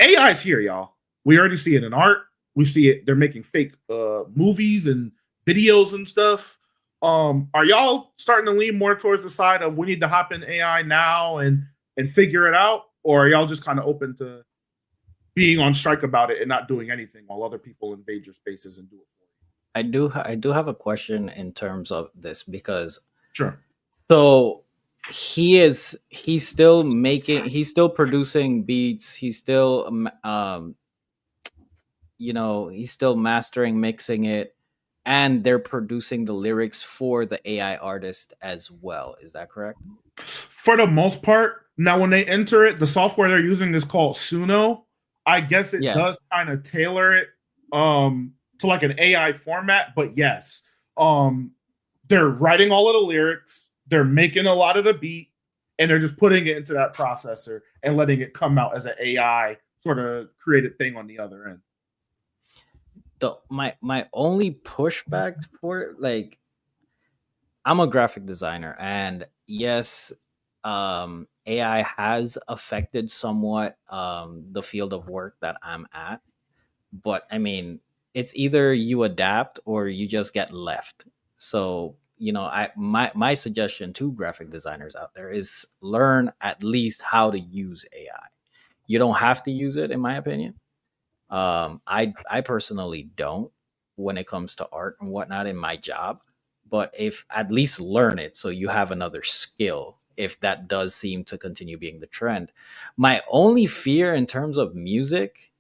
S5: AI's here, y'all. We already see it in art. We see it. They're making fake movies and videos and stuff. Are y'all starting to lean more towards the side of we need to hop in AI now and figure it out? Or are y'all just kind of open to being on strike about it and not doing anything while other people invade your spaces and do it for you?
S3: I do have a question in terms of this because
S5: Sure.
S3: so he's still producing beats, he's still he's still mastering, mixing it, and they're producing the lyrics for the AI artist as well. Is that correct?
S5: For the most part. Now, when they enter it, the software they're using is called Suno. I guess it does kind of tailor it to like an AI format, but yes, they're writing all of the lyrics, they're making a lot of the beat, and they're just putting it into that processor and letting it come out as an AI sort of created thing on the other end.
S3: My only pushback for it, like, I'm a graphic designer, and yes, AI has affected somewhat the field of work that I'm at. But I mean, it's either you adapt or you just get left. So, my suggestion to graphic designers out there is learn at least how to use AI. You don't have to use it, in my opinion. I personally don't when it comes to art and whatnot in my job, but if at least learn it so you have another skill if that does seem to continue being the trend. My only fear in terms of music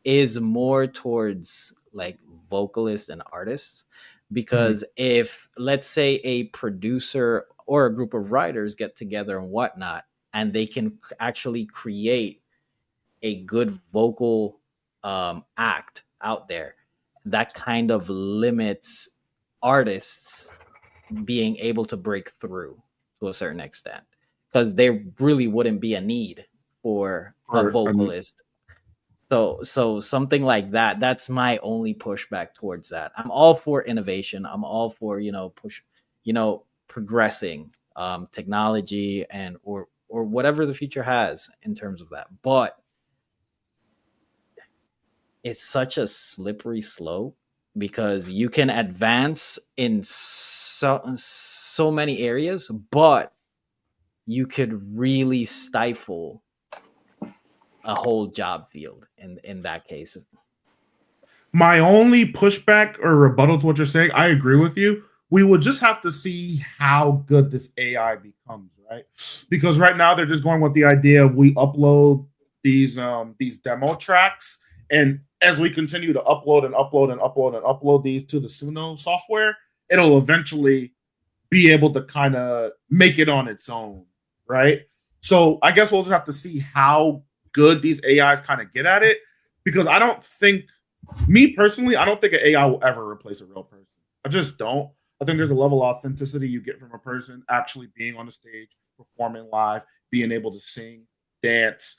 S3: is more towards like vocalists and artists, because if, let's say, a producer or a group of writers get together and whatnot, and they can actually create a good vocal act out there, that kind of limits artists being able to break through to a certain extent, because there really wouldn't be a need for a vocalist. So something like that, that's my only pushback towards that. I'm all for innovation, I'm all for progressing technology and or whatever the future has in terms of that, but it's such a slippery slope because you can advance in so many areas, but you could really stifle a whole job field in that case.
S5: My only pushback or rebuttal to what you're saying, I agree with you. We would just have to see how good this AI becomes, right? Because right now they're just going with the idea of we upload these demo tracks, and as we continue to upload and upload and upload and upload these to the Suno software, it'll eventually be able to kind of make it on its own, right? So I guess we'll just have to see how good these AIs kind of get at it, because I don't think, me personally, I don't think an AI will ever replace a real person. I just don't. I think there's a level of authenticity you get from a person actually being on the stage, performing live, being able to sing, dance,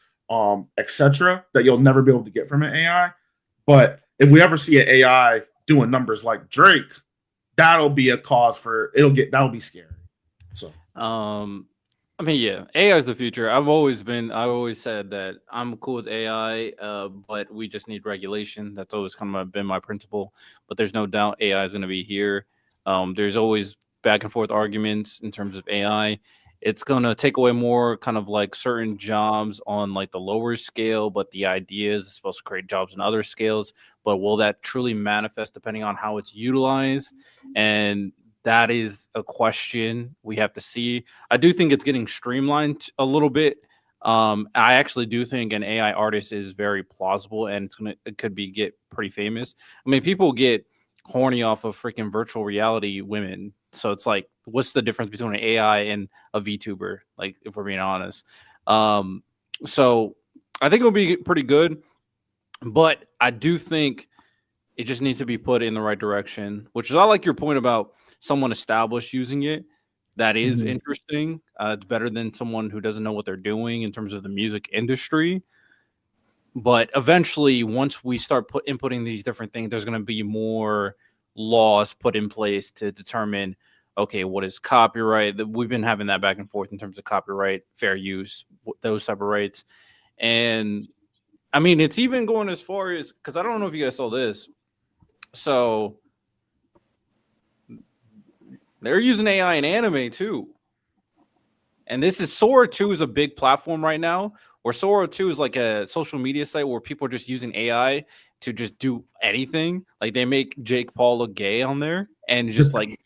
S5: etc., that you'll never be able to get from an AI. But if we ever see an AI doing numbers like Drake, that'll be a cause for that'll be scary. So
S1: I mean, yeah, AI is the future. I've always said that I'm cool with AI, but we just need regulation. That's always kind of been my principle. But there's no doubt AI is going to be here. There's always back and forth arguments in terms of AI. It's going to take away more kind of like certain jobs on like the lower scale, but the idea is supposed to create jobs on other scales. But will that truly manifest depending on how it's utilized? And that is a question we have to see. I do think it's getting streamlined a little bit. I actually do think an AI artist is very plausible, and it could get pretty famous. I mean, people get horny off of freaking virtual reality women. So it's like, what's the difference between an AI and a VTuber? Like, if we're being honest. So I think it'll be pretty good, but I do think it just needs to be put in the right direction, which is I like your point about someone established using it. That is interesting. It's better than someone who doesn't know what they're doing in terms of the music industry. But eventually, once we start inputting these different things, there's going to be more laws put in place to determine, okay, what is copyright? We've been having that back and forth in terms of copyright, fair use, those type of rights. And I mean, it's even going as far as, because I don't know if you guys saw this. So they're using AI in anime too. And this is Sora 2 is a big platform right now, where Sora 2 is like a social media site where people are just using AI to just do anything. Like they make Jake Paul look gay on there, and just like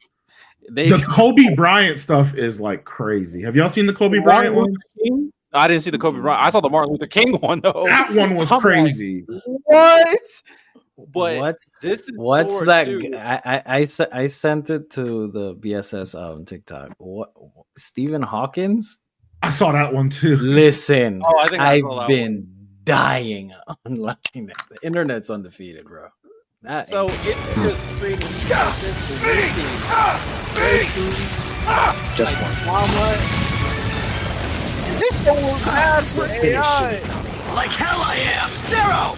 S5: the Kobe Bryant stuff is like crazy. Have y'all seen the Kobe Bryant one?
S1: I didn't see the Kobe Bryant. I saw the Martin Luther King one though.
S5: That one was crazy.
S1: Like, what? But
S3: what's that? I sent it to the BSS TikTok. What Stephen Hawkins?
S5: I saw that one too.
S3: Listen, I've been dying online. The internet's undefeated, bro.
S1: So it's just creating
S3: just one.
S1: This don't bad for AI.
S6: Like hell I am! Zero!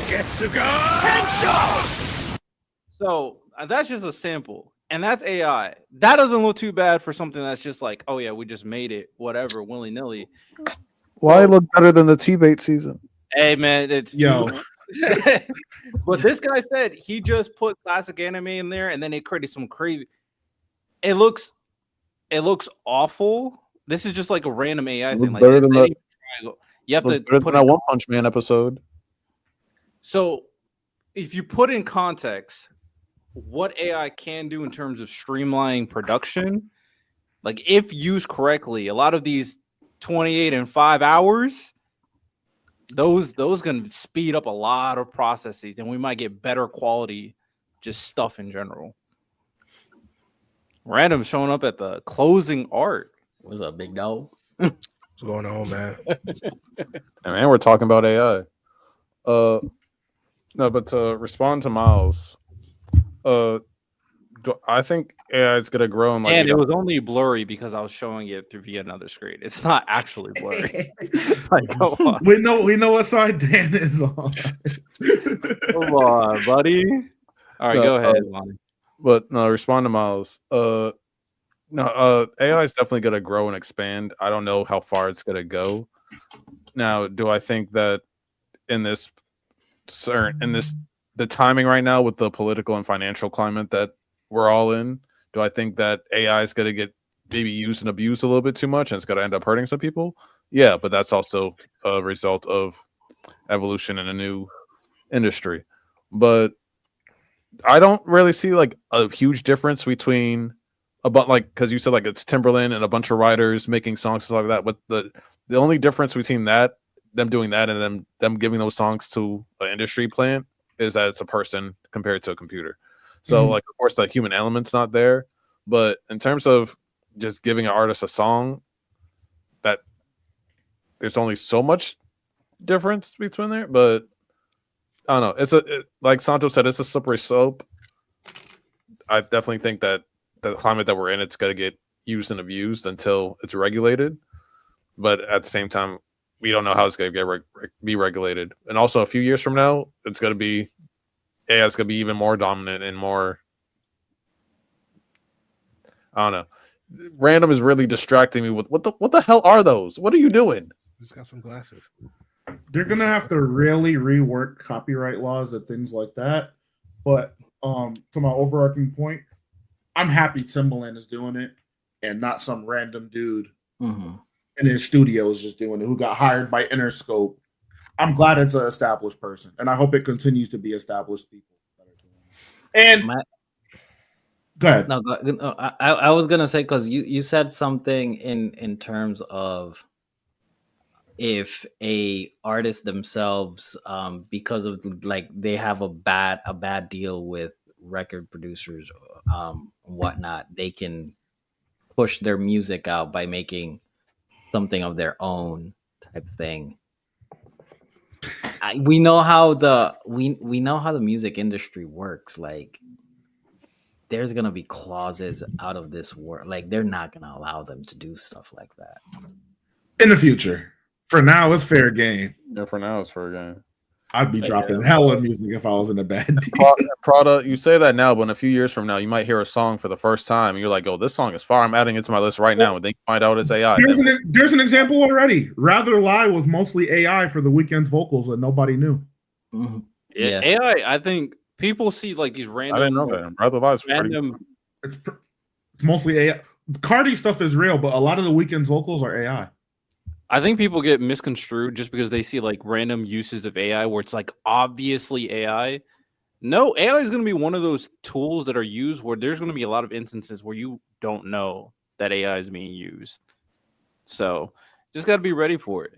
S6: Getsuga! Tensho!
S1: So that's just a sample, and that's AI. That doesn't look too bad for something that's just like, oh yeah, we just made it, whatever, willy nilly.
S4: Why look better than the T-bait season?
S1: Hey man,
S5: yo.
S1: But this guy said he just put classic anime in there, and then it created some crazy. It looks awful. This is just like a random AI thing. Like
S4: better than
S1: you have to
S4: put that One Punch Man episode.
S1: So, if you put in context what AI can do in terms of streamlining production, like if used correctly, a lot of these 28 and 5 hours, those can speed up a lot of processes, and we might get better quality just stuff in general. Random showing up at the closing arc.
S3: What's up, big dog?
S6: What's going on, man?
S4: And we're talking about AI. No, but to respond to Miles, I think AI is gonna grow.
S1: And it was only blurry because I was showing it via another screen. It's not actually blurry. Like,
S5: we know what side Dan is on.
S1: Come on, buddy. All right, go ahead, Lonnie.
S4: But no, respond to Miles. AI is definitely gonna grow and expand. I don't know how far it's gonna go. Now, do I think that in the timing right now with the political and financial climate that we're all in, do I think that AI is going to get maybe used and abused a little bit too much and it's going to end up hurting some people? Yeah, but that's also a result of evolution in a new industry. but I don't really see like a huge difference between about like because you said like it's Timberland and a bunch of writers making songs and stuff like that. But the only difference between that, them doing that, and them giving those songs to an industry plant is that it's a person compared to a computer. So like of course the human element's not there, but in terms of just giving an artist a song, that there's only so much difference between there. But I don't know. Like Santo said, it's a slippery slope. I definitely think that the climate that we're in, it's going to get used and abused until it's regulated. But at the same time, we don't know how it's going to be regulated. And also, a few years from now, it's going to be it's going to be even more dominant and more. I don't know. Random is really distracting me with what the hell are those? What are you doing?
S6: Just got some glasses.
S5: They're gonna have to really rework copyright laws and things like that. But to my overarching point, I'm happy Timbaland is doing it and not some random dude in his studio is just doing it who got hired by Interscope. I'm glad it's an established person, and I hope it continues to be established people that are doing it. And go ahead.
S3: No, I was gonna say because you said something in terms of if a artist themselves because of like they have a bad deal with record producers whatnot, they can push their music out by making something of their own type thing. We know how we know how the music industry works. Like there's gonna be clauses out of this world. Like they're not gonna allow them to do stuff like that
S5: in the future. For now, it's fair game.
S4: Yeah, for now, it's fair game.
S5: I'd be dropping hella music if I was in a bad deal.
S4: Prada, you say that now, but in a few years from now, you might hear a song for the first time, and you're like, "Oh, this song is fire. I'm adding it to my list right now." And then you find out it's AI.
S5: There's an example already. Rather Lie was mostly AI for the Weeknd's vocals that nobody knew.
S1: Yeah, AI. I think people see like these random.
S4: I didn't know that. Rather Lie is
S1: random.
S5: It's mostly AI. Cardi stuff is real, but a lot of the Weeknd's vocals are AI.
S1: I think people get misconstrued just because they see like random uses of AI where it's like obviously AI. No, AI is going to be one of those tools that are used where there's going to be a lot of instances where you don't know that AI is being used. So just got to be ready for it.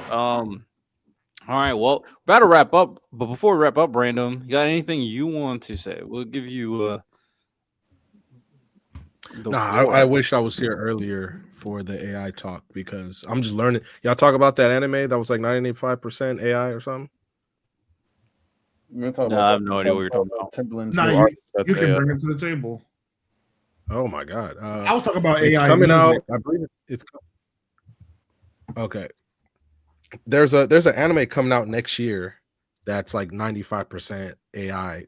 S1: All right, well, we're about to wrap up. But before we wrap up, Brandon, you got anything you want to say? We'll give you
S6: I wish I was here earlier for the AI talk because I'm just learning. Y'all talk about that anime that was like 95% AI or something?
S1: I have no idea what you're talking about.
S4: Timberland.
S5: No, you can bring it to the table.
S6: Oh my god!
S5: I was talking about
S6: it's
S5: AI
S6: coming
S5: music.
S6: out. I believe it's okay. There's an anime coming out next year that's like 95% AI.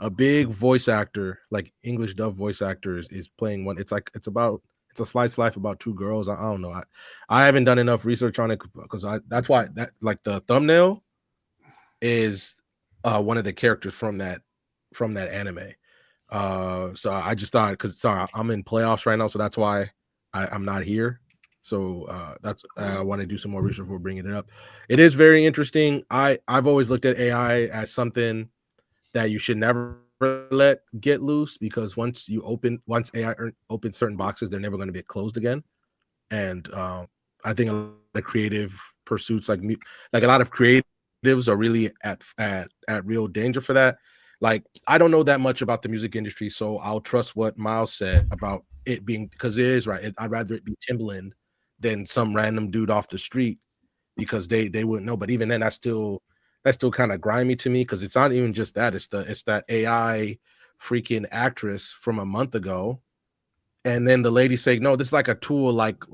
S6: A big voice actor, like English dub voice actors, is playing one. It's a slice life about two girls. I don't know. I haven't done enough research on it because that's why that like the thumbnail is one of the characters from that anime. So I just thought because I'm in playoffs right now, so that's why I'm not here. So that's I want to do some more research before bringing it up. It is very interesting. I've always looked at AI as something that you should never let get loose because once AI opens certain boxes, they're never going to get closed again. And I think a lot of creative pursuits, like a lot of creatives, are really at real danger for that. Like I don't know that much about the music industry, so I'll trust what Miles said about it being because it is right. I'd rather it be Timbaland than some random dude off the street because they wouldn't know. But even then, that's still kind of grimy to me because it's not even just that. It's that AI freaking actress from a month ago. And then the lady saying, no, this is like a tool, like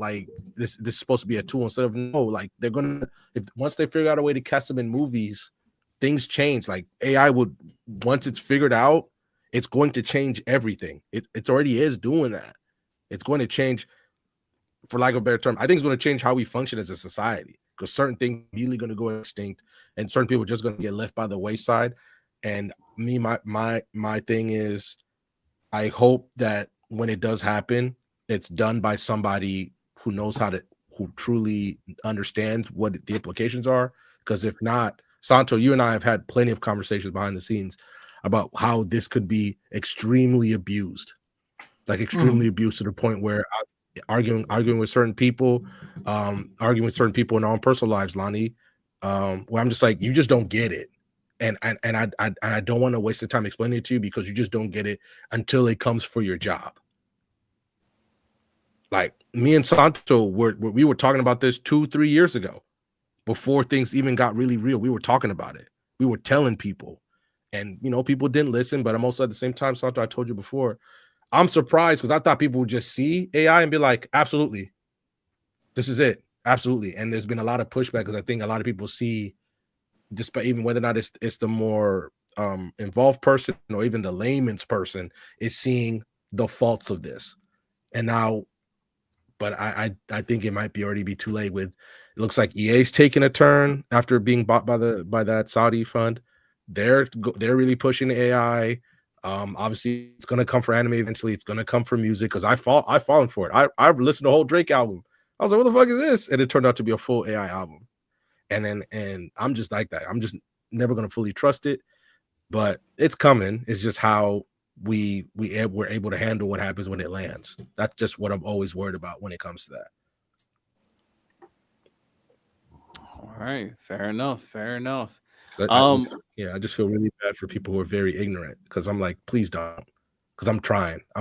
S6: this is supposed to be a tool instead of no, like they're gonna once they figure out a way to cast them in movies, things change. Like AI would once it's figured out, it's going to change everything. It already is doing that. It's going to change, for lack of a better term, I think it's going to change how we function as a society. Because certain things are immediately going to go extinct, and certain people are just going to get left by the wayside. And me, my thing is, I hope that when it does happen, it's done by somebody who truly understands what the implications are. Because if not, Santo, you and I have had plenty of conversations behind the scenes about how this could be extremely abused, like extremely abused to the point where arguing with certain people, arguing with certain people in our own personal lives, Lonnie, where I'm just like, you just don't get it. And I don't want to waste the time explaining it to you because you just don't get it until it comes for your job. Like me and Santo we were talking about this 2-3 years ago, before things even got really real. We were talking about it. We were telling people, and people didn't listen. But I'm also at the same time, Santo, I told you before, I'm surprised because I thought people would just see AI and be like, absolutely, this is it, absolutely. And there's been a lot of pushback because I think a lot of people see, despite even whether or not it's the more involved person or even the layman's person is seeing the faults of this. And now, but I think it might already be too late. With it looks like EA's taking a turn after being bought by that Saudi fund. They're really pushing AI. Obviously it's gonna come for anime eventually. It's gonna come for music because I've fallen for it. I've listened to the whole Drake album. I was like, what the fuck is this? And it turned out to be a full AI album. And I'm just like that. I'm just never gonna fully trust it, but it's coming. It's just how we're able to handle what happens when it lands. That's just what I'm always worried about when it comes to that.
S1: All right, fair enough.
S6: I just feel really bad for people who are very ignorant because I'm like, please don't, because I'm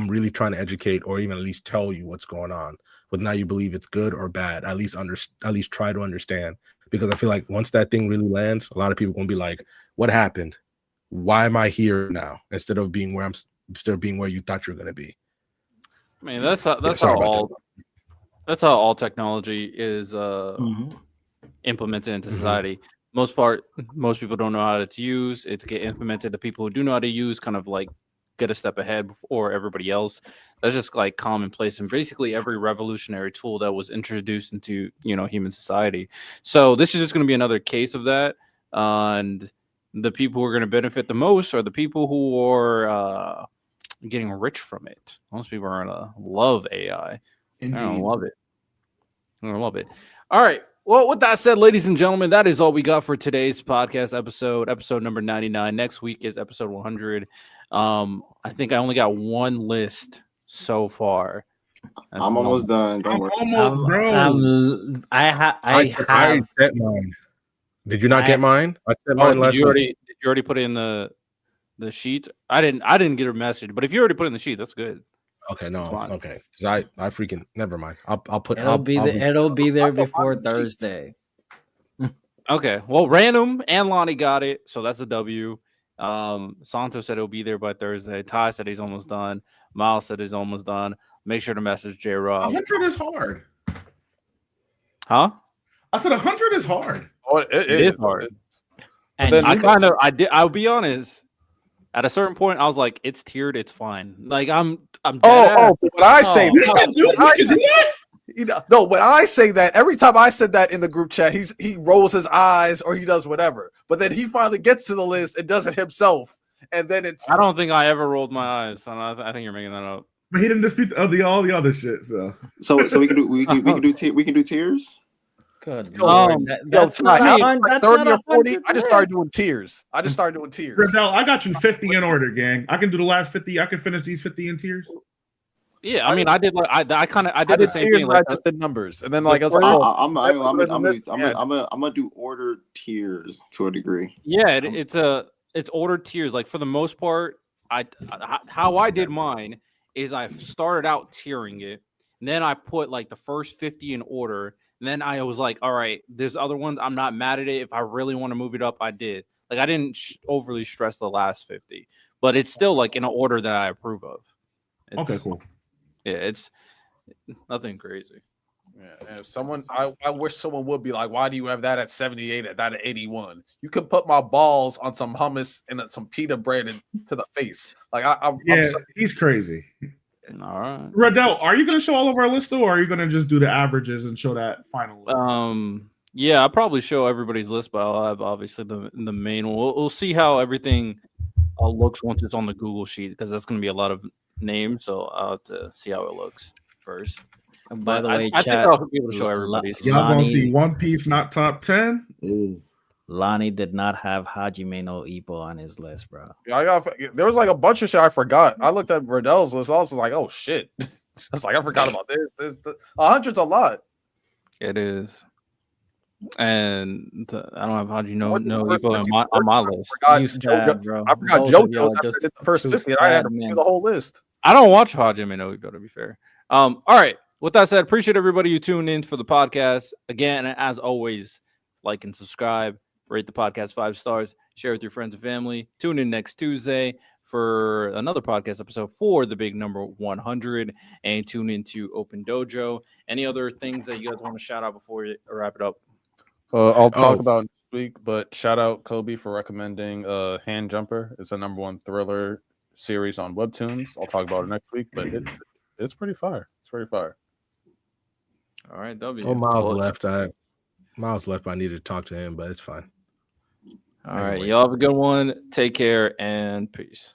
S6: really trying to educate or even at least tell you what's going on. Whether now you believe it's good or bad, at least try to understand, because I feel like once that thing really lands, a lot of people are gonna be like, what happened? Why am I here now? Instead of being where you thought you were gonna be.
S1: I mean, that's how all technology is implemented into society. Most people don't know how it's used. It's get implemented. The people who do know how to use kind of like get a step ahead before everybody else. That's just like commonplace in basically every revolutionary tool that was introduced into human society. So this is just going to be another case of that. And the people who are going to benefit the most are the people who are getting rich from it. Most people are going to love AI.
S5: Indeed.
S1: I don't love it. All right. Well, with that said, ladies and gentlemen, that is all we got for today's podcast episode number 99. Next week is episode 100. I think I only got one list so far.
S2: I'm almost done. Don't worry.
S6: I set mine. Did you not get mine? I set mine last
S1: week. Did you already put it in the sheet? I didn't get a message, but if you already put it in the sheet, that's good.
S6: Okay, no, okay. Because I freaking never mind.
S3: It'll be there before Thursday.
S1: Okay. Well, Random and Lonnie got it, so that's a W. Santo said it'll be there by Thursday. Ty said he's almost done. Miles said he's almost done. Make sure to message J Rob.
S5: 100 is hard.
S1: Huh?
S5: I said 100 is hard.
S4: Oh, it is hard.
S1: And then I'll be honest. At a certain point, I was like, "It's tiered, it's fine." Like I'm.
S4: When I say when I say that, every time I said that in the group chat, he rolls his eyes or he does whatever. But then he finally gets to the list and does it himself, and then it's.
S1: I don't think I ever rolled my eyes. I think you're making that up.
S5: But he didn't dispute all the other shit. So
S2: we can do tiers.
S3: Good.
S4: That's not 30 or 40. I just started doing tiers.
S5: Riddell, I got you 50 in order, gang. I can do the last 50. I can finish these 50 in tiers.
S1: Yeah, I mean, I did like I did the same thing.
S4: Like I just did numbers, and then like
S2: I'm gonna do ordered tiers to a degree.
S1: Yeah, it's ordered tiers. Like for the most part, how I did mine is I started out tiering it, and then I put like the first 50 in order. And then I was like, all right, there's other ones. I'm not mad at it. If I really want to move it up, I did. Like I didn't overly stress the last 50, but it's still like in an order that I approve of.
S5: Okay, cool.
S1: Yeah, it's nothing crazy.
S4: Yeah, I wish someone would be like, why do you have that at 78 and that at 81? You could put my balls on some hummus and some pita bread to the face. Like
S5: he's crazy.
S1: All right,
S5: Riddell, are you going to show all of our list, or are you going to just do the averages and show that final list?
S1: Yeah, I'll probably show everybody's list, but I'll have obviously the main one. We'll see how everything looks once it's on the Google sheet, because that's going to be a lot of names. So I'll have to see how it looks first.
S3: And by the way,
S1: I think I'll be able to show everybody.
S5: Y'all going to see One Piece not top 10? Ooh.
S3: Lonnie did not have Hajime no Ippo on his list, bro.
S4: There was like a bunch of shit I forgot. I looked at Riddell's list, also like, oh shit. I was like, I forgot about this. 100's a lot.
S1: It is. And I don't have Hajime no
S4: What is the first
S1: Ippo
S4: 50
S1: on my
S4: words?
S1: list.
S4: I
S3: You
S4: forgot
S3: sad, bro.
S4: I forgot
S3: Both of y'all
S4: JoJo's after
S3: just
S4: I did the first
S3: two
S4: 50. I had to
S3: sad
S4: do
S3: men.
S4: the whole list.
S1: I don't watch Hajime no Ippo, to be fair. All right. With that said, appreciate everybody who tuned in for the podcast. Again, as always, like and subscribe, rate the podcast 5 stars, share with your friends and family. Tune in next Tuesday for another podcast episode for the big number 100, and tune into Open Dojo. Any other things that you guys want to shout out before we wrap it up?
S4: I'll talk about next week, but shout out Kobe for recommending Hand Jumper. It's a #1 thriller series on Webtoons. I'll talk about it next week, but it's pretty fire. It's pretty fire.
S1: All right, W.
S6: Oh, Miles left. Miles left. But I needed to talk to him, but it's fine.
S1: All right, y'all have a good one. Take care and peace.